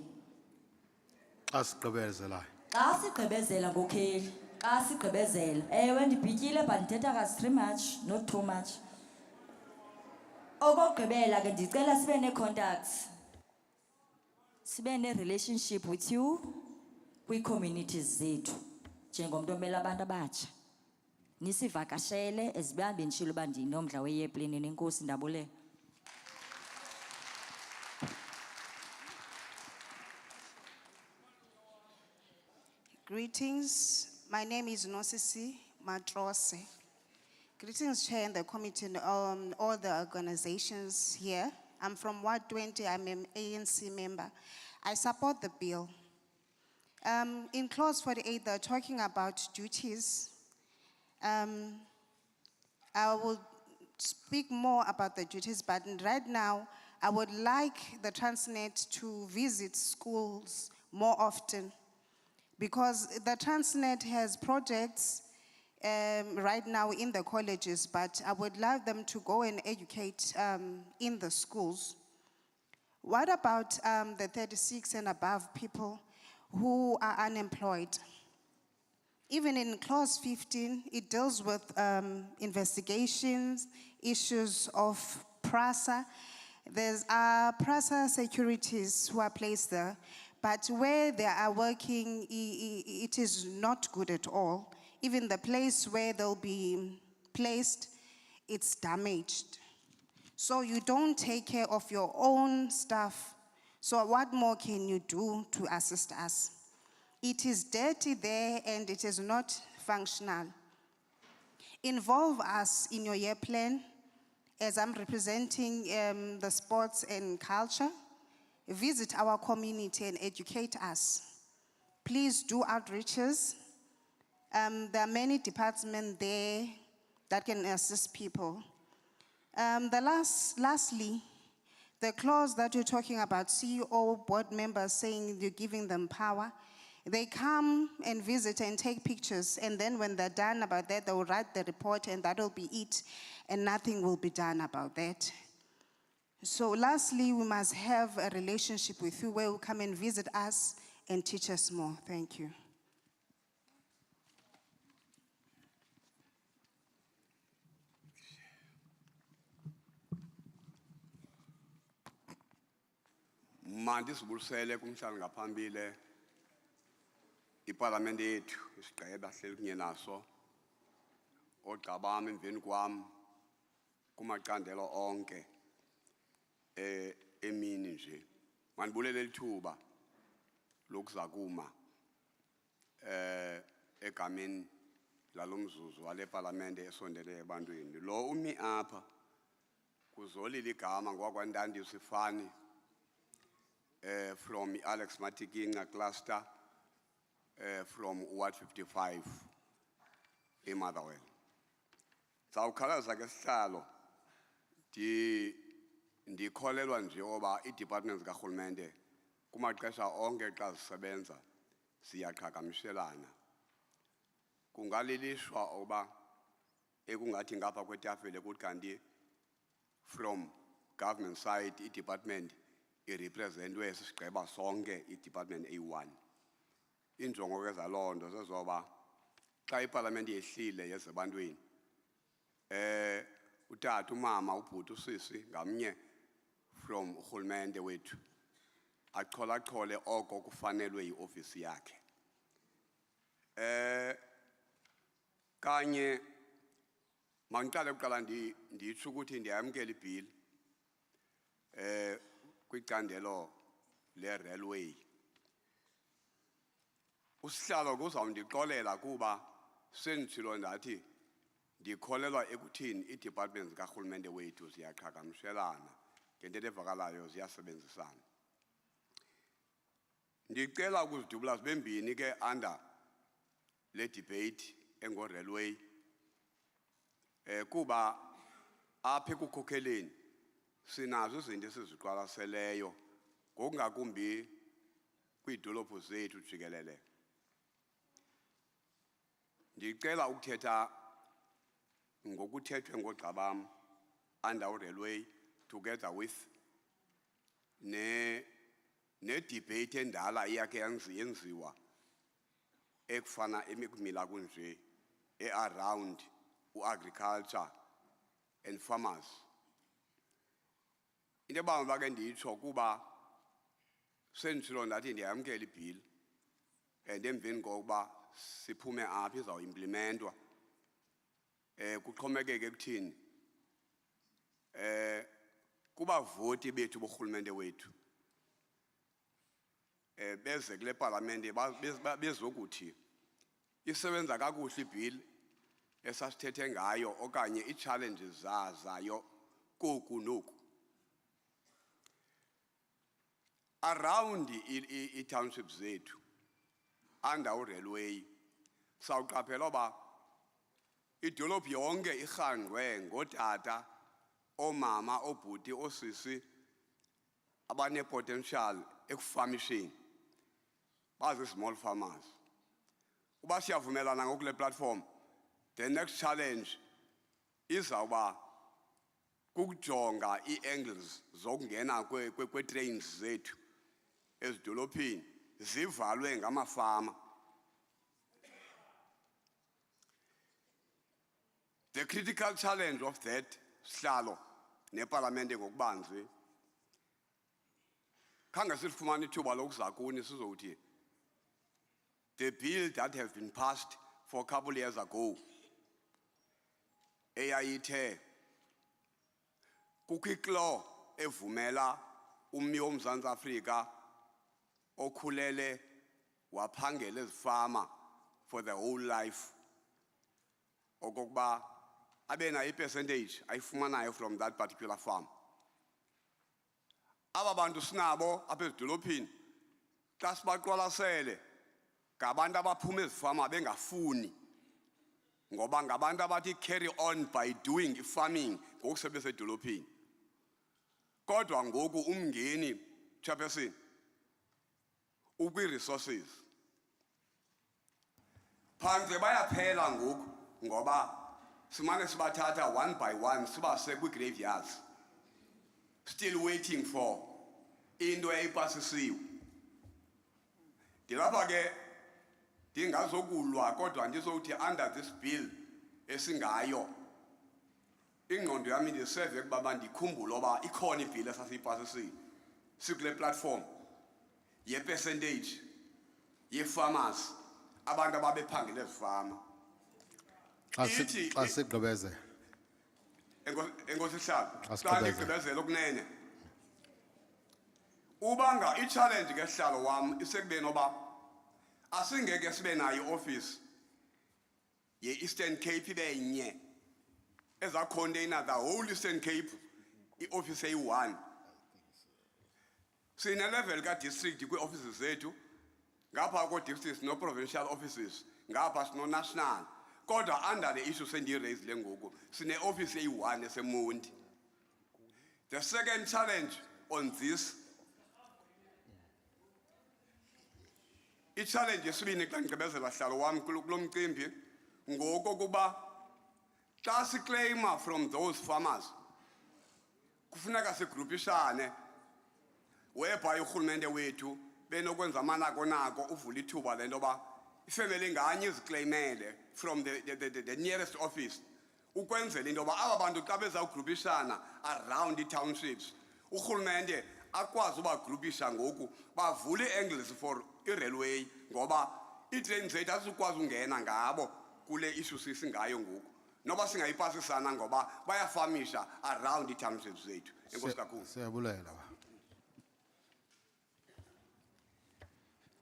[SPEAKER 2] Xa sigqibezelayo.
[SPEAKER 21] Xa sigqibezela ngokheli, xa sigqibezela. Ewe ndibhityile but ndithetha kasi 3 much, not too much. Okokugqibela ke ndicela sibe nee-contacts, sibe ne-relationship with you kwii-communities zethu njengomntu omele abantu abatsha. Nisivakashele ezihambe nditshilo uba ndinomdla weyepleni. Nenkosi ndabulela.
[SPEAKER 5] Greetings. My name is Nosisi Matrose. Greetings, Chair and the committee and all the organizations here. I'm from Ward 20. I'm an ANC member. I support the bill. In clause 48, they're talking about duties. I will speak more about the duties, but right now, I would like the Transnet to visit schools more often, because the Transnet has projects right now in the colleges, but I would love them to go and educate in the schools. What about the 36 and above people who are unemployed? Even in clause 15, it deals with investigations, issues of PRASA. There's PRASA securities who are placed there, but where they are working, it is not good at all. Even the place where they'll be placed, it's damaged. So you don't take care of your own stuff. So what more can you do to assist us? It is dirty there and it is not functional. Involve us in your year plan as I'm representing the sports and culture. Visit our community and educate us. Please do outreaches. There are many departments there that can assist people. Lastly, the clause that you're talking about, CEO board members saying you're giving them power, they come and visit and take pictures, and then when they're done about that, they will write the report and that'll be it, and nothing will be done about that. So lastly, we must have a relationship with you where you come and visit us and teach us more. Thank you.
[SPEAKER 3] Mandisibulisele kumhlali ngaphambile iparlamente yethu isigqeba hleli kunye naso ogqabami emveni kwam kumacandelo onke emini nje mandibulele lithuba lokuza kuma egameni lalomzuzu wale parliamente esondele ebantwini lo umi apha kuzolile igama ngokwandandiso ifani from Alex Matikinga cluster from Ward 55 in Motherwell. Sawukhalaza ke sihlalo ndikholelwa nje oba i-departments karhulumente kumaxesha onke xa zisebenza siyaqhagamshelana. Kungalilishwa oba ekungathi ngapha kwetafile kuthi kanti from government side i-department irepresentwe sisigqeba sonke i-department A1. Injongo ke zaloo nto zezoba xa iparlamente yehlile yezebantwini utata umama ubhuti usisi ngamnye from urhulumente wethu achole oko kufanelwe iofisi yakhe. Kanye mangiqale kuqala nditsho ukuthi ndiyamkela ibill kwicandelo le-railway. Usihlalo kuzawundixolela kuba senditshilo ndathi ndikholelwa ekuthini ii-departments karhulumente wethu ziyaqhagamshelana ngentetho evakalayo ziyasebenzisana. Ndicela ukuzidubula zibe mbini ke under le debate engo-railway kuba apha ekukhokheleni sinazo izinto esiziqwalaseleyo ngokungakumbi kwiidolophu zethu jikelele. Ndicela ukuthetha ngokuthethwe ngogqabam under u-railway together with ne-debate endala iyakhe yenziwa ekufana emikumila kunje around agriculture and farmers. Into ebamba ke nditsho kuba senditshilo ndathi ndiyamkela ibill and emveni kokuba siphume apha izawuimplementwa kuxhomekeke ekuthini kubavoti bethu borhulumente wethu beze kule parliamente bezokuthi isebenza kakuhle ibill esasithethe ngayo okanye ii-challenges zayo koku noku. Around i-townships zethu under u-railway sawuqaphela uba idolophu yonke irhangqwe ngootata, oomama, oobhuti, oosisi abane-potential ekufamisheni bazi-small farmers. Uba siyavumelana ngokule platform, the next challenge izawuba kukujonga ii-angles zokungena kwe-trains zethu ezidolophini zivalwe ngamafama. The critical challenge of that sihlalo neparlamente ngokubanzi khange silifumane ithuba lokuza kuni sizowuthi the bill that has been passed for a couple years ago eyayithe kukho i-law evumela ummi womzantsi Afrika okhulele waphangela ezifama for the whole life okokuba abe nayo i-percentage ayifumanayo from that particular farm. Aba bantu sinabo apha ezidolophini xa sibaqwalasele ngabantu abaphuma ezifama bengafuni ngoba ngabantu abathi carry on by doing farming ngokusebenza edolophini. Kodwa ngoku umngeni chairperson ukwi-resources phantse bayaphela ngoku ngoba simane sibathatha one by one sibase kwi-graveyards still waiting for into eyipasisiwe. Ndilapha ke ndingazokulwa kodwa ndizokuthi under this bill esingayo ingqondo yami ndiseve ukuba ndikhumbule uba ikhona ibhili esasiyipasisile sikule platform ye-percentage ye-farmers abantu ababephangela ezifama.
[SPEAKER 2] Xa sigqibezela.
[SPEAKER 3] Enkosi Sihlalo, xa ndigqibezela okunene. Ubanga i-challenge ke Sihlalo wam isekubeni oba asingeke sibe nayo i-office ye-Eastern Cape ibe nye ezacontainer the whole Eastern Cape i-office eyi-1. Sine-level ka-district kwi-offices zethu ngapha ko-districts no-provincial offices ngapha sino-national. Kodwa under the issue sendiyirayizile ngoku sine-office eyi-1 eseMonti. The second challenge on this, i-challenge yesibini xa ndigqibezela Sihlalo wam kulo mcimbi ngokokuba xa siclaima from those farmers kufuneka sigrupishane whereby urhulumente wethu benokwenza amanako uvula ithuba lento yoba ifemeli nganye iziclaimele from the nearest office ukwenzela into yoba aba bantu xa bezawugrupishana around i-townships urhulumente akwazi ubagrupisha ngoku bavule angles for i-railway ngoba iitrain zethu azikwazi ungena ngabo kule issue sisingayo ngoku noba singayipasisana ngoba bayafamisha around i-townships zethu. Enkosi kakhulu.
[SPEAKER 2] Siyabulela.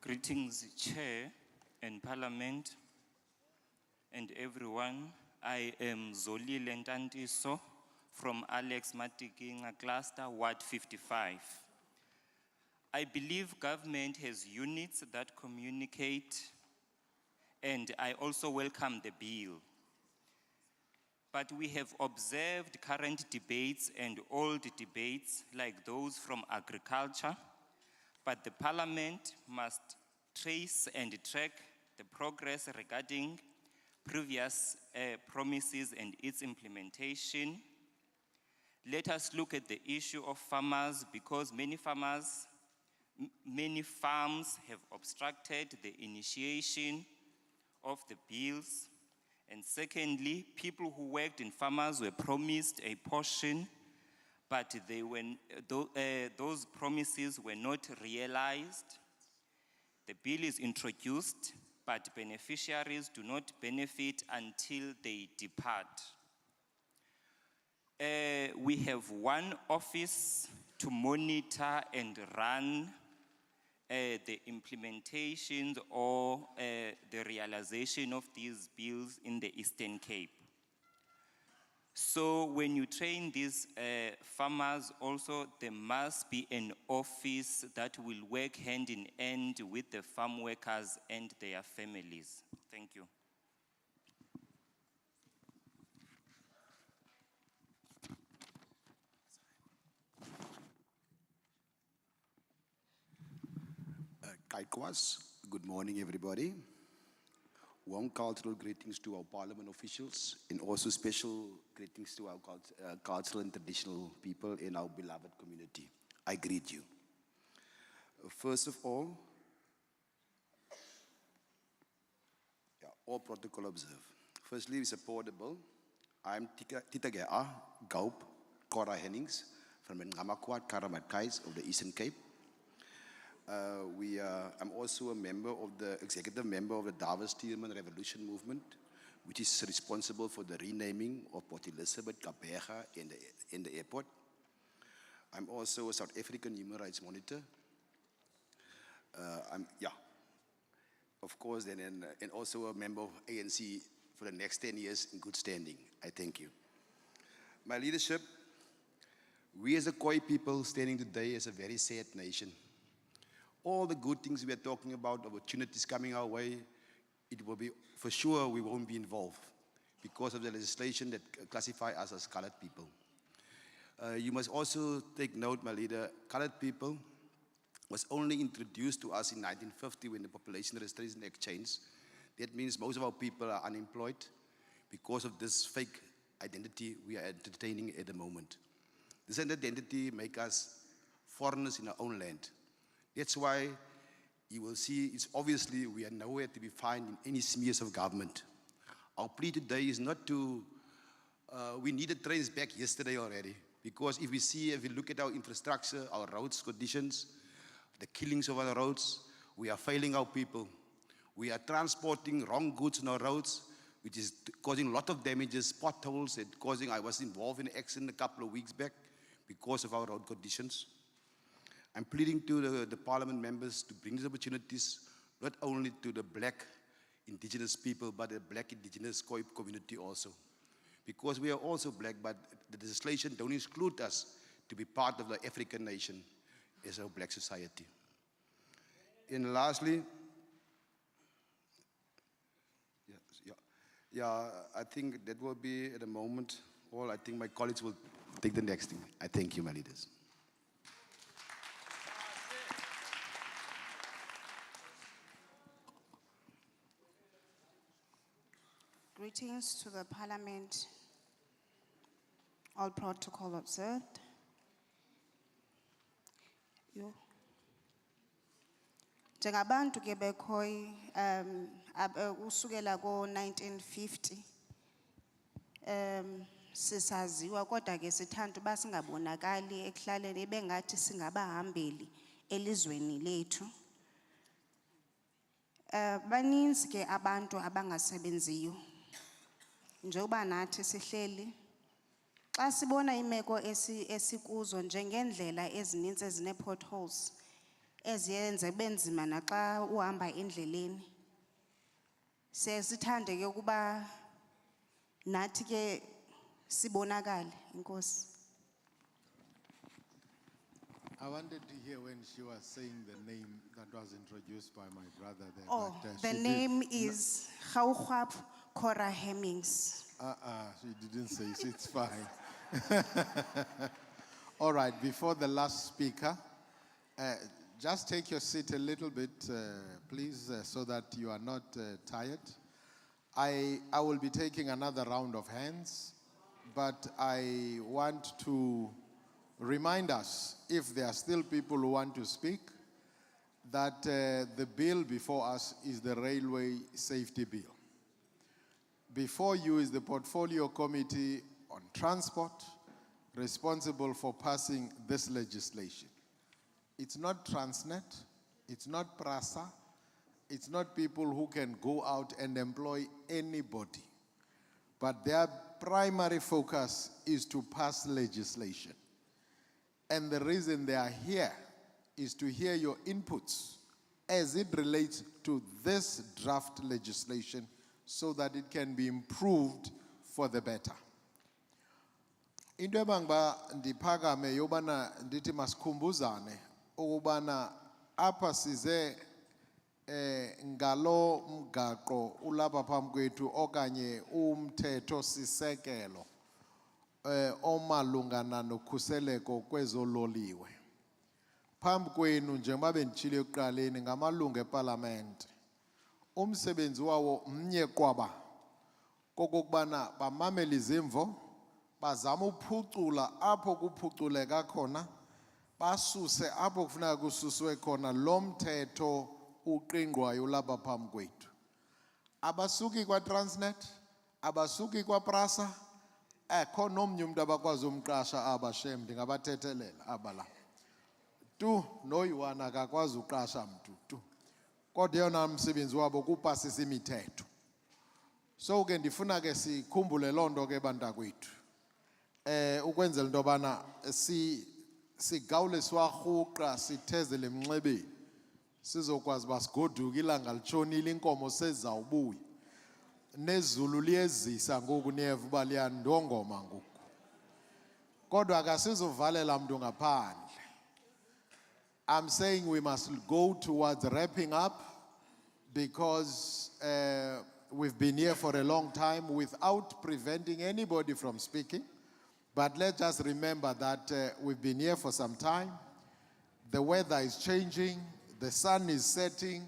[SPEAKER 1] Greetings, Chair and Parliament, and everyone. I am Zolile Ntantiso from Alex Matikinga Cluster, Ward 55. I believe government has units that communicate, and I also welcome the bill. But we have observed current debates and old debates like those from agriculture, but the Parliament must trace and track the progress regarding previous promises and its implementation. Let us look at the issue of farmers because many farms have obstructed the initiation of the bills. And secondly, people who worked in farmers were promised a portion, but those promises were not realized. The bill is introduced, but beneficiaries do not benefit until they depart. We have one office to monitor and run the implementation or the realization of these bills in the Eastern Cape. So when you train these farmers also, there must be an office that will work hand in hand with the farm workers and their families. Thank you.
[SPEAKER 9] Good morning, everybody. Warm cultural greetings to our Parliament officials and also special greetings to our cultural and traditional people in our beloved community. I greet you. First of all protocol observed. Firstly, we support the bill. I'm Gqeberha, Cora Hennings from Ngamakwat, Karamatkais of the Eastern Cape. I'm also a member of the executive member of the Davos Tierman Revolution Movement, which is responsible for the renaming of Port Elizabeth, Gqeberha in the airport. I'm also a South African human rights monitor. Of course, and also a member of ANC for the next 10 years in good standing. I thank you. My leadership, we as a Khoi people standing today as a very sad nation. All the good things we are talking about, opportunities coming our way, it will be, for sure, we won't be involved because of the legislation that classify us as colored people. You must also take note, my leader, colored people was only introduced to us in 1950 when the Population Registration Act changed. That means most of our people are unemployed because of this fake identity we are entertaining at the moment. This identity makes us foreigners in our own land. That's why you will see it's obviously we are nowhere to be found in any smears of government. Our plea today is not to, we needed trains back yesterday already, because if we look at our infrastructure, our roads conditions, the killings of our roads, we are failing our people. We are transporting wrong goods on our roads, which is causing a lot of damages, potholes, and I was involved in an accident a couple of weeks back because of our road conditions. I'm pleading to the parliament members to bring these opportunities, not only to the black indigenous people, but the black indigenous Khoi community also. Because we are also black, but the legislation don't exclude us to be part of the African nation as a black society. And lastly, I think that will be at the moment all. I think my colleagues will take the next thing. I thank you, my leaders.
[SPEAKER 5] Greetings to the Parliament. All protocol observed. Njengabantu ke bekhoi usukela ko-1950 sisaziwa kodwa ke sithanda uba singabonakali ekuhlaleni bengathi singabahambeli elizweni lethu. Baninzi ke abantu abangasebenziyo njengoba nathi sihleli xa sibona imeko esikuzo njengendlela ezininzi ezine potholes eziyenze benzima naxa uhamba endleleni. Sithande ke ukuba nathi ke sibonakale. Inkosi.
[SPEAKER 2] I wanted to hear when she was saying the name that was introduced by my brother there.
[SPEAKER 5] Oh,
[SPEAKER 2] but,
[SPEAKER 5] the
[SPEAKER 2] she
[SPEAKER 5] name is Gqeberha Cora Hemmings.
[SPEAKER 2] She didn't say it, it's fine. All right, before the last speaker, just take your seat a little bit, please, so that you are not tired. I will be taking another round of hands, but I want to remind us, if there are still people who want to speak, that the bill before us is the Railway Safety Bill. Before you is the Portfolio Committee on Transport, responsible for passing this legislation. It's not Transnet, it's not PRASA, it's not people who can go out and employ anybody. But their primary focus is to pass legislation. And the reason they are here is to hear your inputs as it relates to this draft legislation so that it can be improved for the better. Into ebangba ndiphakame yobana ndithi masikhumbuzane ukubana apha size ngalo mgaqo ulapha phambi kwethu okanye umthetho sisekelo omalungana nokhuseleko kwezololiwe. Phambi kwenu njengoba benditshilo ekuqaleni ngamalungu eParliament. Umsebenzi wawo mnye kwaba kokubana bamamele izimvo, bazama uphucula apho kuphuculeka khona, basuse apho kufuneka kususwe khona lo mthetho uqingqwayo lapha phambi kwethu. Abasuki kwa Transnet, abasuki kwa PRASA, akho nomnye umuntu abakwazi umqasha abashem ndingabathethelela abala. Tu noyiwana akakwazi uqasha mntu tu. Kodwa yona umsebenzi wabo kupasisa imithetho. So ke ndifuna ke sikhumbule lonto ke bantakwethu. Ukwenzela into bana sigawuliswa rhuqa sithezele emnxebeni sizokwazi basigoduka ilanga litshonile inkomo sezawubuya nezulu liyezisa ngoku niyeva uba liyandongoma ngoku kodwa akasizuvalela mntu ngaphandle. I'm saying we must go towards wrapping up because we've been here for a long time without preventing anybody from speaking. But let's just remember that we've been here for some time. The weather is changing, the sun is setting,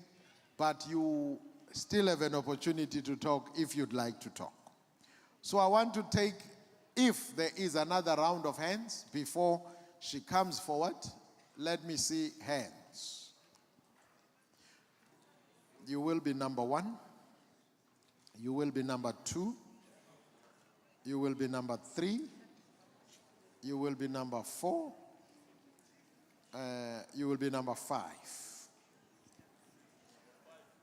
[SPEAKER 2] but you still have an opportunity to talk if you'd like to talk. So I want to take, if there is another round of hands before she comes forward, let me see hands. You will be number 1. You will be number 2. You will be number 3. You will be number 4. You will be number 5.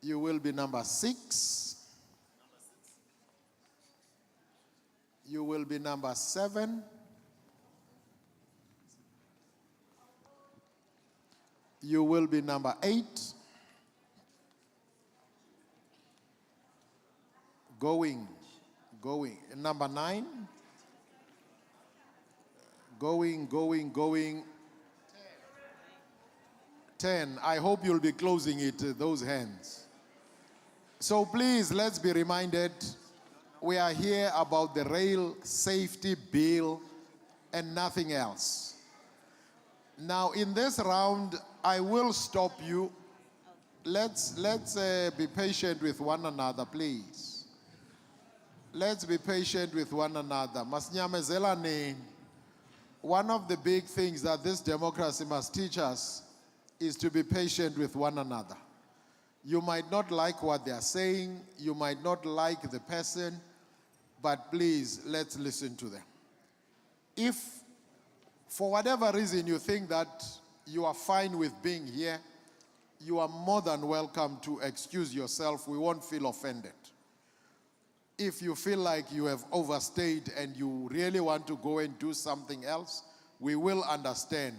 [SPEAKER 2] You will be number 6. You will be number 7. You will be number 8. Going. Number 9. Going. 10. I hope you'll be closing it, those hands. So please, let's be reminded, we are here about the rail safety bill and nothing else. Now, in this round, I will stop you. Let's be patient with one another, please. Let's be patient with one another. Masinyamezela. One of the big things that this democracy must teach us is to be patient with one another. You might not like what they are saying, you might not like the person, but please, let's listen to them. If, for whatever reason, you think that you are fine with being here, you are more than welcome to excuse yourself. We won't feel offended. If you feel like you have overstayed and you really want to go and do something else, we will understand.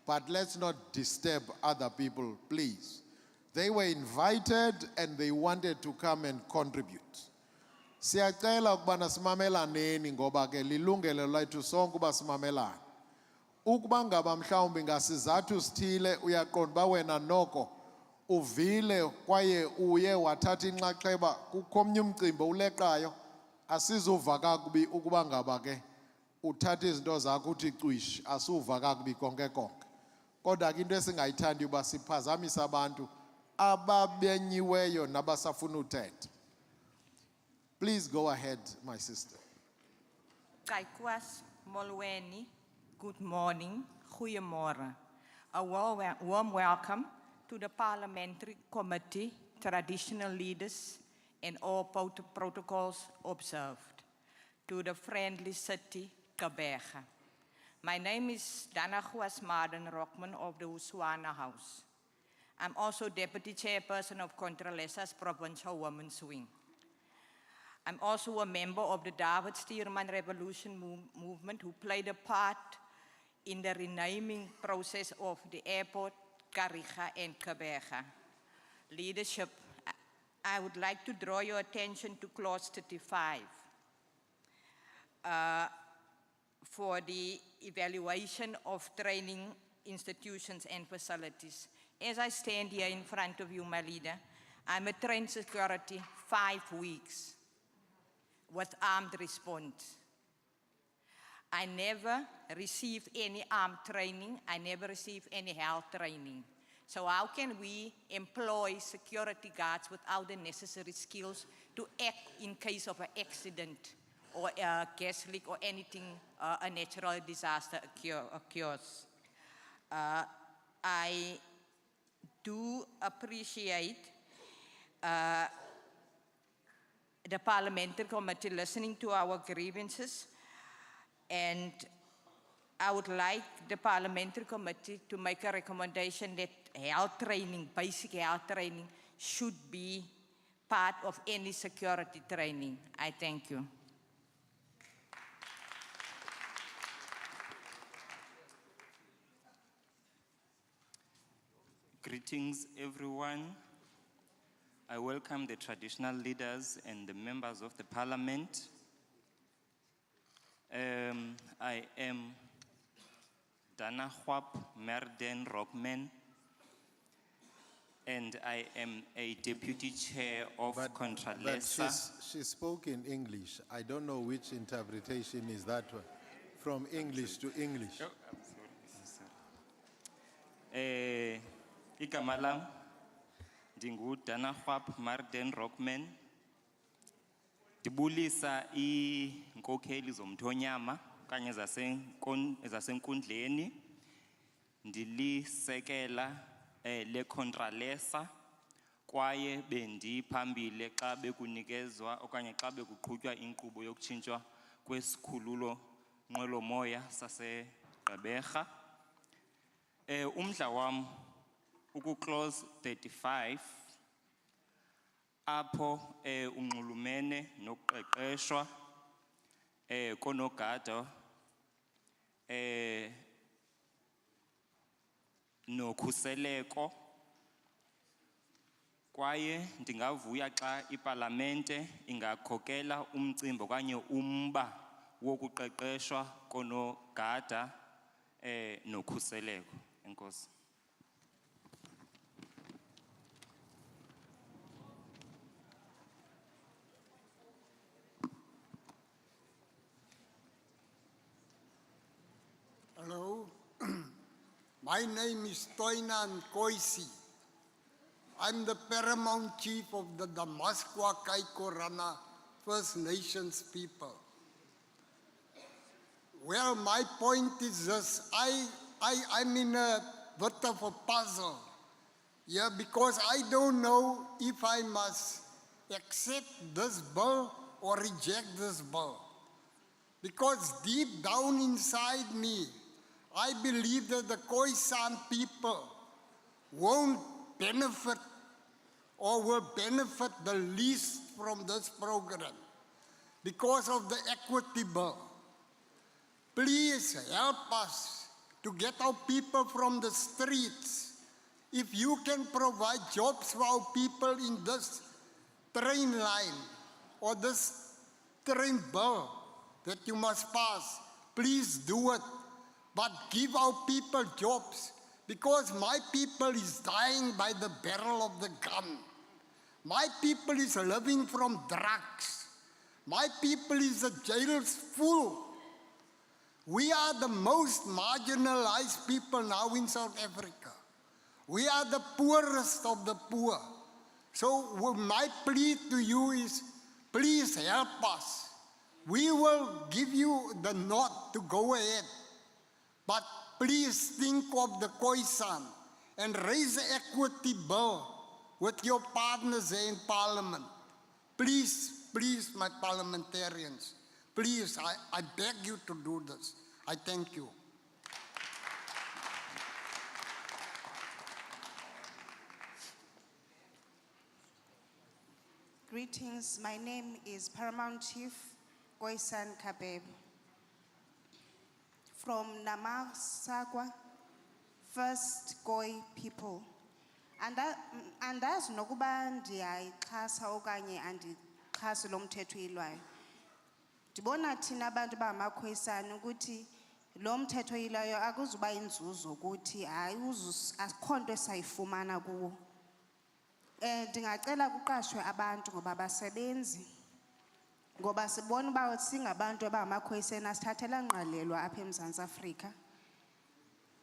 [SPEAKER 2] But let's not disturb other people, please. They were invited and they wanted to come and contribute. Siyacela ukubana simamelaneni ngoba ke lilungelo lethu sonke uba simamelane. Ukuba ngaba mhlawumbi ngasizathu sithile uyaqonda ba wena noko uvile kwaye uye wathatha inxaxheba kukho omnye umcimbi uleqayo asizuva kakubi ukuba ngaba ke uthatha izinto zakho uthi cwish asuva kakubi konke konke. Kodwa ke into esingayithandi uba siphazamisa abantu ababenyiweyo nabasafuna uthetha. Please go ahead, my sister.
[SPEAKER 10] Kaikwas Molweni, good morning, goeiemorgen. A warm welcome to the Parliamentary Committee, traditional leaders, and all protocols observed. To the friendly city, Gqeberha. My name is Nongoza Rockman of the Uswana House. I'm also Deputy Chairperson of Contralesa's Provincial Women's Wing. I'm also a member of the David Stearman Revolution movement who played a part in the renaming process of the airport, Gqeberha and Gqeberha. Leadership, I would like to draw your attention to clause 35 for the evaluation of training institutions and facilities. As I stand here in front of you, my leader, I'm a trained security 5 weeks with armed response. I never received any armed training. I never received any health training. So how can we employ security guards without the necessary skills to act in case of an accident or a gas leak or anything, a natural disaster occurs? I do appreciate the Parliamentary Committee listening to our grievances, and I would like the Parliamentary Committee to make a recommendation that health training, basic health training, should be part of any security training. I thank you.
[SPEAKER 1] Greetings, everyone. I welcome the traditional leaders and the members of the parliament. I am Dana Hwap Merden Rockman, and I am a deputy chair of Contralesa.
[SPEAKER 2] She spoke in English. I don't know which interpretation is that one. From English to English.
[SPEAKER 1] Oh, I'm sorry. Igama lam, ndingu Dana Hwap Merden Rockman. Dibulisa inkokheli zomthonyama kanye zasenkundleni. Ndilisekela le Contralesa kwaye bendiphambile xa bekunikezwa okanye xa bekuqhutywa inkqubo yokutshintshwa kwesikhululo nqwelomoya sase Gqeberha. Umdla wam uku-clause 35 apho unxulumene nokuqeqeshwa konogada nokhuseleko, kwaye ndingavuya xa ipalamente ingakhokela umcimbi okanye umba wokuqeqeshwa konogada nokhuseleko. Enkosi.
[SPEAKER 8] Hello, my name is Toinan Koisi. I'm the paramount chief of the Damaskwa Kaikorana First Nations people. Well, my point is this, I'm in a bit of a puzzle. Yeah, because I don't know if I must accept this bill or reject this bill. Because deep down inside me, I believe that the Khoisan people won't benefit or will benefit the least from this program because of the equity bill. Please help us to get our people from the streets. If you can provide jobs for our people in this train line or this train bill that you must pass, please do it. But give our people jobs, because my people is dying by the barrel of the gun. My people is living from drugs. My people is the jails full. We are the most marginalized people now in South Africa. We are the poorest of the poor. So my plea to you is, please help us. We will give you the nod to go ahead. But please think of the Khoisan and raise the equity bill with your partners in Parliament. Please, please, my parliamentarians, please, I beg you to do this. I thank you.
[SPEAKER 5] Greetings, my name is Paramount Chief Khoisan Gqeberha from Namasakwa, First Khoi people. And as nokuba ndiyayixhasa okanye andixhasi lo mthetho uyilwayo. Ndibona thina abantu bangamakhoisana ukuthi lo mthetho uyilwayo akuzuba inzuzo ukuthi hayi akho nto esayifumana kuwo. Ndingacela kuqashwe abantu ngoba basebenzi. Ngoba sibona uba singabantu abangamakhoisana sithathela ngqalelwa apha eMzantsi Afrika.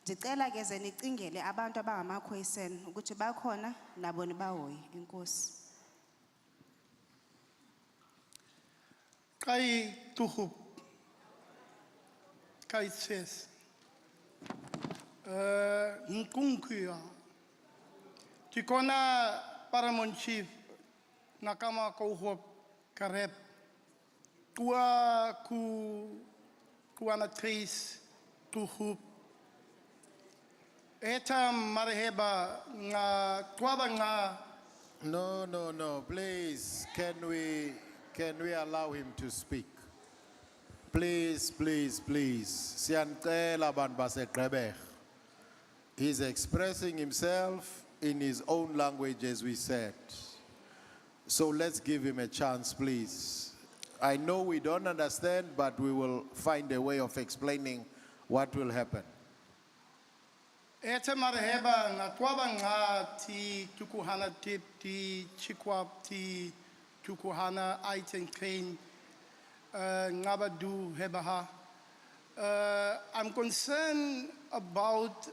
[SPEAKER 5] Ndicela ke ze nicingele abantu abangamakhoisana ukuthi bakhona nabo nibahoye. Enkosi.
[SPEAKER 22] Kai tuhup, kai tses, nkunkuya. Tikona Paramount Chief nakama kauhop karep. Kua kuana trace tuhup. Eta mareheba nga tuaba nga.
[SPEAKER 2] No, please, can we allow him to speak? Please. Siyancela abantu base Gqeberha. He's expressing himself. in his own language, as we said. So let's give him a chance, please. I know we don't understand, but we will find a way of explaining what will happen.
[SPEAKER 22] Ete marhaba na kwaba nga ti tukuhana tip ti chikwap ti tukuhana item train ngabadu hebaha. I'm concerned about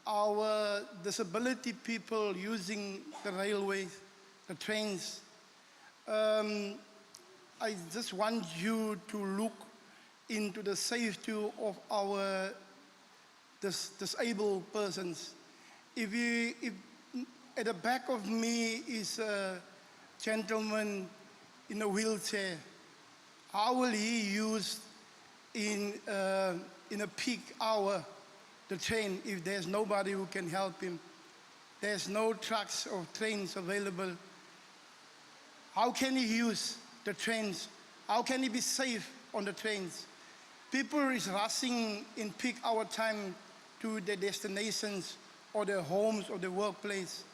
[SPEAKER 22] our disability people using the railways, the trains. I just want you to look into the safety of our disabled persons. If at the back of me is a gentleman in a wheelchair, how will he use in a peak hour the train if there's nobody who can help him? There's no trucks or trains available. How can he use the trains? How can he be safe on the trains? People is rushing in peak hour time to their destinations or their homes or their workplace.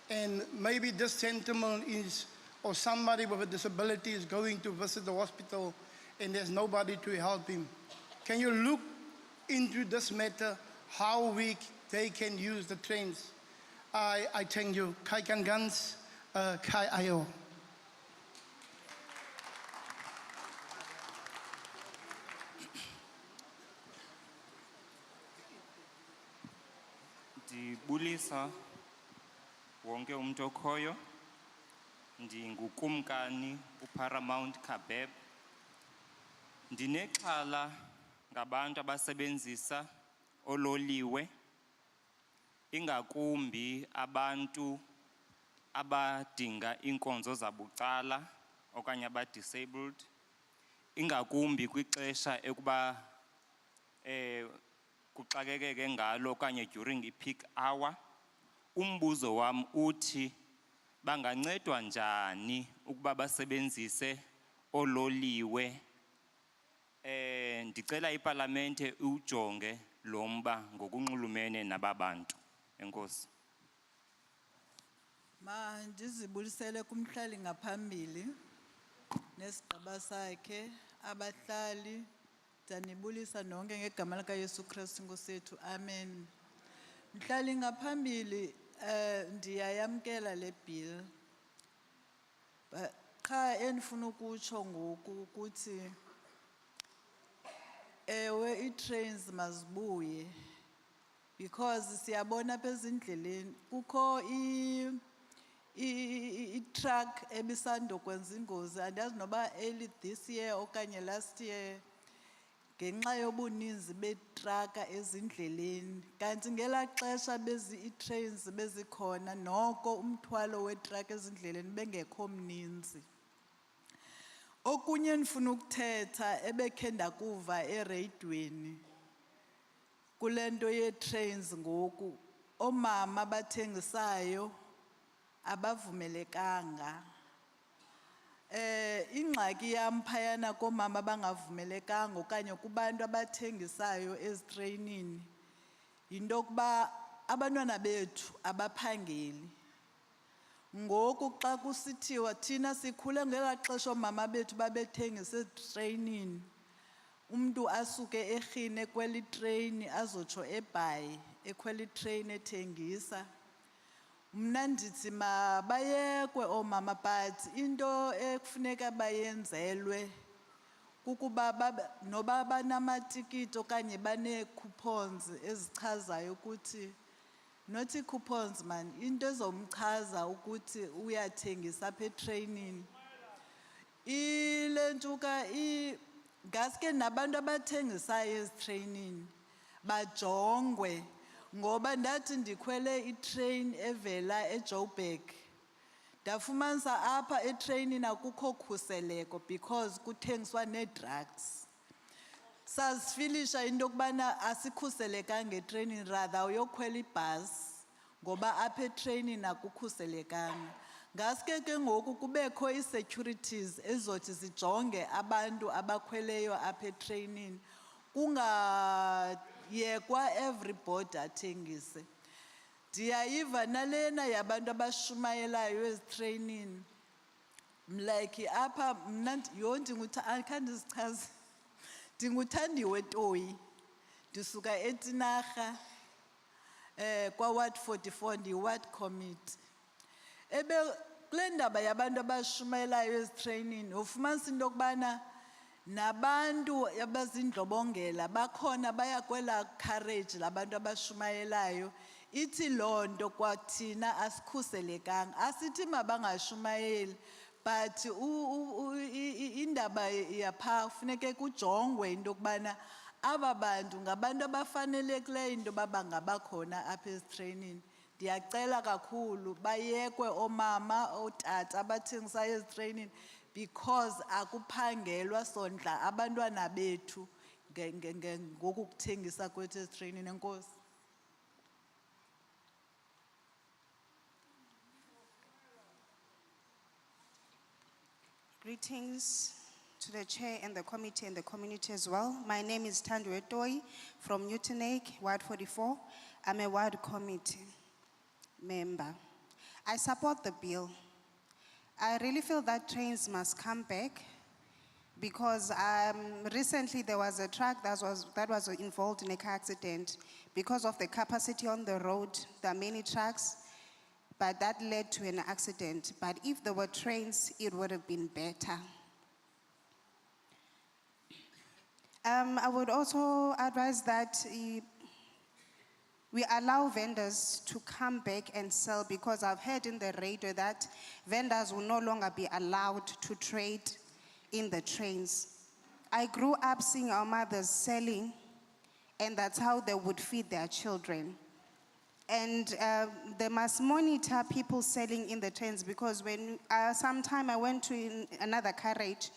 [SPEAKER 22] And maybe this gentleman is, or somebody with a disability is going to visit the hospital and there's nobody to help him. Can you look into this matter, how they can use the trains? I thank you. Kai kan gans, kai ayo.
[SPEAKER 1] Ndibulisa wonke umuntu okhoyo. Ndingukumkani uParamount Gqeberha. Ndinexhala ngabantu abasebenzisa ololiwe, ingakumbi abantu abadinga inkonzo zabucala okanye aba-disabled, ingakumbi kwixesha ekuba kuxakekeke ngalo okanye during i-peak hour. Umbuzo wam uthi bangancedwa njani ukuba basebenzise ololiwe? Ndicela iParlamente ujonge lo mba ngokunxulumene nababantu. Enkosi.
[SPEAKER 6] Ndizibulisele kumhlali ngaphambili nesigaba sakhe, abahlali. Ndanibulisa nonke ngegama lika Yesu Kristu Nkosi yethu. Amen. Mhlali ngaphambili ndiyayamkela le bill. Cha endifuna ukutsho ngoku ukuthi ewe i-trains mazibuye, because siyabona apha ezindleleni kukho i-truck ebisandokwenza ingozi. Andazi noba early this year okanye last year, ngenxa yobuninzi betraka ezindleleni. Kanti ngelaa xesha i-trains bezikhona, noko umthwalo wetraka ezindleleni bengekho mninzi. Okunye ndifuna ukuthetha ebekhe ndakuva ereyidweni kule nto yee-trains ngoku, oomama abathengisayo abavumelekanga. Ingxaki yam phayana koomama abangavumelekanga okanye kubantu abathengisayo ezitreyinini yinto yokuba abantwana bethu abaphangeli. Ngoku xa kusithiwa thina sikhule ngelaa xesha oomama bethu babethengisa ezitreyinini, umntu asuke eRhini ekwela itreyini azotsho eBhayi ekwela itreyini ethengisa. Mna ndithi mabayekwe oomama, but into ekufuneka bayenzelwe kukuba noba banamatikiti okanye banee-coupons ezichazayo ukuthi, not ii-coupons man, into ezomchaza ukuthi uyathengisa apha etreyinini. Ile ntuka ngaske nabantu abathengisayo ezitreyinini bajongwe, ngoba ndathi ndikhwele itrain evela eJoburg ndafumanisa apha etreyinini akukho khuseleko because kuthengiswa nee-drugs. Sazifilisha into yokubana asikhuselekanga etreyinini, rather uyokhwela ibhasi ngoba apha etreyinini akukhuselekanga. Ngaske ke ngoku kubekho ii-securities ezothi zijonge abantu abakhweleyo apha etreyinini, kungayekwa everybody athengise. Ndiyayiva nalena yabantu abashumayelayo ezitraining. Like apha mna ndinguThandiwe Toyi. Ndisuka eTinarha kwa Ward 44 ndi Ward Committee. Kule ndaba yabantu abashumayelayo ezitraining ufumanisa into yokubana nabantu abazindlobongela bakhona baya kwela courage labantu abashumayelayo. Ithi loo nto kwathina asikhuselekanga. Asithi mabangashumayeli but indaba yapha kufuneke kujongwe into yokubana aba bantu ngabantu abafanelekileyo into yoba bangabakhona apha ezitraining. Ndiyacela kakhulu bayekwe oomama ootata abathengisayo ezitraining because akuphangelwa sondla abantwana bethu ngokukuthengisa kwethu ezitraining. Enkosi.
[SPEAKER 5] Greetings to the chair and the committee and the community as well. My name is Thandiwe Toyi from Newtonake, Ward 44. I'm a ward committee member. I support the bill. I really feel that trains must come back because recently there was a truck that was involved in a car accident. Because of the capacity on the road, there are many trucks, but that led to an accident. But if there were trains, it would have been better. I would also advise that we allow vendors to come back and sell, because I've heard in the radio that vendors will no longer be allowed to trade in the trains. I grew up seeing our mothers selling, and that's how they would feed their children. And they must monitor people selling in the trains, because when sometime I went to another carriage,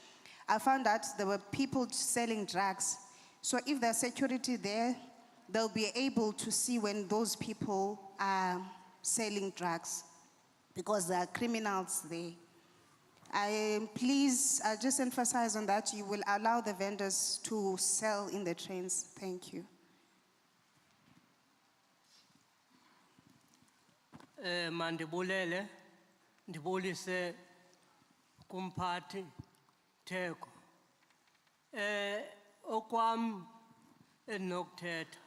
[SPEAKER 5] I found that there were people selling drugs. So if there's security there, they'll be able to see when those people are selling drugs, because there are criminals there. I just emphasize on that. You will allow the vendors to sell in the trains. Thank you.
[SPEAKER 7] Mandibulele, ndibulise kumphathi Theko. Okwam endinokuthetha,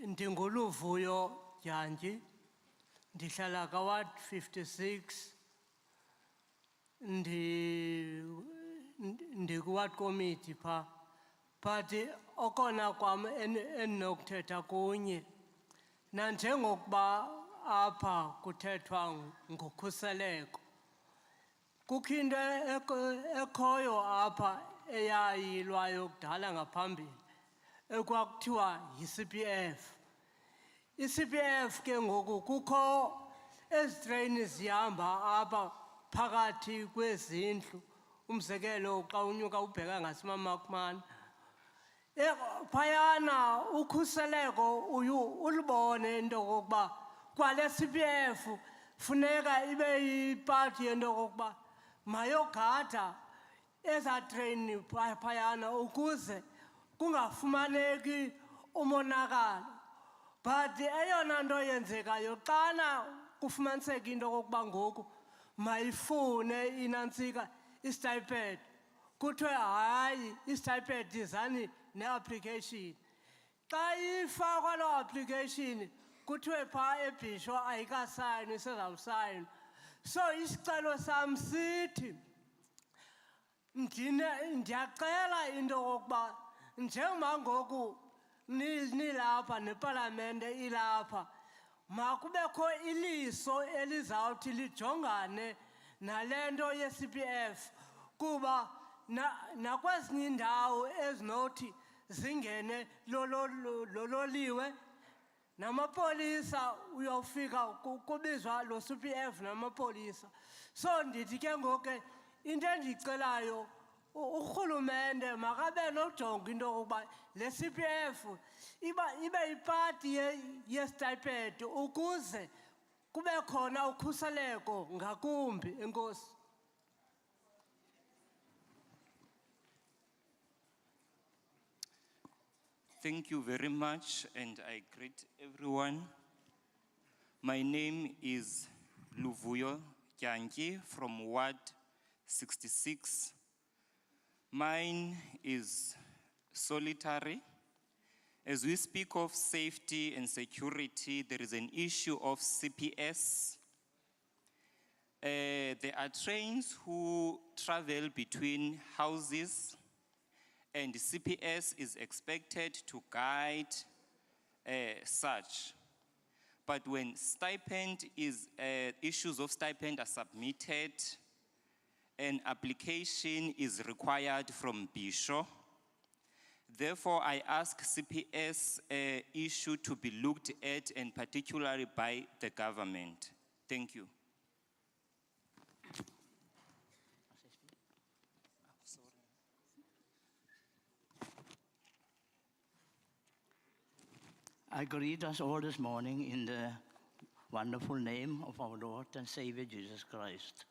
[SPEAKER 7] ndinguluvuyo Dyanji, ndihlala kaWard 56, ndikuWard Committee pha. But okona kwam endinokuthetha kunye, nanjengokuba apha kuthethwa ngokhuseleko, kukho into ekhoyo apha eyayilwayo kudala ngaphambili ekwakuthiwa yi-CPF. I-CPF ke ngoku kukho ezi treyini zihamba apha phakathi kwezindlu. Umzekelo xa unyuka ubheka ngaseMamakmana, phayana ukhuseleko ulibone into yokokuba kwale CPF funeka ibe yipati yento yokokuba mayogada eza treyini phayana ukuze kungafumaneki umonakalo. But eyona nto yenzekayo xana kufumaniseka into yokokuba ngoku mayifune inantsika istipend, kuthiwe hayi istipend izani ne-application. Xa ifakwa loo application kuthiwe phaa eBhisho ayikasayinwa, isezawusayinwa. So isicelo sam sithi, ndiyacela into yokokuba njengoba ngoku nilapha nepalamente ilapha, makubekho iliso elizawuthi lijongane nale nto ye-CPF, kuba nakwezinye iindawo ezinothi zingene lololiwe namapolisa, uyawufika kubizwa lo CPF namapolisa. So ndithi ke ngoku into endiyicelayo, urhulumente makabe nojonga into yokuba le CPF ibe yipati yestipend ukuze kube khona ukhuseleko ngakumbi. Enkosi.
[SPEAKER 1] Thank you very much, and I greet everyone. My name is Luvuyo Kyanki from Ward 66. Mine is solitary. As we speak of safety and security, there is an issue of CPS. There are trains who travel between houses, and the CPS is expected to guide such. But when issues of stipend are submitted, an application is required from BISHO. Therefore, I ask CPS issue to be looked at, and particularly by the government. Thank you.
[SPEAKER 11] I greet us all this morning in the wonderful name of our Lord and Savior Jesus Christ.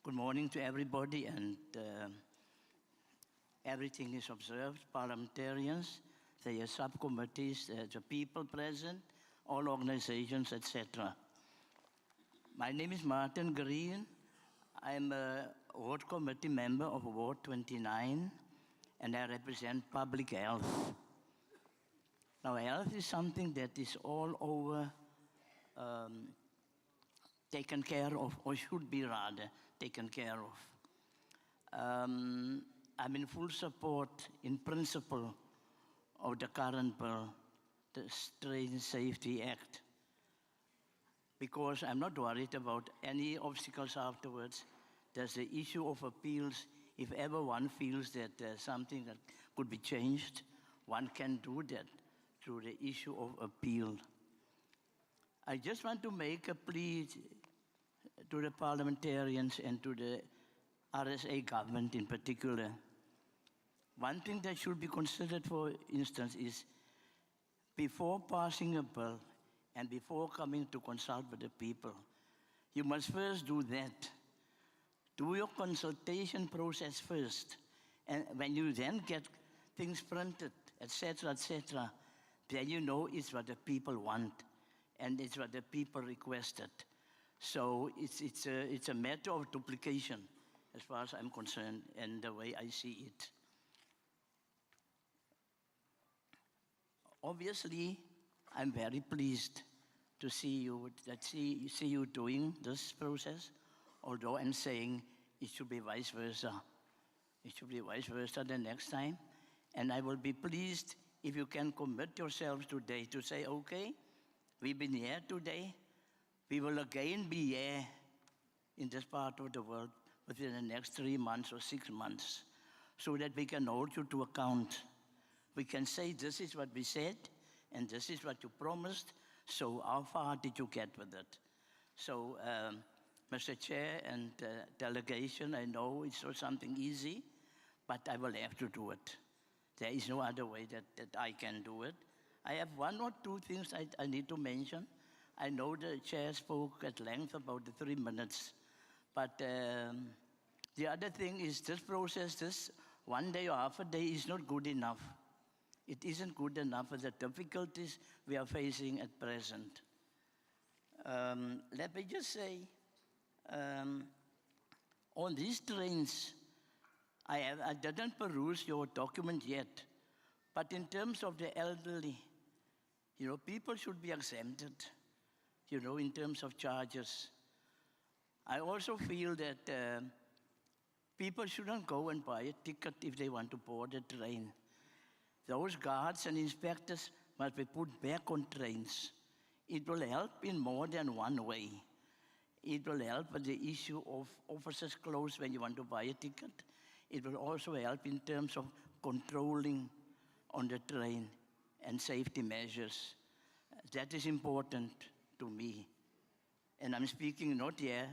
[SPEAKER 11] Good morning to everybody, and everything is observed. Parliamentarians, their subcommittees, the people present, all organizations, etc. My name is Martin Green. I'm a Ward Committee member of Ward 29, and I represent public health. Now, health is something that is all over taken care of, or should be rather taken care of. I'm in full support, in principle, of the current bill, the Train Safety Act, because I'm not worried about any obstacles afterwards. There's the issue of appeals. If ever one feels that there's something that could be changed, one can do that through the issue of appeal. I just want to make a plea to the parliamentarians and to the RSA government in particular. One thing that should be considered, for instance, is before passing a bill and before coming to consult with the people, you must first do that. Do your consultation process first. And when you then get things printed, etc., then you know it's what the people want and it's what the people requested. So it's a matter of duplication as far as I'm concerned and the way I see it. Obviously, I'm very pleased to see you doing this process, although I'm saying it should be vice versa. It should be vice versa the next time. And I will be pleased if you can commit yourselves today to say, okay, we've been here today, we will again be here in this part of the world within the next 3 months or 6 months, so that we can hold you to account. We can say, this is what we said, and this is what you promised, so how far did you get with it? So, Mr. Chair and delegation, I know it's not something easy, but I will have to do it. There is no other way that I can do it. I have 1 or 2 things I need to mention. I know the chair spoke at length about the 3 minutes, but the other thing is this process, this 1 day or half a day is not good enough. It isn't good enough for the difficulties we are facing at present. Let me just say, on these trains, I didn't peruse your document yet, but in terms of the elderly, people should be exempted, in terms of charges. I also feel that people shouldn't go and buy a ticket if they want to board a train. Those guards and inspectors must be put back on trains. It will help in more than one way. It will help with the issue of officers closed when you want to buy a ticket. It will also help in terms of controlling on the train and safety measures. That is important to me. And I'm speaking not here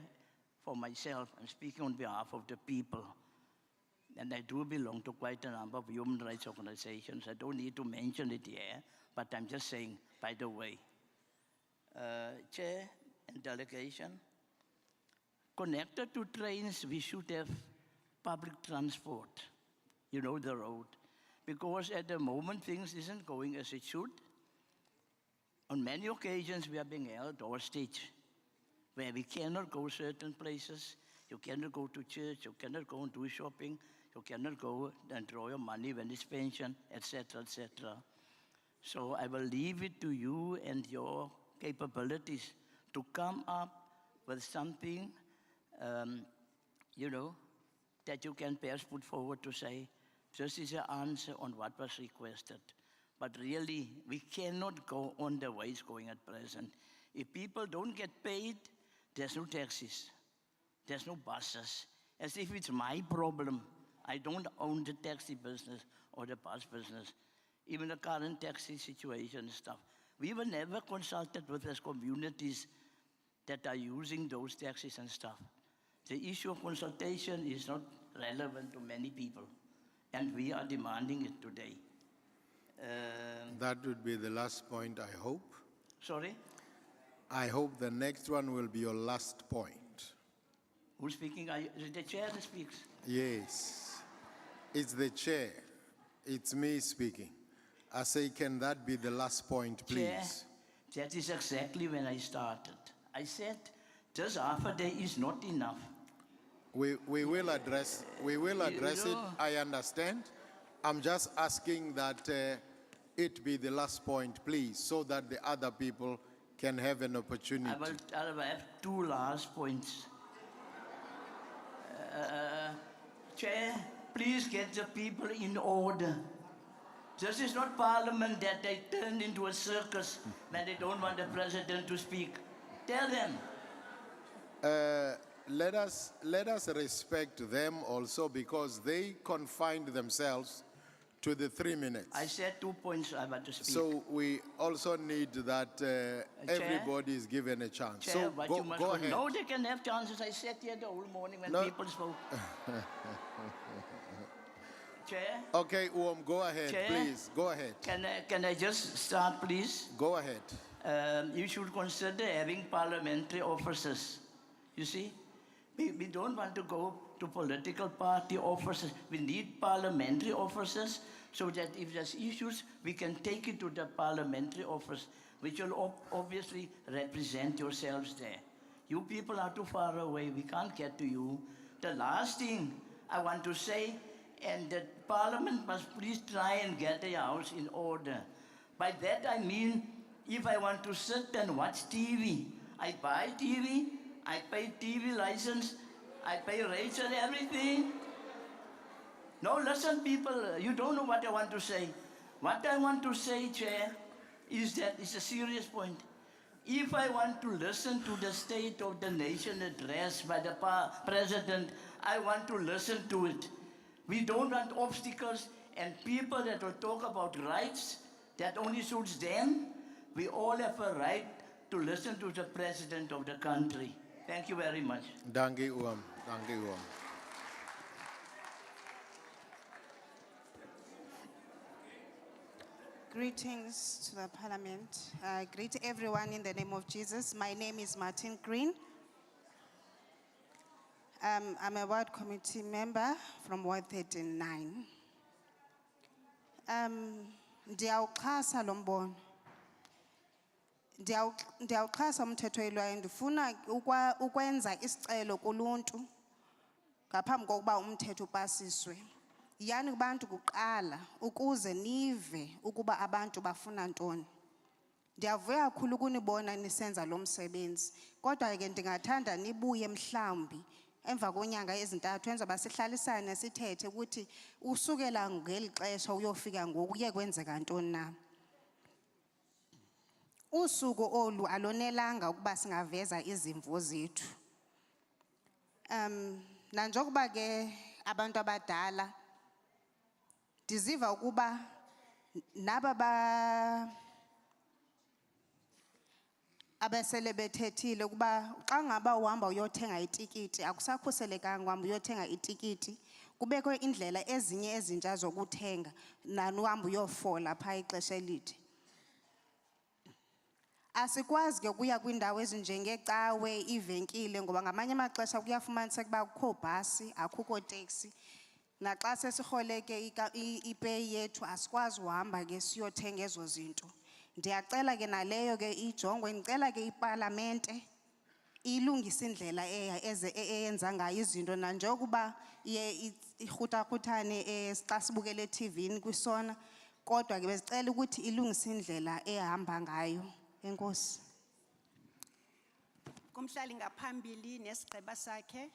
[SPEAKER 11] for myself, I'm speaking on behalf of the people. And I do belong to quite a number of human rights organizations. I don't need to mention it here, but I'm just saying, by the way. Chair and delegation, connected to trains, we should have public transport, the road. Because at the moment, things isn't going as it should. On many occasions, we are being held hostage, where we cannot go certain places. You cannot go to church, you cannot go and do shopping, you cannot go and draw your money when it's pension, etc., etc. So I will leave it to you and your capabilities to come up with something, that you can perhaps put forward to say, this is an answer on what was requested. But really, we cannot go on the way it's going at present. If people don't get paid, there's no taxis, there's no buses. As if it's my problem. I don't own the taxi business or the bus business, even the current taxi situation and stuff. We were never consulted with as communities that are using those taxis and stuff. The issue of consultation is not relevant to many people, and we are demanding it today.
[SPEAKER 2] That would be the last point, I hope.
[SPEAKER 11] Sorry?
[SPEAKER 2] I hope the next one will be your last point.
[SPEAKER 11] Who's speaking? Is it the chair that speaks?
[SPEAKER 2] Yes. It's the chair. It's me speaking. I say, can that be the last point, please?
[SPEAKER 11] Chair, that is exactly when I started. I said, just half a day is not enough.
[SPEAKER 2] We will address it. I understand. I'm just asking that it be the last point, please, so that the other people can have an opportunity.
[SPEAKER 11] I will have two last points. Chair, please get the people in order. This is not parliament that they turned into a circus when they don't want the president to speak. Tell them.
[SPEAKER 2] Let us respect them also, because they confined themselves to the 3 minutes.
[SPEAKER 11] I said 2 points I want to speak.
[SPEAKER 2] So we also need that everybody is given a chance.
[SPEAKER 11] Chair,
[SPEAKER 2] So go ahead.
[SPEAKER 11] No, they can have chances. I sat here the whole morning when people spoke. Chair?
[SPEAKER 2] Okay, go ahead,
[SPEAKER 11] Chair,
[SPEAKER 2] please. Go ahead.
[SPEAKER 11] Can I just start, please?
[SPEAKER 2] Go ahead.
[SPEAKER 11] You should consider having parliamentary officers. You see? We don't want to go to political party officers. We need parliamentary officers so that if there's issues, we can take it to the parliamentary office, which will obviously represent yourselves there. You people are too far away. We can't get to you. The last thing I want to say, and that Parliament must please try and get the house in order. By that I mean, if I want to sit and watch TV, I buy TV, I pay TV license, I pay rates and everything. No, listen people, you don't know what I want to say. What I want to say, Chair, is that it's a serious point. If I want to listen to the State of the Nation address by the President, I want to listen to it. We don't want obstacles and people that will talk about rights that only suits them. We all have a right to listen to the President of the country. Thank you very much.
[SPEAKER 2] Dankie oom. Dankie oom.
[SPEAKER 5] Greetings to the Parliament. I greet everyone in the name of Jesus. My name is Martin Green. I'm a ward committee member from Ward 39. Ndiyawuxhasa lo mbono. Ndiyawuxhasa umthetho oyilwayo. Ndifuna ukwenza isicelo kuluntu ngaphambi kokuba umthetho upasiswe. Yani kubantu kuqala ukuze nive ukuba abantu bafuna ntoni. Ndiyavuya kakhulu ukunibona nisenza lo msebenzi. Kodwa ke ndingathanda nibuye mhlawumbi emva konyanga ezintathu enzoba sihlalisane sithethe ukuthi usukela ngeli xesha uyofika ngoku kuye kwenzeka ntoni na. Usuku olu alonelanga ukuba singaveza izimvo zethu. Nanjokuba ke abantu abadala ndiziva ukuba naba abasele bethethile ukuba xa ngaba uhamba uyothenga itikiti akusakhuselekanga uhamba uyothenga itikiti kubekho indlela ezinye ezintsha zokuthenga nani uhamba uyofola pha ixesha elide. Asikwazi ke kuya kwindawo ezinjengecawe ivenkile ngoba ngamanye amaxesha kuyafumaniseka ukuba akukho bhasi akukho taxi. Naxa sesirholeke ipeyi yethu asikwazi uhamba ke siyothenga ezo zinto. Ndiyacela ke naleyo ke ijongwe, ngicela ke iParlamente ilungise indlela eyenza ngayo izinto nanjengokuba irhutakhutane xa sibukele TV kwisona, kodwa ke bezicela ukuthi ilungise indlela ehamba ngayo. Enkosi.
[SPEAKER 12] Kumhlali ngaphambili nesigqeba sakhe,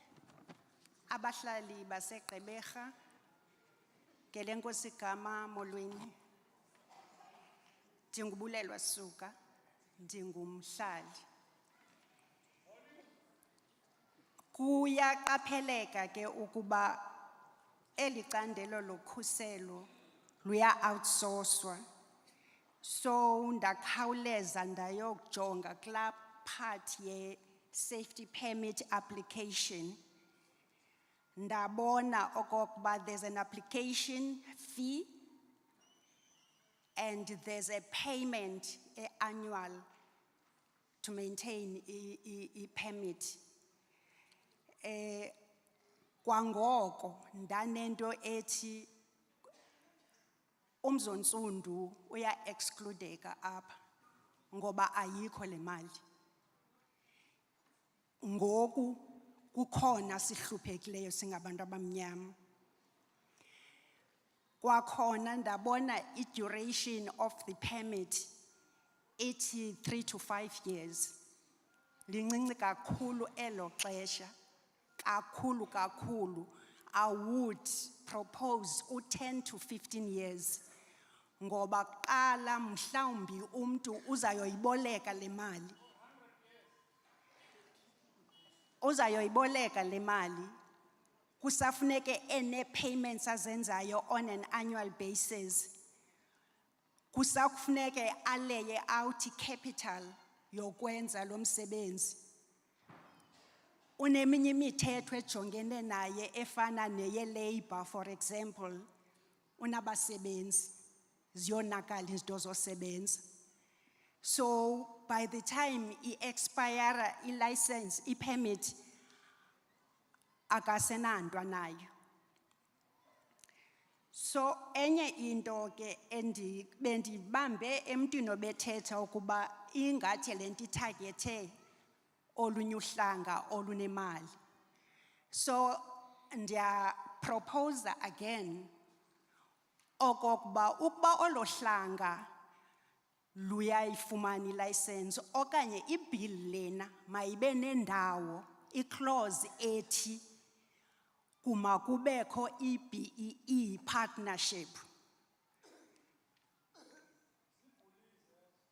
[SPEAKER 12] abahlali baseGqeberha, Ngelenkosi igama molweni. Ndingubulelwa Suka, ndingumhlali. Kuyaqapheleka ke ukuba eli candelo lokhuselo luya outsourcwa. So ndakhawuleza ndayokujonga kulaa part ye safety permit application. Ndabona okokuba there's an application fee and there's a payment annual to maintain a permit. Kwangoko ndanento ethi umzontsundu uya excludeka apha ngoba ayikho le mali. Ngoku kukhona sihluphekileyo singabantu abamnyama. Kwakhona ndabona i-duration of the permit ithi 3 to 5 years. Lincinci kakhulu elo xesha. Kakhulu. I would propose 10 to 15 years. Ngoba qala mhlawumbi umntu uzayoyiboleka le mali. Uzayoyiboleka le mali. Kusafuneke ene payments azenzayo on an annual basis. Kusafuneke aleye out capital yokwenza lo msebenzi. Uneminye imithetho ejongene naye efana neye labor, for example, unabasebenzi ziyonakala izinto zosebenza. So by the time i-expire i-license, i-permit, akasenanto nayo. So enye into ke bendibambe emntwini obethetha ukuba ingathi le nto itargethe olunye uhlanga olunemali. So ndiya propose again okokuba ukuba olo hlanga luyayifumana i-license okanye i-bill lena mayibe nendawo i-clause ethi kumakubekho i-BEE partnership.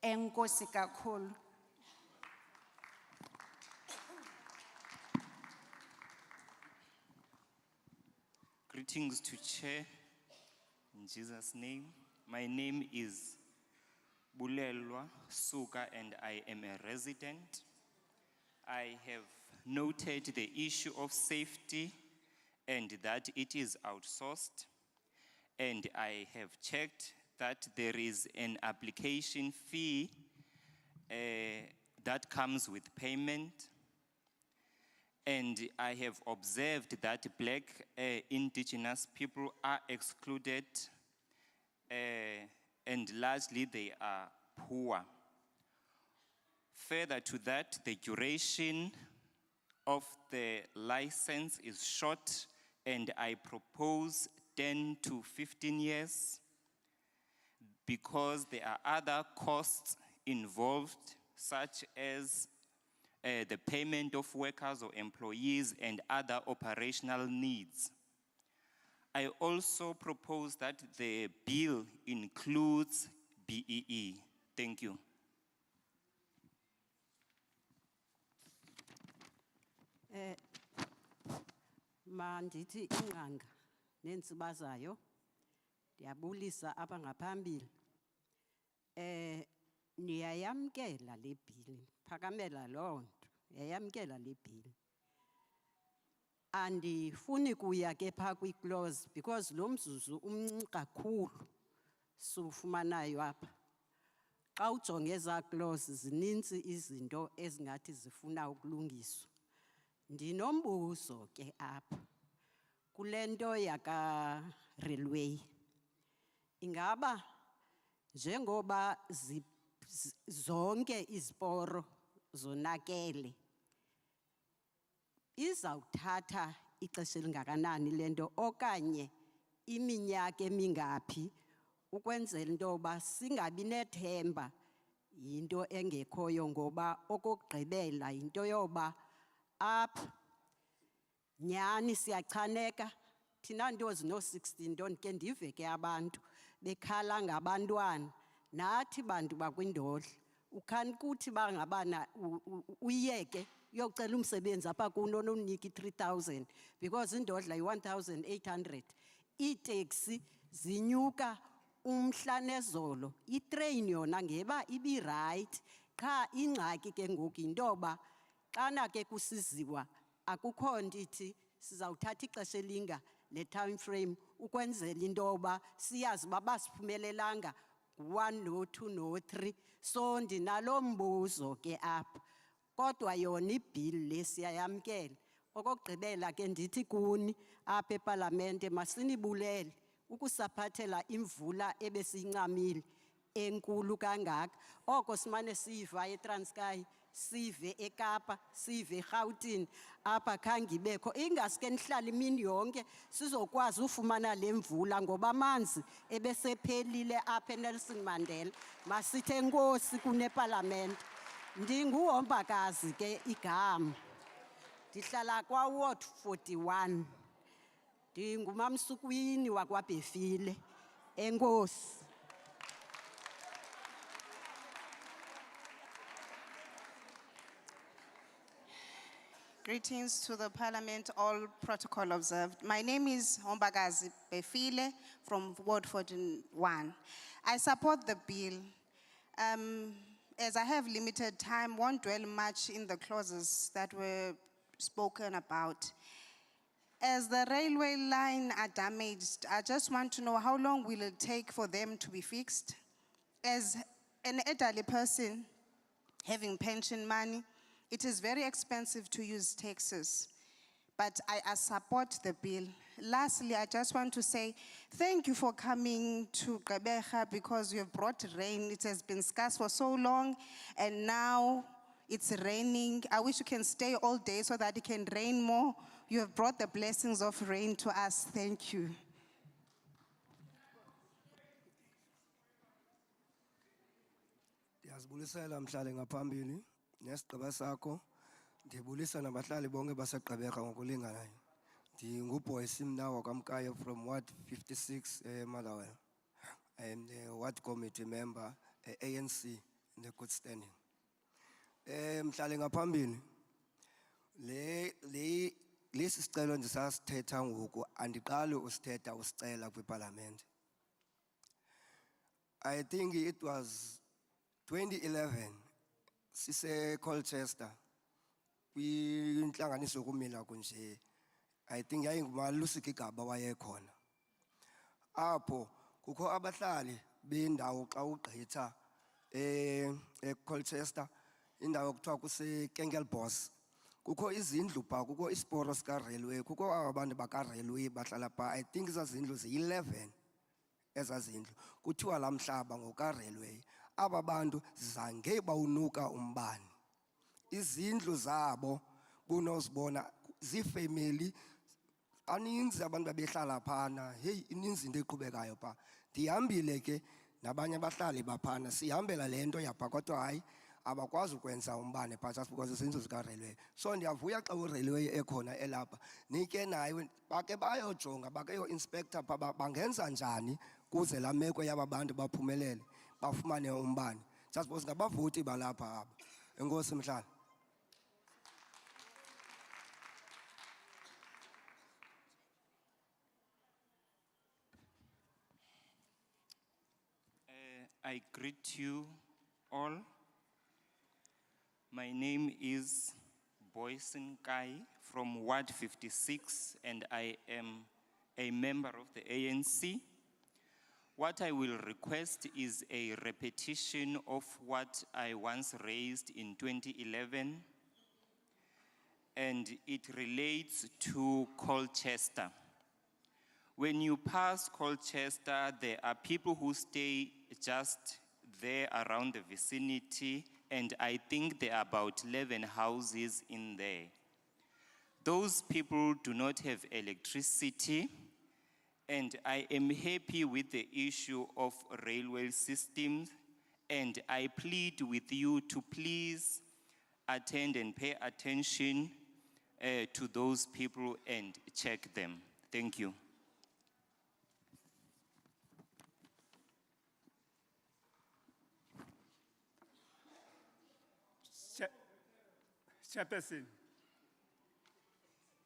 [SPEAKER 12] Enkosi kakhulu.
[SPEAKER 1] Greetings to Chair, in Jesus' name. My name is Bulelwa Suka and I am a resident. I have noted the issue of safety and that it is outsourced. And I have checked that there is an application fee that comes with payment. And I have observed that Black indigenous people are excluded and largely they are poor. Further to that, the duration of the license is short and I propose 10 to 15 years because there are other costs involved such as the payment of workers or employees and other operational needs. I also propose that the bill includes BEE. Thank you.
[SPEAKER 14] Mandithi ingqanga nentsibazayo ndiyabulisa apha ngaphambili. Niyayamkela le bill, phakamela loo nto, yayamkela le bill. Andifuni kuya ke phaa kwi-clause because lo mzuzu umncinci kakhulu siwufumanayo apha. Xa ujonge ezaa clause zinintsi izinto ezingathi zifuna ukulungiswa. Ndinombuzo ke apha kule nto yaka-railway. Ingaba njengoba zonke iziporo zonakele. Izawuthatha ixesha elingakanani lento okanye iminyaka emingaphi ukwenzela into yoba singabi nethemba yinto engekhoyo, ngoba okokugqibela yinto yoba apha nyani siyachaneka thina nto zino-16 nto ndike ndive ke abantu bekhala ngabantwana nathi bantu bakwindodla. Ukhani kuthi bangabana uyeke uyocela umsebenzi apha kuno nonika i-3,000 because indodla yi-1,800. Iiteksi zinyuka umhla nezolo, itrain yona ngeba ibirayithi. Qha ingxaki ke ngoku yinto yoba xana ke kusiziwa akukho nto ithi sizawuthatha ixesha elinga le time frame ukwenzela into yoba siyazi uba basiphumelelanga ngu-1 no-2 no-3. So ndinalo mbuzo ke apha, kodwa yona ibhili le siyayamkela. Okokugqibela ke ndithi kuni apha epalamente masinibulele ukusaphathela imvula ebesiyincamile enkulu kangaka. Oko simane siyiva eTranskei, sive eKapa, sive eGauteng, apha khange ibekho. Ingaske nihlala imini yonke sizokwazi ufumana le mvula ngoba amanzi ebesephelile apha eNelson Mandela. Masithe enkosi kunepalamente. NdinguHombakazi ke igama. Ndihlala kwaWard 41. Ndingumamsukwini wakwaBhefile. Enkosi.
[SPEAKER 5] Greetings to the Parliament, all protocol observed. My name is Hombakazi Befile from Ward 41. I support the bill. As I have limited time, won't dwell much in the clauses that were spoken about. As the railway line are damaged, I just want to know how long will it take for them to be fixed? As an elderly person having pension money, it is very expensive to use taxis, but I support the bill. Lastly, I just want to say thank you for coming to Gqeberha because you have brought rain. It has been scarce for so long, and now it's raining. I wish you can stay all day so that it can rain more. You have brought the blessings of rain to us. Thank you.
[SPEAKER 15] Ndiyazibulisela mhlali ngaphambili nesigqiba sakho. Ndibulisa nabahlali bonke baseGqeberha ngokulinganayo. NdinguBoyce Mnawa kaMkayo from Ward 56 Malawi. I am the Ward Committee member ANC in the good standing. Mhlali ngaphambili lesi sicelo ndisasithetha ngoku andiqali usithetha usicela kwiParliament. I think it was 2011 sise Colchester kwinhlanganiso kumila kunje. I think yayinguMalusi Gqeberha wayekhona. Apho kukho abahlali bendawo xa ugqitha eColchester indawo kuthiwa kuse Kengelbos. Kukho izindlu pha, kukho isiporo sika railway, kukho abantu baka railway bahlala pha. I think izazindlu zi-11 ezazindlu. Kuthiwa la mhlaba ngoka railway. Aba bantu zange bawunuka umbane. Izindlu zabo bunozibona zifamily aninzi abantu babehlala phana. Hey, ininzi into eqhubekayo pha. Ndihambile ke nabanye abahlali baphana sihambela lento yapha kodwa hayi abakwazi ukwenza umbane pha just because izindlu zika railway. So ndiyavuya xa urailway ekhona elapha nike nayo bake bayojonga bake yo inspector pha bangenza njani kuze la meko yaba bantu baphumelele bafumane umbane. Just because ngabavoti balapha aba. Enkosi mhlali.
[SPEAKER 1] I greet you all. My name is Boyce Nkai from Ward 56, and I am a member of the ANC. What I will request is a repetition of what I once raised in 2011, and it relates to Colchester. When you pass Colchester, there are people who stay just there around the vicinity, and I think there are about 11 houses in there. Those people do not have electricity, and I am happy with the issue of railway systems, and I plead with you to please attend and pay attention to those people and check them. Thank you.
[SPEAKER 13] Chairperson,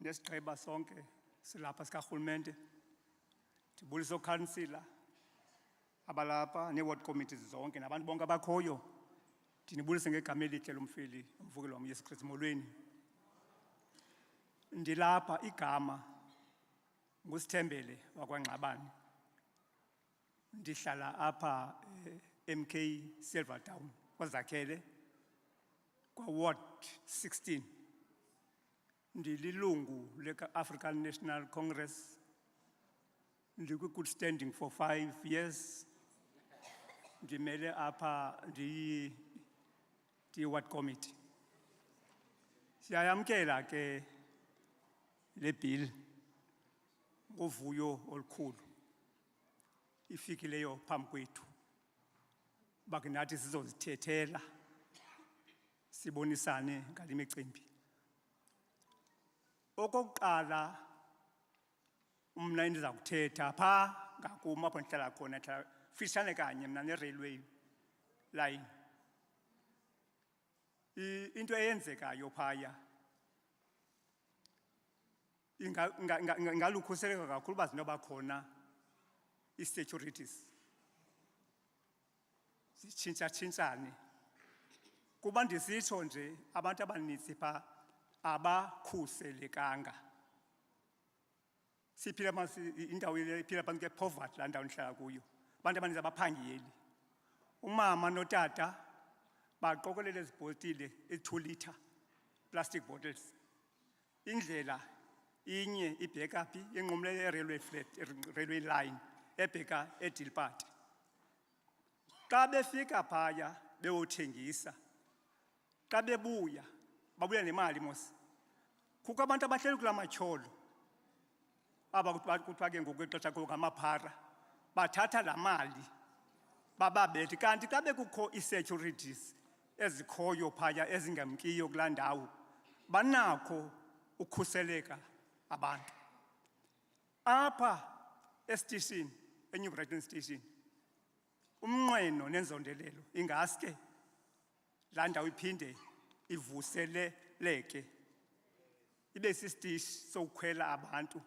[SPEAKER 13] nesigqeba sonke silapha sikarhulumente, ndibulisa ukhansila abalapha ne-ward committees zonke nabantu bonke abakhoyo, ndinibulise ngegama elihle lomfeli umvukelo wam Yesu Kristu molweni. Ndilapha igama nguSithembele wakwaNgxabane, ndihlala apha MK Silvertown kwaZakhele kwa-Ward 16. Ndililungu leka-African National Congress, ndikwi-good standing for 5 years. Ndimele apha ndi-ward committee. Siyayamkela ke le bill ngovuyo olukhulu ifikileyo phambi kwethu, bake nathi sizozithethela sibonisane ngale micimbi. Okokuqala, mna endiza kuthetha phaa ngakum apho ndihlala khona, ndihlala fishane kanye mna ne-railway line. Into eyenzekayo phaya ingalukhuseleko kakhulu uba zinoba khona ii-securities zitshintshatshintshane. Kuba ndisitsho nje abantu abaninzi phaa abakhuselekanga. Siphila indawo iphila phantsi kwe-poverty laa ndawo ndihlala kuyo. Abantu abaninzi abaphangeli. Umama notata baqokelele ezi bhotile, ezi-2 litre plastic bottles. Indlela inye ibhekaphi inqumle railway line ebheka eDilpart. Xa befika phaya beyothengisa, xa bebuya babuya nemali mos. Kukho abantu abahleli kula matyholo aba kuthiwa ke ngokwexesha ngamaphara, bathatha laa mali bababethe. Kanti xa bekukho ii-securities ezikhoyo phaya ezingamkiyo kulaa ndawo, banakho ukhuseleka abantu. Apha esitishini, eNew Brighton Station, umnqweno nenzondelelo ingaske laa ndawo iphinde ivuseleleke ibe sisitishi sokukhwela abantu.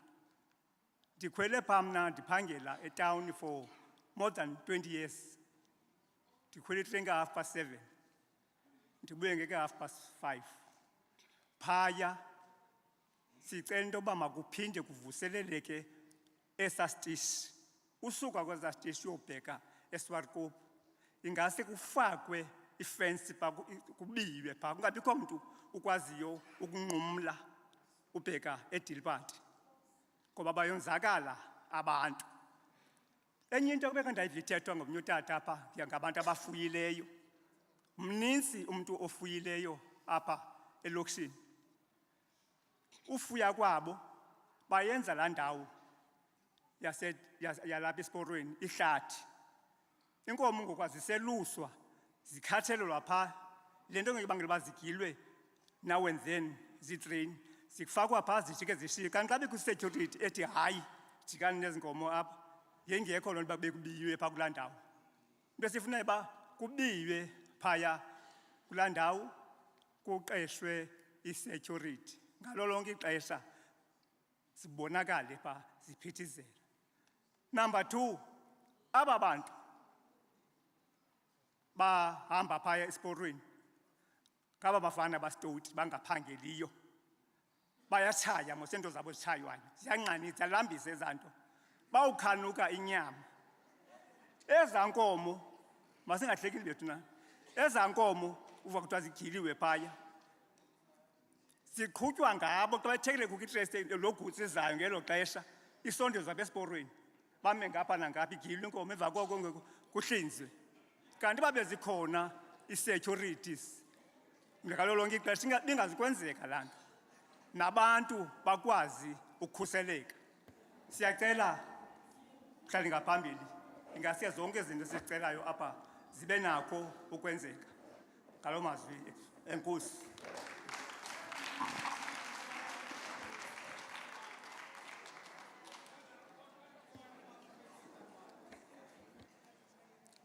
[SPEAKER 13] Ndikhwele phaa mna ndiphangela etawuni for more than 20 years. Ndikhwele itreni ka-7:30, ndibuye ngeke-5:30. Phaya sicela into yoba makuphinde kuvuseleleke esaa sitishi. Usuka kwezaa sitishi uyobheka eSwartkoop, ingase kufakwe ifensi phaa, kubiwe phaa, kungabikho mntu ukwaziyo ukunqumla ubheka eDilpart, ngoba bayonzakala abantu. Enye into kubeka ndayiva ithethwa ngomnye utata apha ngabantu abafuyileyo. Mninzi umntu ofuyileyo apha elokishini. Ufuya kwabo bayenza laa ndawo yalapha esiporweni ihlathi. Inkomo ngoku ziseluswa, zikhathelelwa phaa. Le nto ngebangela uba zigilwe now and then ziitreyini, zifakwa phaa zijike zishiye. Kanti xa bekho i-security ethi hayi, jikani nezi nkomo apha, yengekho loo nto uba bekubiyiwe phaa kulaa ndawo. Into esifuna uba kubiyiwe phaya kulaa ndawo, kuqeshwe i-security ngalo lonke ixesha, zibonakale phaa ziphithizela. Number 2, aba bantu bahamba phaya esiporweni ngaba bafana bastoti bangaphangeliyo. Bayatshaya mos, iinto zabo zitshaywayo, ziyanqanisa, ziyalambisa ezaa nto. Bawukhanuka inyama. Ezaa nkomo, masingahleki bethu na, ezaa nkomo uva kuthiwa zigiliwe phaya, ziqhutywa ngabo. Xa bethekele kukho itresi loo gutsi izayo ngelo xesha, isondezwa apha esiporweni, bame ngapha nangapha, igilwe inkomo, emva koko kuhlinzwe. kanti babe zikhona i-securities ngalo lonke ixesha ingazikwenzeka laa nto nabantu bakwazi ukukhuseleka. Siyacela mhlawumbi ngaphambili ingasiya zonke izinto esizicelayo apha zibe nakho ukwenzeka. Ngalo mazwi, enkosi.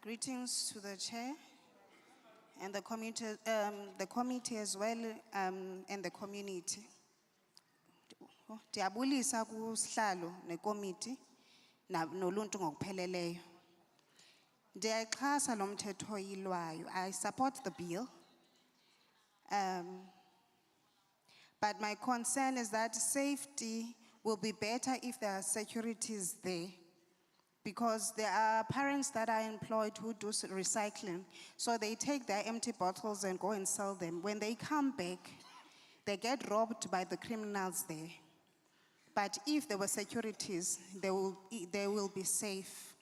[SPEAKER 5] Greetings to the chair and the committee as well, and the community. Diabulisa kusihlalo ne-committee noluntu ngokupheleleyo. Ndiyaxhasa lo mthetho oyilwayo. I support the bill. But my concern is that safety will be better if there are securities there. Because there are parents that are employed who do recycling. So they take their empty bottles and go and sell them. When they come back, they get robbed by the criminals there. But if there were securities, they will be safe.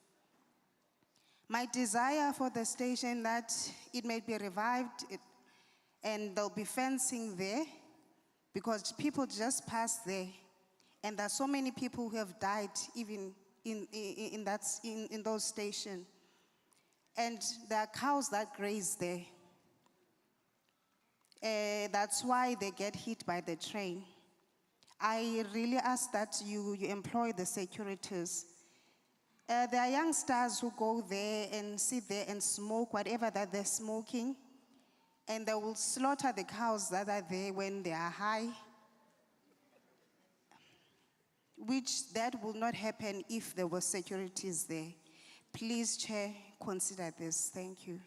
[SPEAKER 5] My desire for the station that it may be revived and there'll be fencing there because people just pass there. And there are so many people who have died even in those stations. And there are cows that graze there. That's why they get hit by the train. I really ask that you employ the securities. There are youngsters who go there and sit there and smoke whatever that they're smoking, and they will slaughter the cows that are there when they are high, which that will not happen if there were securities there. Please, Chair, consider this. Thank you.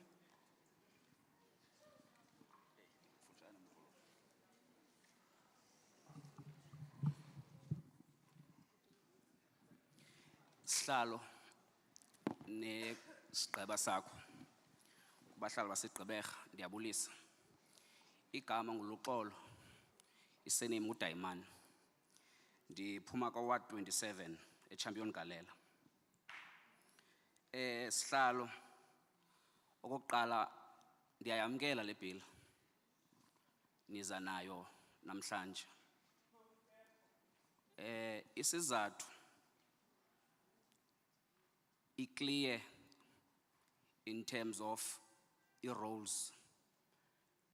[SPEAKER 16] Sihlalo ne sigqeba sakho kubahlali baseGqeberha ndiyabulisa. Igama nguluxolo isename uDaimani. Ndiphuma kwa Ward 27 eChampion Galela. Sihlalo okokuqala ndiyayamkela le bill niza nayo namhlanje. Isizathu clear in terms of the roles